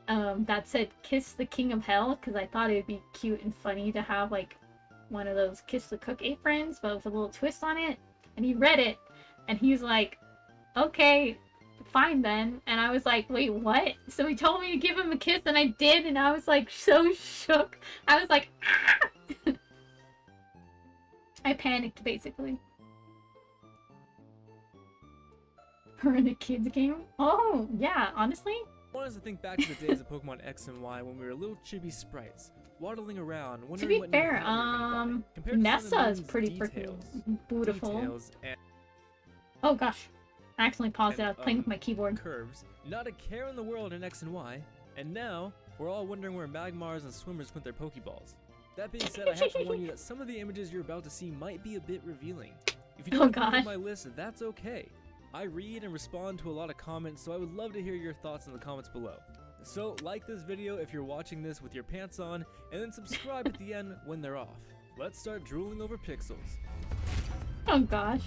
that said "Kiss the King of Hell" because I thought it'd be cute and funny to have like one of those Kiss the Cook aprons, but with a little twist on it. And he read it, and he's like, "Okay, fine then." And I was like, "Wait, what?" So he told me to give him a kiss, and I did, and I was like so shook. I was like, ah! I panicked basically. Her in a kids game? Oh yeah, honestly. I want us to think back to the days of Pokemon X and Y when we were little chibi sprites, waddling around, To wondering be what new fair, hat we were gonna buy. Compared to Sun and Nessa is Moon's pretty details, freaking beautiful. details and Oh gosh, I accidentally paused it. I was playing with my keyboard. curves, not a care in the world in X and Y, and now we're all wondering where Magmars and Swimmers put their Pokeballs. That being said, I have to warn you that some of the images you're about to see might be a bit revealing. If you don't agree gosh. with my list, that's okay. I read and respond to a lot of comments, so I would love to hear your thoughts in the comments below. So like this video if you're watching this with your pants on, and then subscribe at the end when they're off. Let's start drooling over pixels. Oh gosh.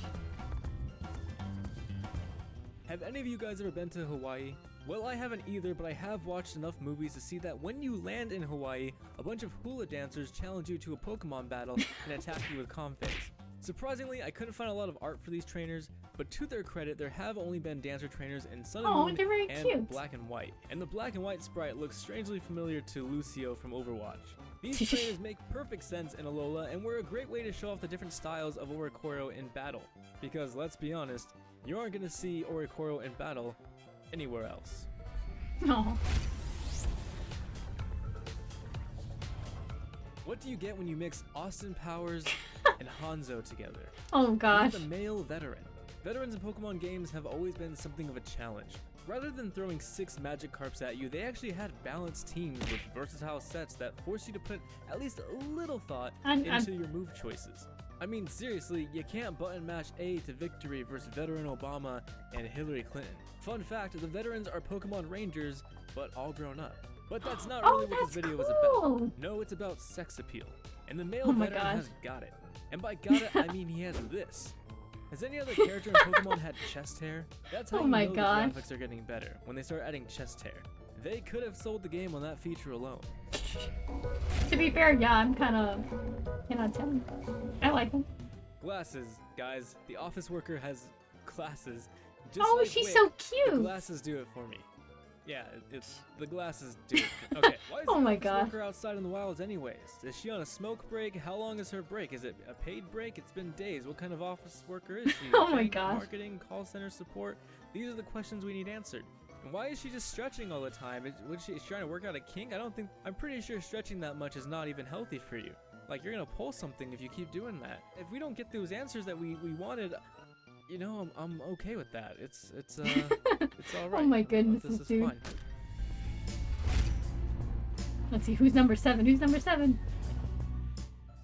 Have any of you guys ever been to Hawaii? Well, I haven't either, but I have watched enough movies to see that when you land in Hawaii, a bunch of hula dancers challenge you to a Pokemon battle and attack you with Comphase. Surprisingly, I couldn't find a lot of art for these trainers, but to their credit, there have only been dancer trainers in Sun and Oh, Moon they're very and cute. Black and White, and the Black and White sprite looks strangely familiar to Lucio from Overwatch. These trainers make perfect sense in Alola and were a great way to show off the different styles of Oricoro in battle, because let's be honest, you aren't going to see Oricoro in battle anywhere else. Oh. What do you get when you mix Austin Powers and Hanzo together? Oh You gosh. get the male veteran. Veterans in Pokemon games have always been something of a challenge. Rather than throwing 6 Magikarps at you, they actually had balanced teams with versatile sets that force you to put at least a little thought into your move choices. I mean, seriously, you can't button match A to victory versus veteran Obama and Hillary Clinton. Fun fact, the veterans are Pokemon Rangers, but all grown up. But that's not really what this video is about. No, it's about sex appeal. And the male Oh my veteran gosh. has got it. And by got it, I mean he has this. Has any other character in Pokemon had chest hair? That's how Oh you my know gosh. the graphics are getting better, when they start adding chest hair. They could have sold the game on that feature alone. To be fair, yeah, I'm kind of 10 out of 10. I like him. Glasses, guys. The office worker has glasses. Just Oh, like she's Wick, so the cute. glasses do it for me. Yeah, it's the glasses do it. Okay, why is Oh the my office gosh. worker outside in the wilds anyways? Is she on a smoke break? How long is her break? Is it a paid break? It's been days. What kind of office worker is she? Oh my Bank, gosh. Marketing, call center support? These are the questions we need answered. And why is she just stretching all the time? Is she trying to work out a kink? I'm pretty sure stretching that much is not even healthy for you. Like, you're gonna pull something if you keep doing that. If we don't get those answers that we wanted, you know, I'm okay with that. It's it's all right. Oh my goodness, This is dude. fine. Let's see, who's number 7? Who's number 7?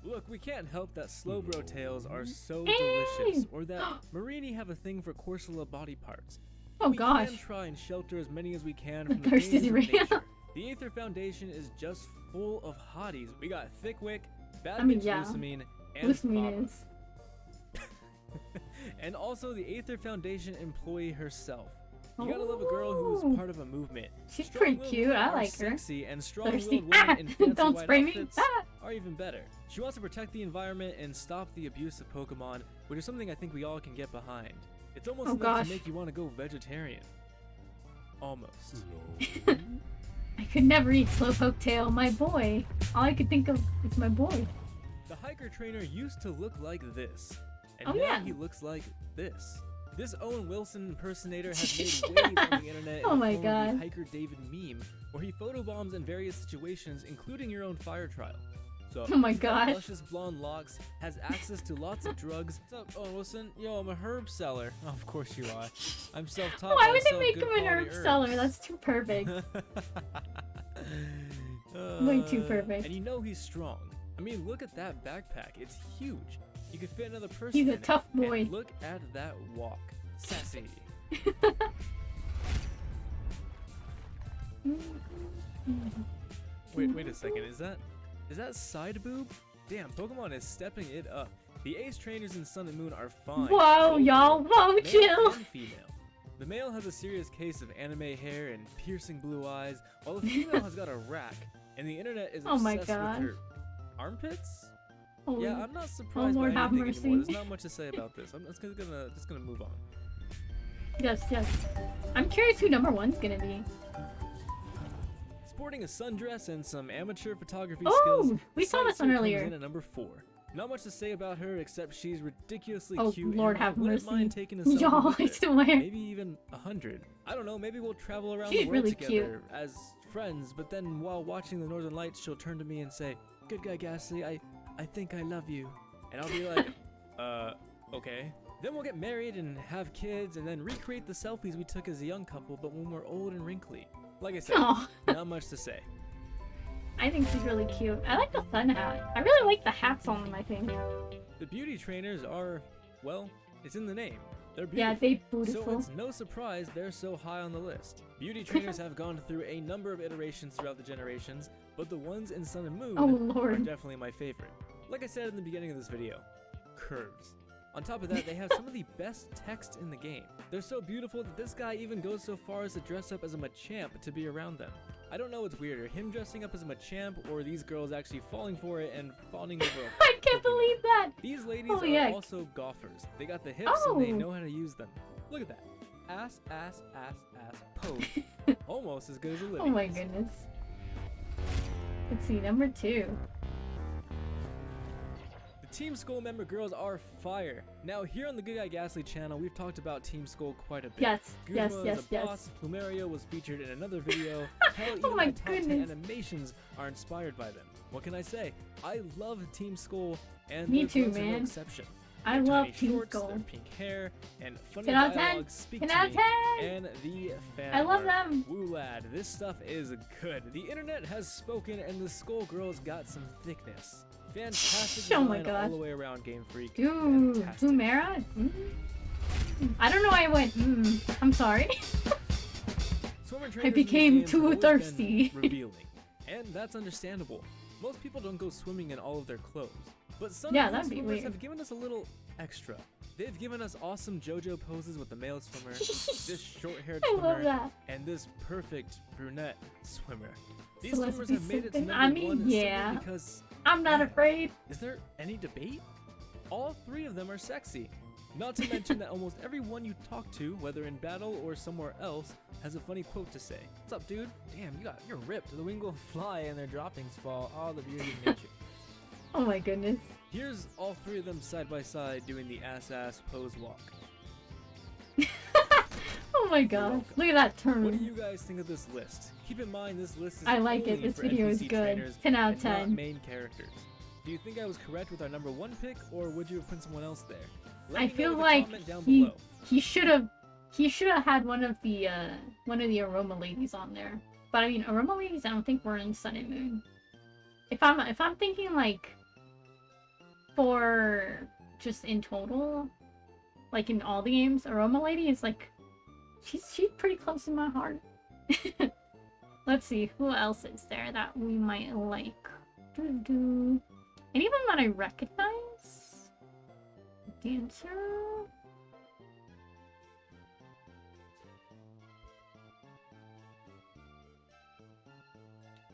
Look, we can't help that Slowbro tails are so Hey! delicious, or that Marini have a thing for Corsola body parts. Oh we gosh. can try and shelter as many as we can from the Thirsty dangers of Rhea. nature. The Aether Foundation is just full of hotties. We got Thickwick, Bad I mean, Bitch yeah. Lusamine, and Lusamine Faba. is. And also the Aether Foundation employee herself. You gotta love a girl who's part of a movement. She's pretty Strong-willed cute. women I are like her. sexy, and Thirsty. strong-willed women in fancy Don't white spray me. outfits Ah. are even better. She wants to protect the environment and stop the abuse of Pokemon, which is something I think we all can get behind. It's almost Oh, enough gosh. to make you want to go vegetarian. Almost. I could never eat Slowpoke Tail, my boy. All I could think of is my boy. The hiker trainer used to look like this, and Oh, now yeah. he looks like this. This Owen Wilson impersonator has made waves on the internet Oh in my the form of God. the Hiker David meme, where he photobombs in various situations, including your own fire trial. So, Oh my he's got gosh. luscious blonde locks, has access to lots of drugs. What's up, Owen Wilson? Yo, I'm a herb seller. Oh, of course you are. I'm self-taught. Why by would they sell make good him an quality herb herbs. seller? That's too perfect. Way too Uh, perfect. And you know he's strong. I mean, look at that backpack. It's huge. You could fit another person He's a in it. tough boy. And look at that walk. Sassy. Wait a second. Is that side boob? Damn, Pokemon is stepping it up. The ace trainers in Sun and Moon are fine. Whoa, both y'all. Whoa, male chill. and female. The male has a serious case of anime hair and piercing blue eyes, while the female has got a rack, and the internet is Oh my obsessed God. with her armpits. Holy- Yeah, I'm not surprised Lord by have anything anymore. mercy. There's not much to say about this. I'm just gonna move on. Yes, yes. I'm curious who number one's gonna be. Sporting a sundress and some amateur photography Oh, skills, we the saw this one Sightseer earlier. comes in at number 4. Not much to say about her except she's ridiculously Oh, cute. Lord and I have wouldn't mercy. mind taking a selfie Y'all, with I her. swear. Maybe even 100. I don't know. Maybe we'll travel around She's the world really together as friends. But then while watching the Northern Lights, she'll turn to me and say, "Good guy, Ghastly. I think I love you," and I'll be like, okay. Then we'll get married and have kids, and then recreate the selfies we took as a young couple, but when we're old and wrinkly. Like I said, Aw. not much to say. I think she's really cute. I like the sun hat. I really like the hats on them, I think. The beauty trainers are, well, it's in the name. They're Yeah, beautiful. they So beautiful. it's no surprise they're so high on the list. Beauty trainers have gone through a number of iterations throughout the generations, but the ones in Sun and Moon Oh, are Lord. definitely my favorite. Like I said in the beginning of this video, curves. On top of that, they have some of the best text in the game. They're so beautiful that this guy even goes so far as to dress up as a Machamp to be around them. I don't know what's weirder, him dressing up as a Machamp or these girls actually falling for it and fawning over a I can't believe that. These ladies Holy are heck. also golfers. They got the hips and they Oh. know how to use them. Look at that. Ass, ass, ass, ass, pose. Almost as good as Olivia. Oh my goodness. Let's see, number 2. The Team Skull member girls are fire. Now here on the Good Guy Ghastly channel, we've talked about Team Skull quite a bit. Yes, Guzma yes, is yes, a yes. boss. Plumeria was featured in another video. Hell, even Oh my top 10 goodness. animations are inspired by them. What can I say? I love Team Skull, and Me their too, girls are no man. exception. I Their love tiny Team shorts, Skull. their pink hair, and funny 10 out of 10. dialogue speak 10 to out of me. 10. And the fan I love art. them. Woo lad, this stuff is good. The internet has spoken, and the Skull girls got some thickness. Fantastic Oh my design all gosh. the way around, Game Freak. Dude, Fantastic. Humera? I don't know why I went, I'm sorry. Swimmer trainers in became these games too have always been thirsty. revealing, and that's understandable. Most people don't go swimming in all of their clothes, but some Yeah, of these that'd be swimmers weird. have given us a little extra. They've given us awesome JoJo poses with the male swimmer, this short-haired I swimmer, love that. and this perfect brunette swimmer. These So let's swimmers be have made it to simping. number I mean, one simply yeah. because I'm not man, afraid. is there any debate? All 3 of them are sexy. Not to mention that almost everyone you talk to, whether in battle or somewhere else, has a funny quote to say. What's up, dude? Damn, you're ripped. The wing will fly and their droppings fall. All the beauty of nature. Oh my goodness. Here's all 3 of them side by side doing the ass pose walk. Oh my gosh. welcome. Look at that What do turn. you guys think of this list? Keep in mind this list is I like it. only This for video is NPC good. trainers 10 out of and not 10. main characters. Do you think I was correct with our number 1 pick, or would you have put someone else there? Let I me know feel in the like comment down he below. he should have had one of the aroma ladies on there. But I mean, aroma ladies I don't think were in Sun and Moon. If I'm thinking like for just in total, like in all the games, aroma lady is like she's pretty close to my heart. Let's see, who else is there that we might like? Doo-doo. Any of them that I recognize? Dancer?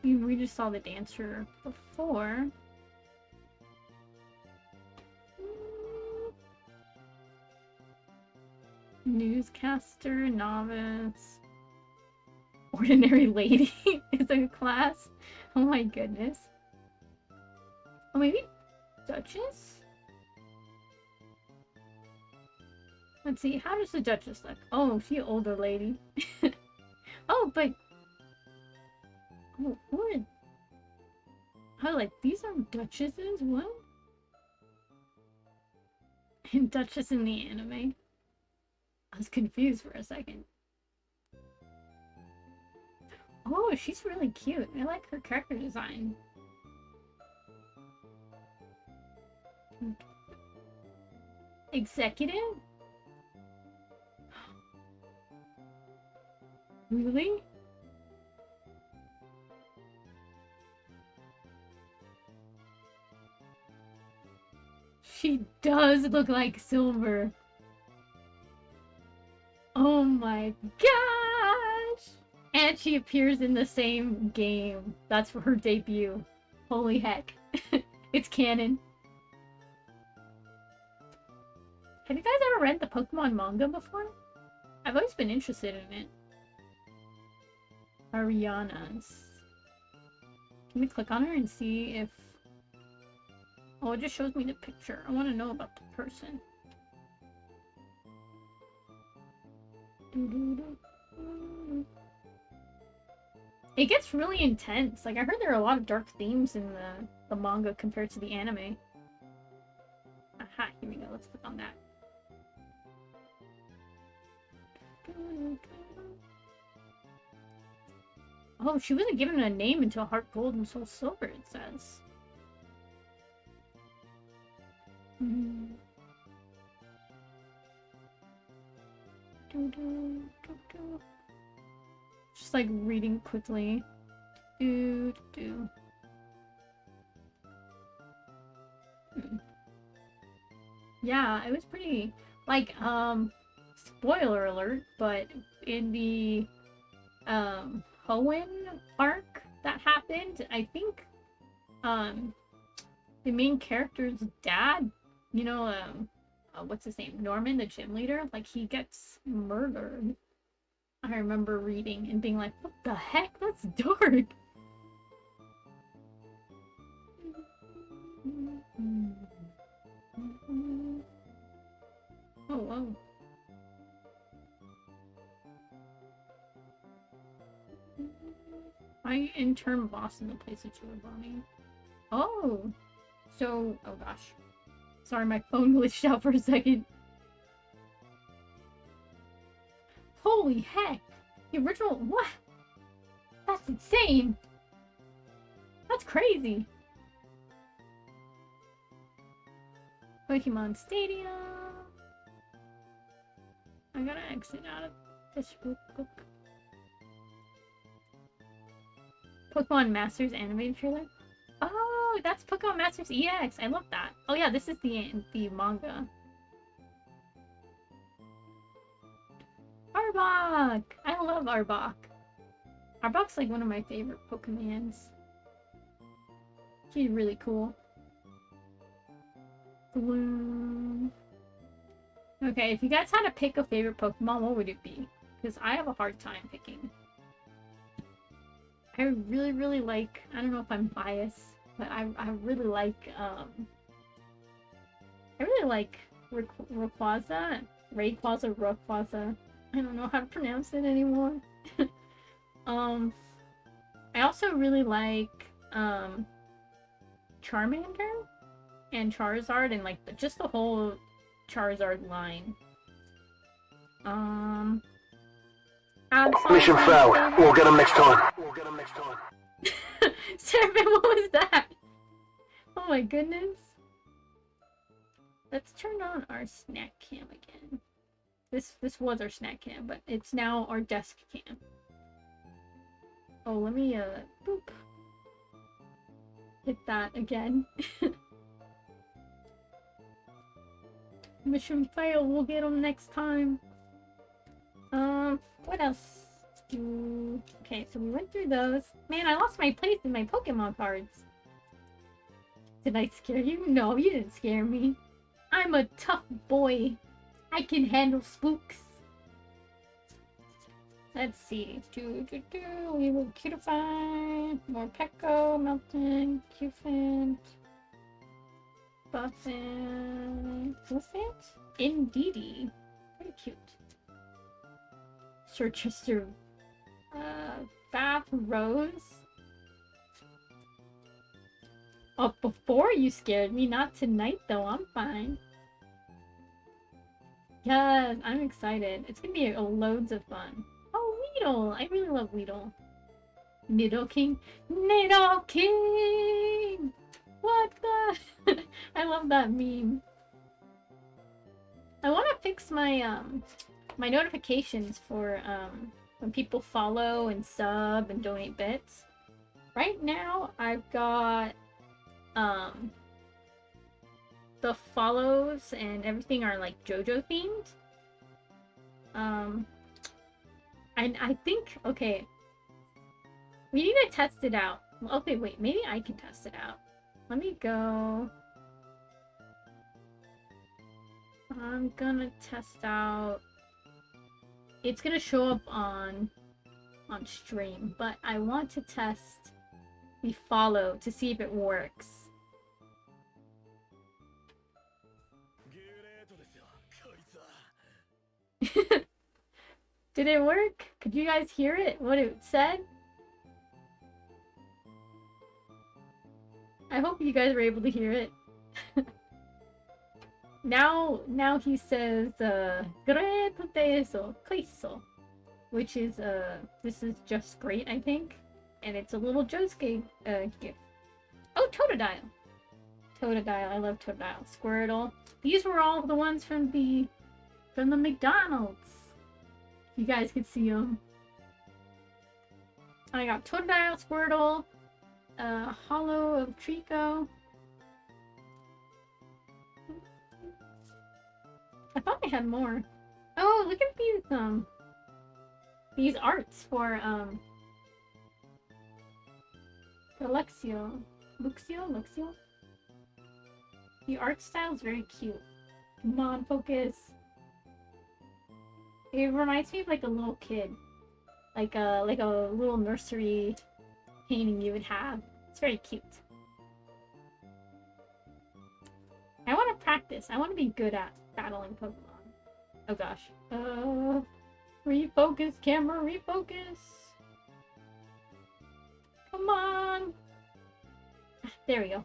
We just saw the dancer before. Newscaster, novice, ordinary lady is a class. Oh my goodness. Oh, maybe Duchess? Let's see, how does the Duchess look? Oh, she older lady. Oh, but... Oh, what? Oh, like, these are Duchesses? What? And Duchess in the anime? I was confused for a second. Oh, she's really cute. I like her character design. Executive? Really? She does look like Silver. Oh my gosh! And she appears in the same game. That's for her debut. Holy heck. It's canon. Have you guys ever read the Pokemon manga before? I've always been interested in it. Ariana's. Can we click on her and see if... Oh, it just shows me the picture. I want to know about the person. It gets really intense. Like, I heard there are a lot of dark themes in the manga compared to the anime. Aha, here we go. Let's click on that. Oh, she wasn't given a name until Heart Gold and Soul Silver, it says. Just like reading quickly. Yeah, it was pretty like spoiler alert, but in the Hoenn arc that happened, I think the main character's dad, you know, what's his name? Norman, the gym leader, like he gets murdered. I remember reading and being like, what the heck? That's dark. Oh, whoa. I intern boss in the place that you were running. Oh! So, oh gosh. Sorry, my phone glitched out for a second. Holy heck! The original- what? That's insane! That's crazy! Pokemon Stadium! I gotta exit out of this real quick. Pokemon Masters animated trailer? Oh, that's Pokemon Masters EX! I love that. Oh yeah, this is the manga. Arbok! I love Arbok. Arbok's like one of my favorite Pokemons. She's really cool. Gloom. Okay, if you guys had to pick a favorite Pokemon, what would it be? Because I have a hard time picking. I really like, I don't know if I'm biased, but I really like, I really like Rayquaza, Rayquaza. I don't know how to pronounce it anymore. I also really like, Charmander and Charizard and like just the whole Charizard line. Mission failed. We'll get him next time. Serpent, what was that? Oh my goodness. Let's turn on our snack cam again. This was our snack cam, but it's now our desk cam. Oh, let me boop. Hit that again. Mission fail, we'll get them next time. What else? Okay, Okay, so we went through those. Man, I lost my place in my Pokemon cards. Did I scare you? No, you didn't scare me. I'm a tough boy. I can handle spooks. Let's see. We will cutify. More Pecco, Melton, Cufant, Buffin, Buffant, Indeedee. Very cute. Sir Chester, Bath Rose. Oh, before you scared me, not tonight though. I'm fine. Yes, I'm excited. It's gonna be loads of fun. Oh, Weedle! I really love Weedle. Nidoking. Nidoking! What the? I love that meme. I want to fix my my notifications for when people follow and sub and donate bits. Right now, I've got the follows and everything are like JoJo themed. I think, okay, we need to test it out. Okay, wait, maybe I can test it out. Let me go. I'm gonna test out. It's gonna show up on stream, but I want to test the follow to see if it works. Did it work? Could you guys hear it? What it said? I hope you guys were able to hear it. Now he says, great desu, queso, which is, this is just great, I think. And it's a little Josuke, gift. Oh, Totodile! Totodile, I love Totodile. Squirtle. These were all the ones from the McDonald's. You guys could see them. I got Totodile, Squirtle, Hollow of Trico. I thought I had more. Oh, look at these arts for Luxio. The art style is very cute. Come on, focus. It reminds me of like a little kid, like a little nursery painting you would have. It's very cute. I want to practice. I want to be good at battling Pokemon. Oh gosh. Refocus, camera, refocus. Come on. There we go.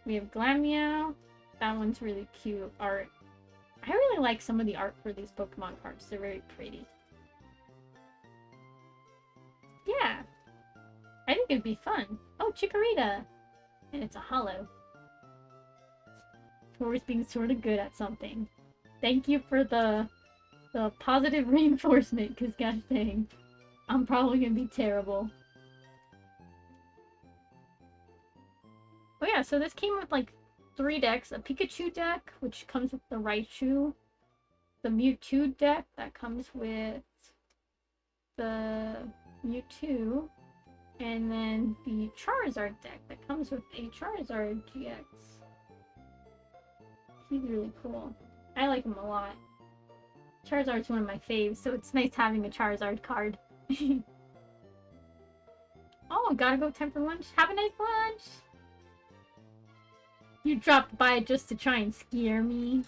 We have Glameow. That one's really cute art. I really like some of the art for these Pokemon cards. They're very pretty. Yeah. I think it'd be fun. Oh, Chikorita! And it's a hollow. Towards being sort of good at something. Thank you for the positive reinforcement, because gosh dang, I'm probably gonna be terrible. Oh yeah, so this came with like 3 decks. A Pikachu deck, which comes with the Raichu. The Mewtwo deck that comes with the Mewtwo. And then the Charizard deck that comes with a Charizard GX. He's really cool. I like him a lot. Charizard's one of my faves, so it's nice having a Charizard card. Oh, gotta go time for lunch. Have a nice lunch! You dropped by just to try and scare me.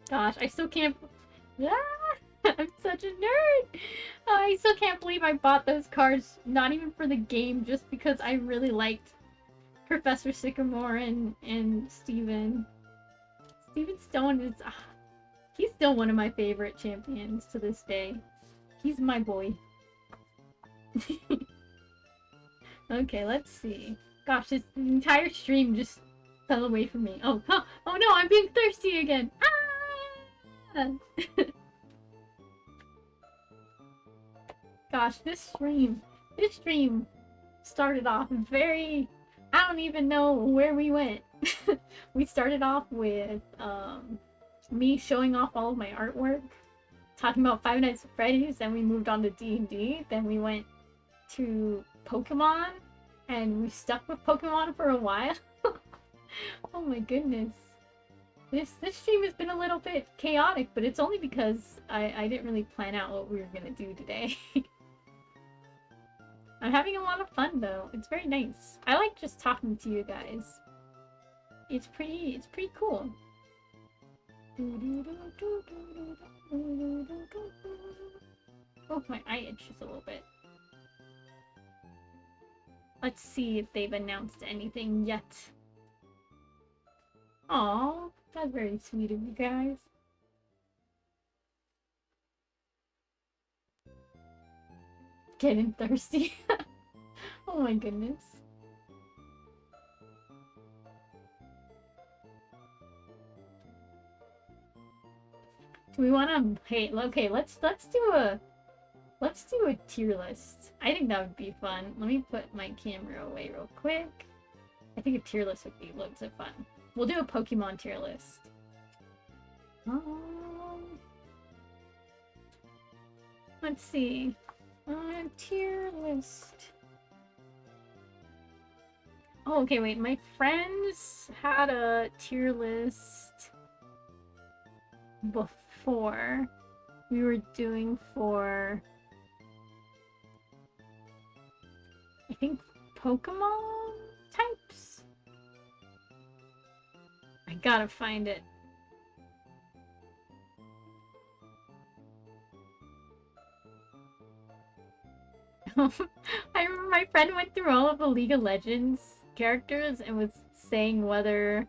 Gosh, I still can't... Ah, I'm such a nerd! I still can't believe I bought those cards, not even for the game, just because I really liked Professor Sycamore and Steven. Steven Stone is... he's still one of my favorite champions to this day. He's my boy. Okay, let's see. Gosh, this entire stream just fell away from me. Oh, oh no, I'm being thirsty again! Ah! Gosh, this stream started off very... I don't even know where we went. We started off with me showing off all of my artwork talking about Five Nights at Freddy's, then we moved on to D&D, then we went to Pokemon, and we stuck with Pokemon for a while. Oh my goodness. This stream has been a little bit chaotic, but it's only because I didn't really plan out what we were gonna do today. I'm having a lot of fun though. It's very nice. I like just talking to you guys. It's pretty cool. Oh, my eye itches a little bit. Let's see if they've announced anything yet. Aw, that's very sweet of you guys. Getting thirsty. Oh my goodness. Do we want to? Hey, okay, let's do a tier list. I think that would be fun. Let me put my camera away real quick. I think a tier list would be loads of fun. We'll do a Pokemon tier list. Let's see. Tier list. Oh, okay, wait. My friends had a tier list before. We were doing for, I think, Pokemon types? I gotta find it. I remember my friend went through all of the League of Legends characters and was saying whether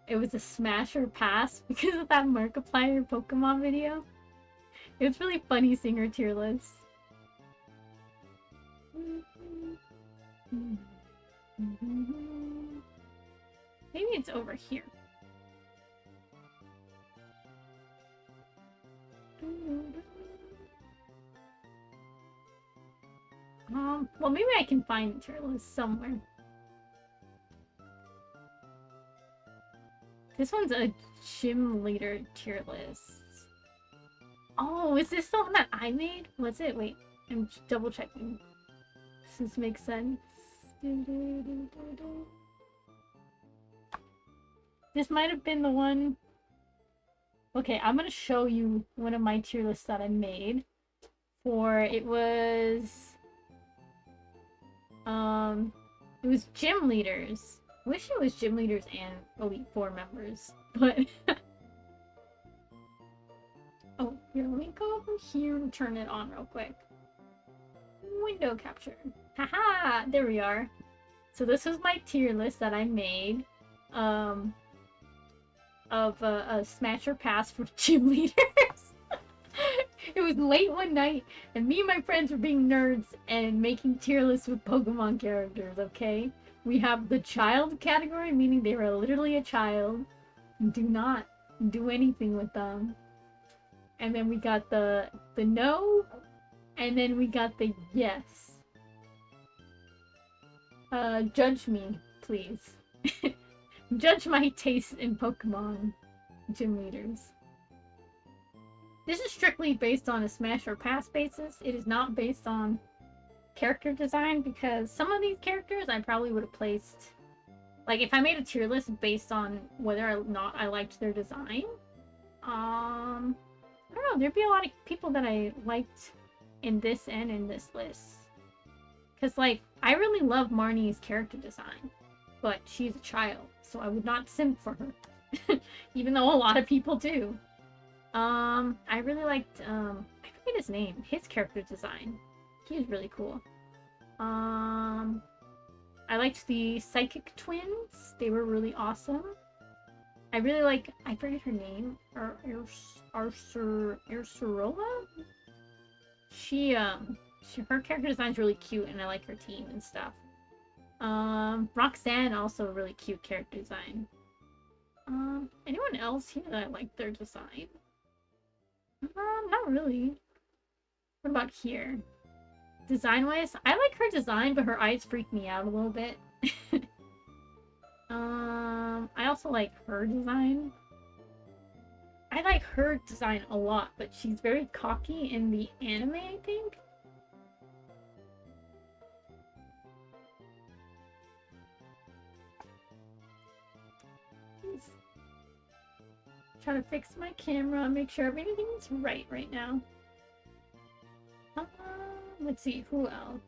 it was a smash or pass because of that Markiplier Pokemon video. It was really funny seeing her tier list. Maybe it's over here. Well, maybe I can find the tier list somewhere. This one's a gym leader tier list. Oh, is this the one that I made? Was it? Wait, I'm double checking. Does this make sense? This might have been the one. Okay, I'm gonna show you one of my tier lists that I made. It was gym leaders. I wish it was gym leaders and Elite Four members, but oh, here, let me go over here and turn it on real quick. Window capture. Haha, there we are. So this was my tier list that I made, of a smash or pass for gym leaders. It was late one night, and me and my friends were being nerds and making tier lists with Pokemon characters, okay? We have the child category, meaning they were literally a child. Do not do anything with them. And then we got the no, and then we got the yes. Judge me, please. Judge my taste in Pokemon gym leaders. This is strictly based on a smash or pass basis. It is not based on character design, because some of these characters I probably would have placed, like if I made a tier list based on whether or not I liked their design, I don't know, there'd be a lot of people that I liked in this and in this list. Because, like, I really love Marnie's character design, but she's a child, so I would not simp for her. Even though a lot of people do. I really liked, I forget his name, his character design. He was really cool. I liked the Psychic Twins. They were really awesome. I really like, I forget her name, Ursurola? Her character design's really cute, and I like her team and stuff. Roxanne, also a really cute character design. Anyone else here that I like their design? Not really. What about here? Design-wise, I like her design, but her eyes freak me out a little bit. I also like her design. I I like her design a lot, but she's very cocky in the anime, I think. Trying to fix my camera, make sure everything's right now. Let's see, who else?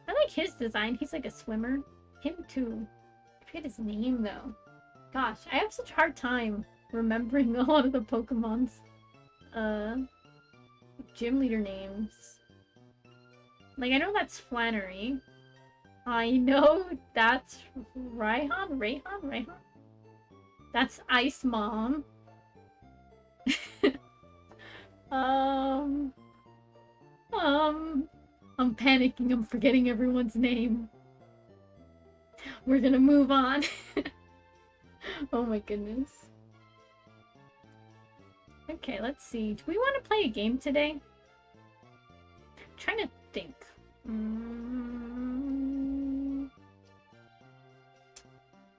I like his design. He's like a swimmer. Him too. I forget his name though. Gosh, I have such a hard time remembering a lot of the Pokemon's gym leader names. Like, I know that's Flannery. I know that's Raihan? That's Ice Mom. I'm panicking. I'm forgetting everyone's name. We're gonna move on. Oh my goodness. Okay, let's see. Do we want to play a game today? I'm trying to think.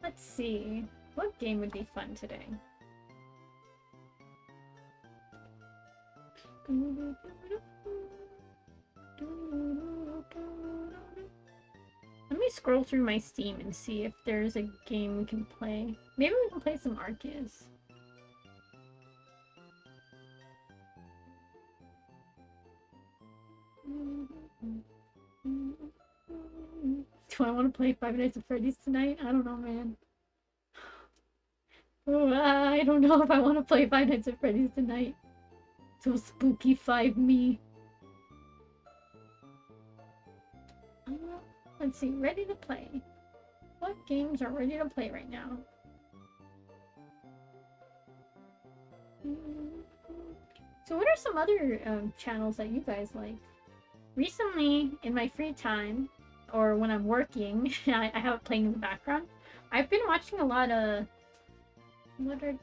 Let's see. What game would be fun today? Let me scroll through my Steam and see if there's a game we can play. Maybe we can play some Arceus. Do I want to play Five Nights at Freddy's tonight? I don't know, man. Oh, I don't know if I want to play Five Nights at Freddy's tonight. So spooky 5 me. Let's see, ready to play. What games are ready to play right now? So what are some other channels that you guys like? Recently, in my free time, or when I'm working, I have it playing in the background. I've been watching a lot of... What are...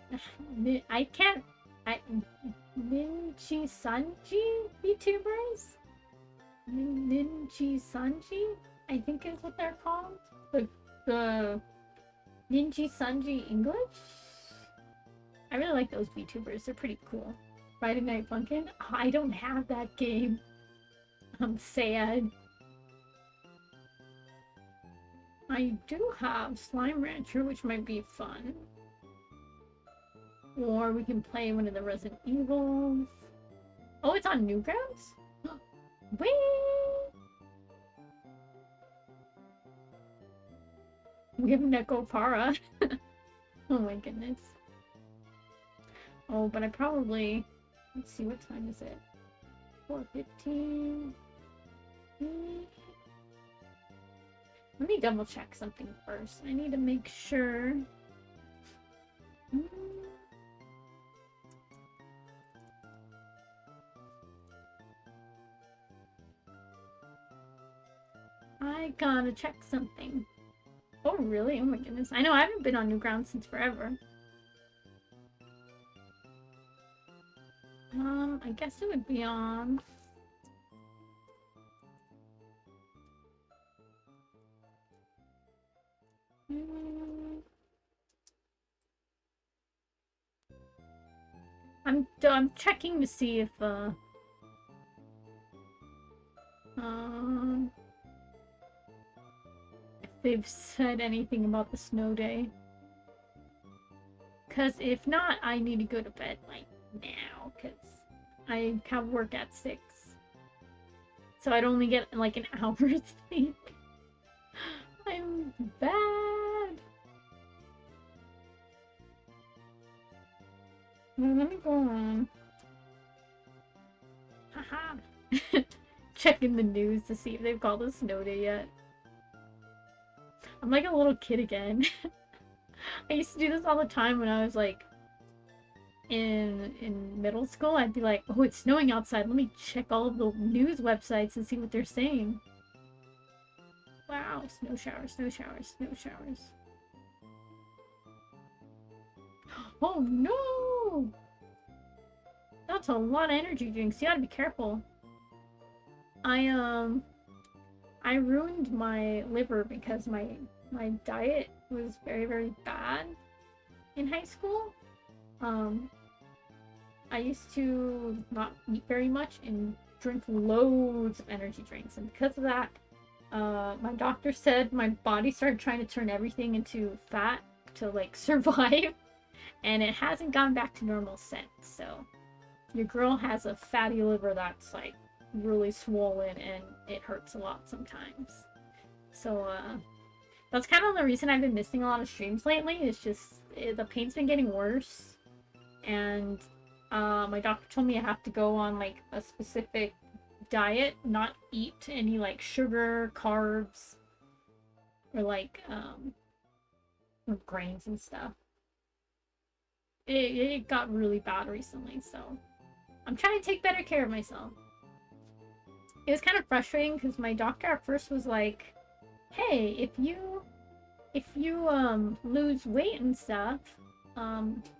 Ninchi Sanji VTubers? Ninchi Sanji? I think is what they're called. The Ninji Sanji English? I really like those VTubers. They're pretty cool. Friday Night Funkin'? Oh, I don't have that game. I'm sad. I do have Slime Rancher, which might be fun. Or we can play one of the Resident Evils. Oh, it's on Newgrounds? Whee! We have Nekopara. Oh my goodness. Oh, but I probably... Let's see, what time is it? 4:15. Let me double check something first. I need to make sure. I gotta check something. Oh, really? Oh my goodness. I know I haven't been on Newgrounds since forever. I guess it would be on... I'm checking to see if they've said anything about the snow day. Cause if not, I need to go to bed like now, cause I have work at 6. So I'd only get like an hour's sleep. I'm bad. Well, let me go on. Haha. Checking the news to see if they've called a snow day yet. I'm like a little kid again. I used to do this all the time when I was like in middle school. I'd be like, oh, it's snowing outside. Let me check all of the news websites and see what they're saying. Wow, snow showers, snow showers, snow showers. Oh no! That's a lot of energy drinks. You gotta be careful. I I ruined my liver because my diet was very, very bad in high school. I used to not eat very much and drink loads of energy drinks, and because of that, my doctor said my body started trying to turn everything into fat to like survive, and it hasn't gone back to normal since. So your girl has a fatty liver that's like really swollen and it hurts a lot sometimes. So that's kind of the reason I've been missing a lot of streams lately. It's just the pain's been getting worse, and my doctor told me I have to go on like a specific diet, not eat any like sugar, carbs, or like or grains and stuff. It got really bad recently, so I'm trying to take better care of myself. It was kind of frustrating because my doctor at first was like, "Hey, if you lose weight and stuff,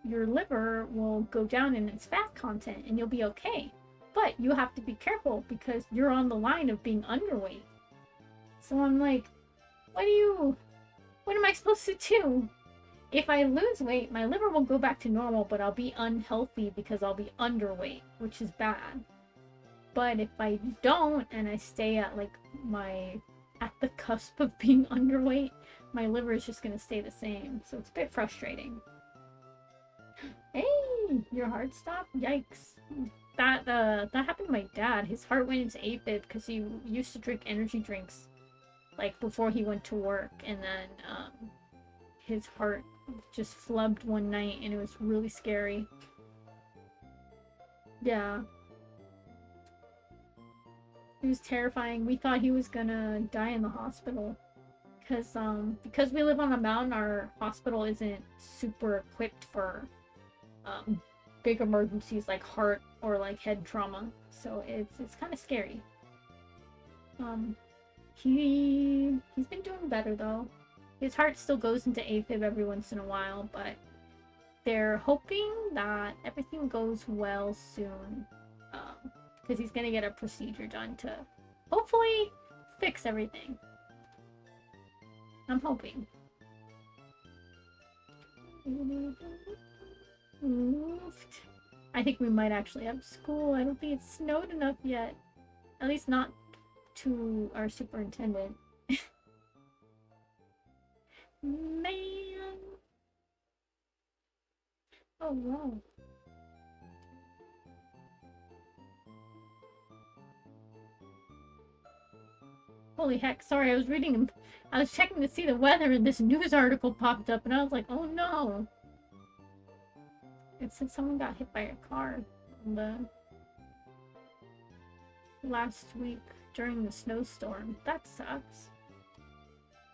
your liver will go down in its fat content and you'll be okay. But you have to be careful because you're on the line of being underweight." So I'm like, what am I supposed to do? If I lose weight, my liver will go back to normal, but I'll be unhealthy because I'll be underweight, which is bad. But if I don't, and I stay at like at the cusp of being underweight, my liver is just gonna stay the same. So it's a bit frustrating. Hey, your heart stopped? Yikes. That happened to my dad. His heart went into AFib because he used to drink energy drinks like before he went to work, and then his heart just flubbed one night and it was really scary. Yeah. It was terrifying. We thought he was gonna die in the hospital. Because we live on a mountain, our hospital isn't super equipped for big emergencies like heart or like head trauma. So it's kind of scary. He's been doing better though. His heart still goes into AFib every once in a while, but they're hoping that everything goes well soon. Because he's gonna get a procedure done to hopefully fix everything. I'm hoping. Moved. I think we might actually have school. I don't think it's snowed enough yet. At least not to our superintendent. Man. Oh wow. Holy heck, sorry, I was checking to see the weather and this news article popped up and I was like, oh no. It said someone got hit by a car on the last week during the snowstorm. That sucks.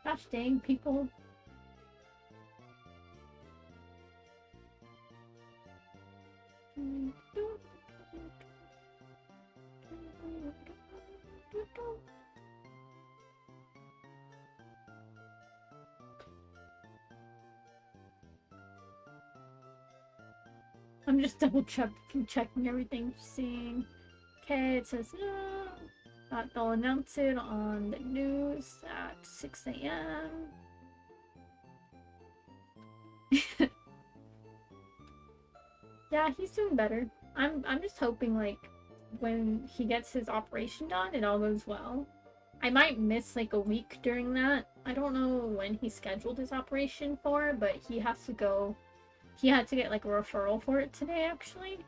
Gosh dang, people. I'm just double checking everything, seeing. Okay, it says that they'll announce it on the news at 6 a.m. Yeah, he's doing better. I'm just hoping like when he gets his operation done, it all goes well. I might miss like a week during that. I don't know when he scheduled his operation for, but he has to go. He had to get like a referral for it today, actually.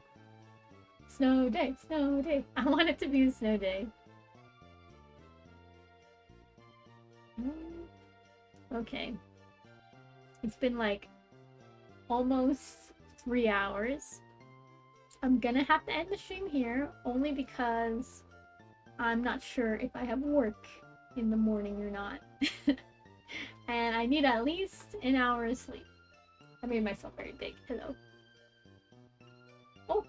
Snow day, snow day. I want it to be a snow day. Okay. It's been like almost 3 hours. I'm gonna have to end the stream here, only because I'm not sure if I have work in the morning or not. And I need at least an hour of sleep. I made myself very big. Hello. Oh!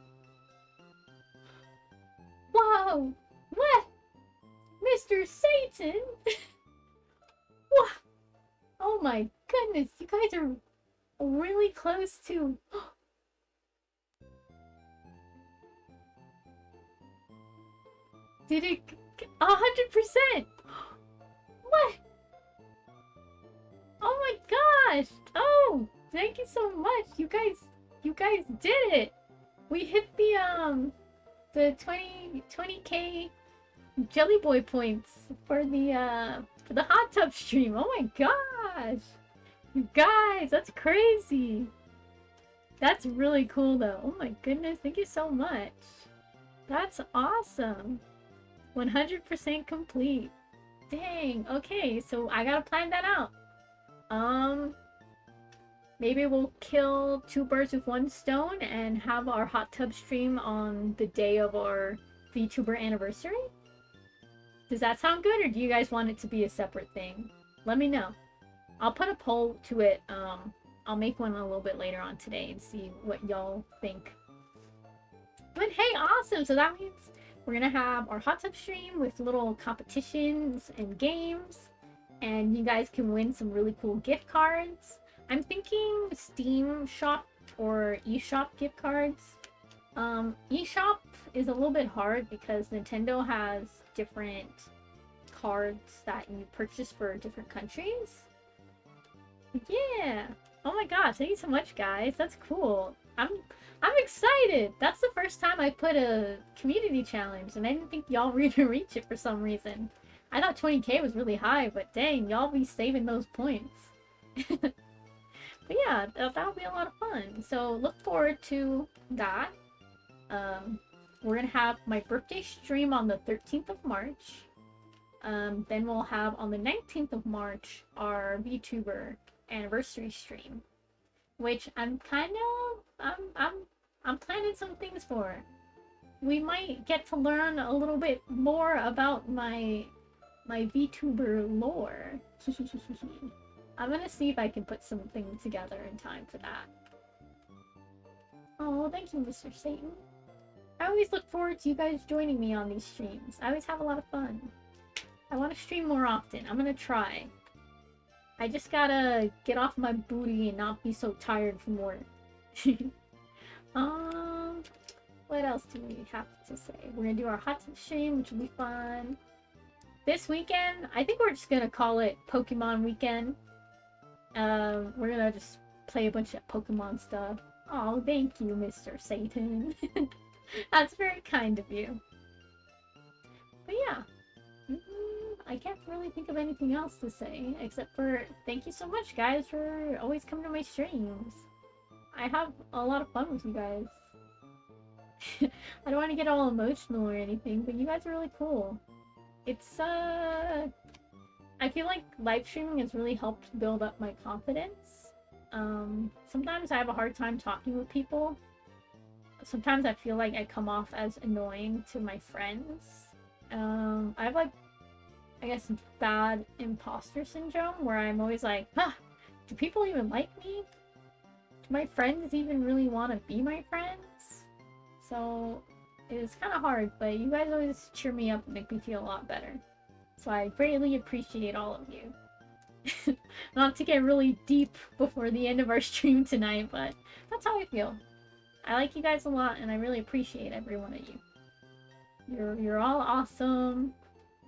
Whoa! What? Mr. Satan? What? Oh my goodness, you guys are really close to... Did it... 100%! gosh! Oh, thank you so much. You guys did it. We hit the 20k Jelly Boy points for the hot tub stream. Oh my gosh! You guys, that's crazy. That's really cool though. Oh my goodness, thank you so much. That's awesome. 100% complete. Dang, okay, so I gotta plan that out. Maybe we'll kill 2 birds with 1 stone and have our hot tub stream on the day of our VTuber anniversary? Does that sound good, or do you guys want it to be a separate thing? Let me know. I'll put a poll to it. I'll make one a little bit later on today and see what y'all think. But hey, awesome! So that means we're gonna have our hot tub stream with little competitions and games. And you guys can win some really cool gift cards. I'm thinking Steam Shop or eShop gift cards. eShop is a little bit hard because Nintendo has different cards that you purchase for different countries. Yeah. Oh my gosh, thank you so much, guys. That's cool. I'm excited. That's the first time I put a community challenge, and I didn't think y'all were gonna reach it for some reason. I thought 20k was really high, but dang, y'all be saving those points. But yeah, that'll be a lot of fun. So look forward to that. We're gonna have my birthday stream on the 13th of March. Then we'll have on the 19th of March our VTuber anniversary stream, which I'm planning some things for. We might get to learn a little bit more about my VTuber lore. I'm gonna see if I can put something together in time for that. Oh, thank you, Mr. Satan. I always look forward to you guys joining me on these streams. I always have a lot of fun. I want to stream more often. I'm gonna try. I just gotta get off my booty and not be so tired from work. What else do we have to say? We're gonna do our hot tub stream, which will be fun. This weekend, I think we're just gonna call it Pokemon weekend. We're gonna just play a bunch of Pokemon stuff. Oh, thank you, Mr. Satan. That's very kind of you. But yeah. I can't really think of anything else to say, except for thank you so much, guys, for always coming to my streams. I have a lot of fun with you guys. I don't want to get all emotional or anything, but you guys are really cool. It's, I feel like live streaming has really helped build up my confidence. Sometimes I have a hard time talking with people. Sometimes I feel like I come off as annoying to my friends. I have, like, I guess, bad imposter syndrome, where I'm always like, do people even like me? Do my friends even really want to be my friends? So, it's kind of hard, but you guys always cheer me up and make me feel a lot better. So I greatly appreciate all of you. Not to get really deep before the end of our stream tonight, but that's how I feel. I like you guys a lot, and I really appreciate every one of you. You're all awesome,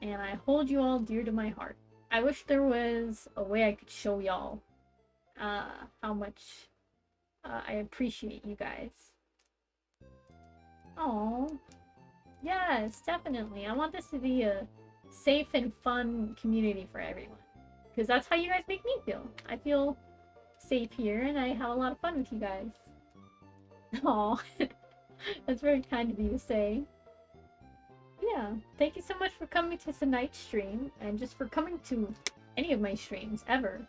and I hold you all dear to my heart. I wish there was a way I could show y'all how much I appreciate you guys. Oh, yes, definitely. I want this to be a safe and fun community for everyone, because that's how you guys make me feel. I feel safe here, and I have a lot of fun with you guys. Oh, that's very kind of you to say. Yeah, thank you so much for coming to tonight's stream, and just for coming to any of my streams, ever.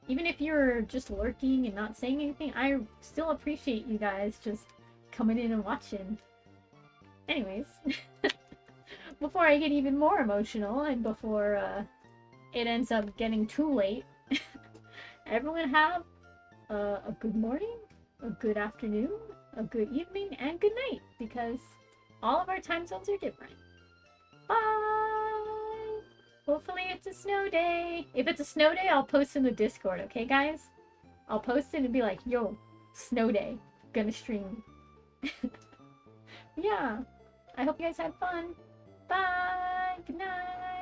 Even if you're just lurking and not saying anything, I still appreciate you guys just coming in and watching. Anyways, before I get even more emotional, and before it ends up getting too late, everyone have a good morning, a good afternoon, a good evening, and good night, because all of our time zones are different. Bye! Hopefully it's a snow day. If it's a snow day, I'll post in the Discord, okay, guys? I'll post it and be like, yo, snow day. Gonna stream. Yeah. I hope you guys had fun. Bye! Good night!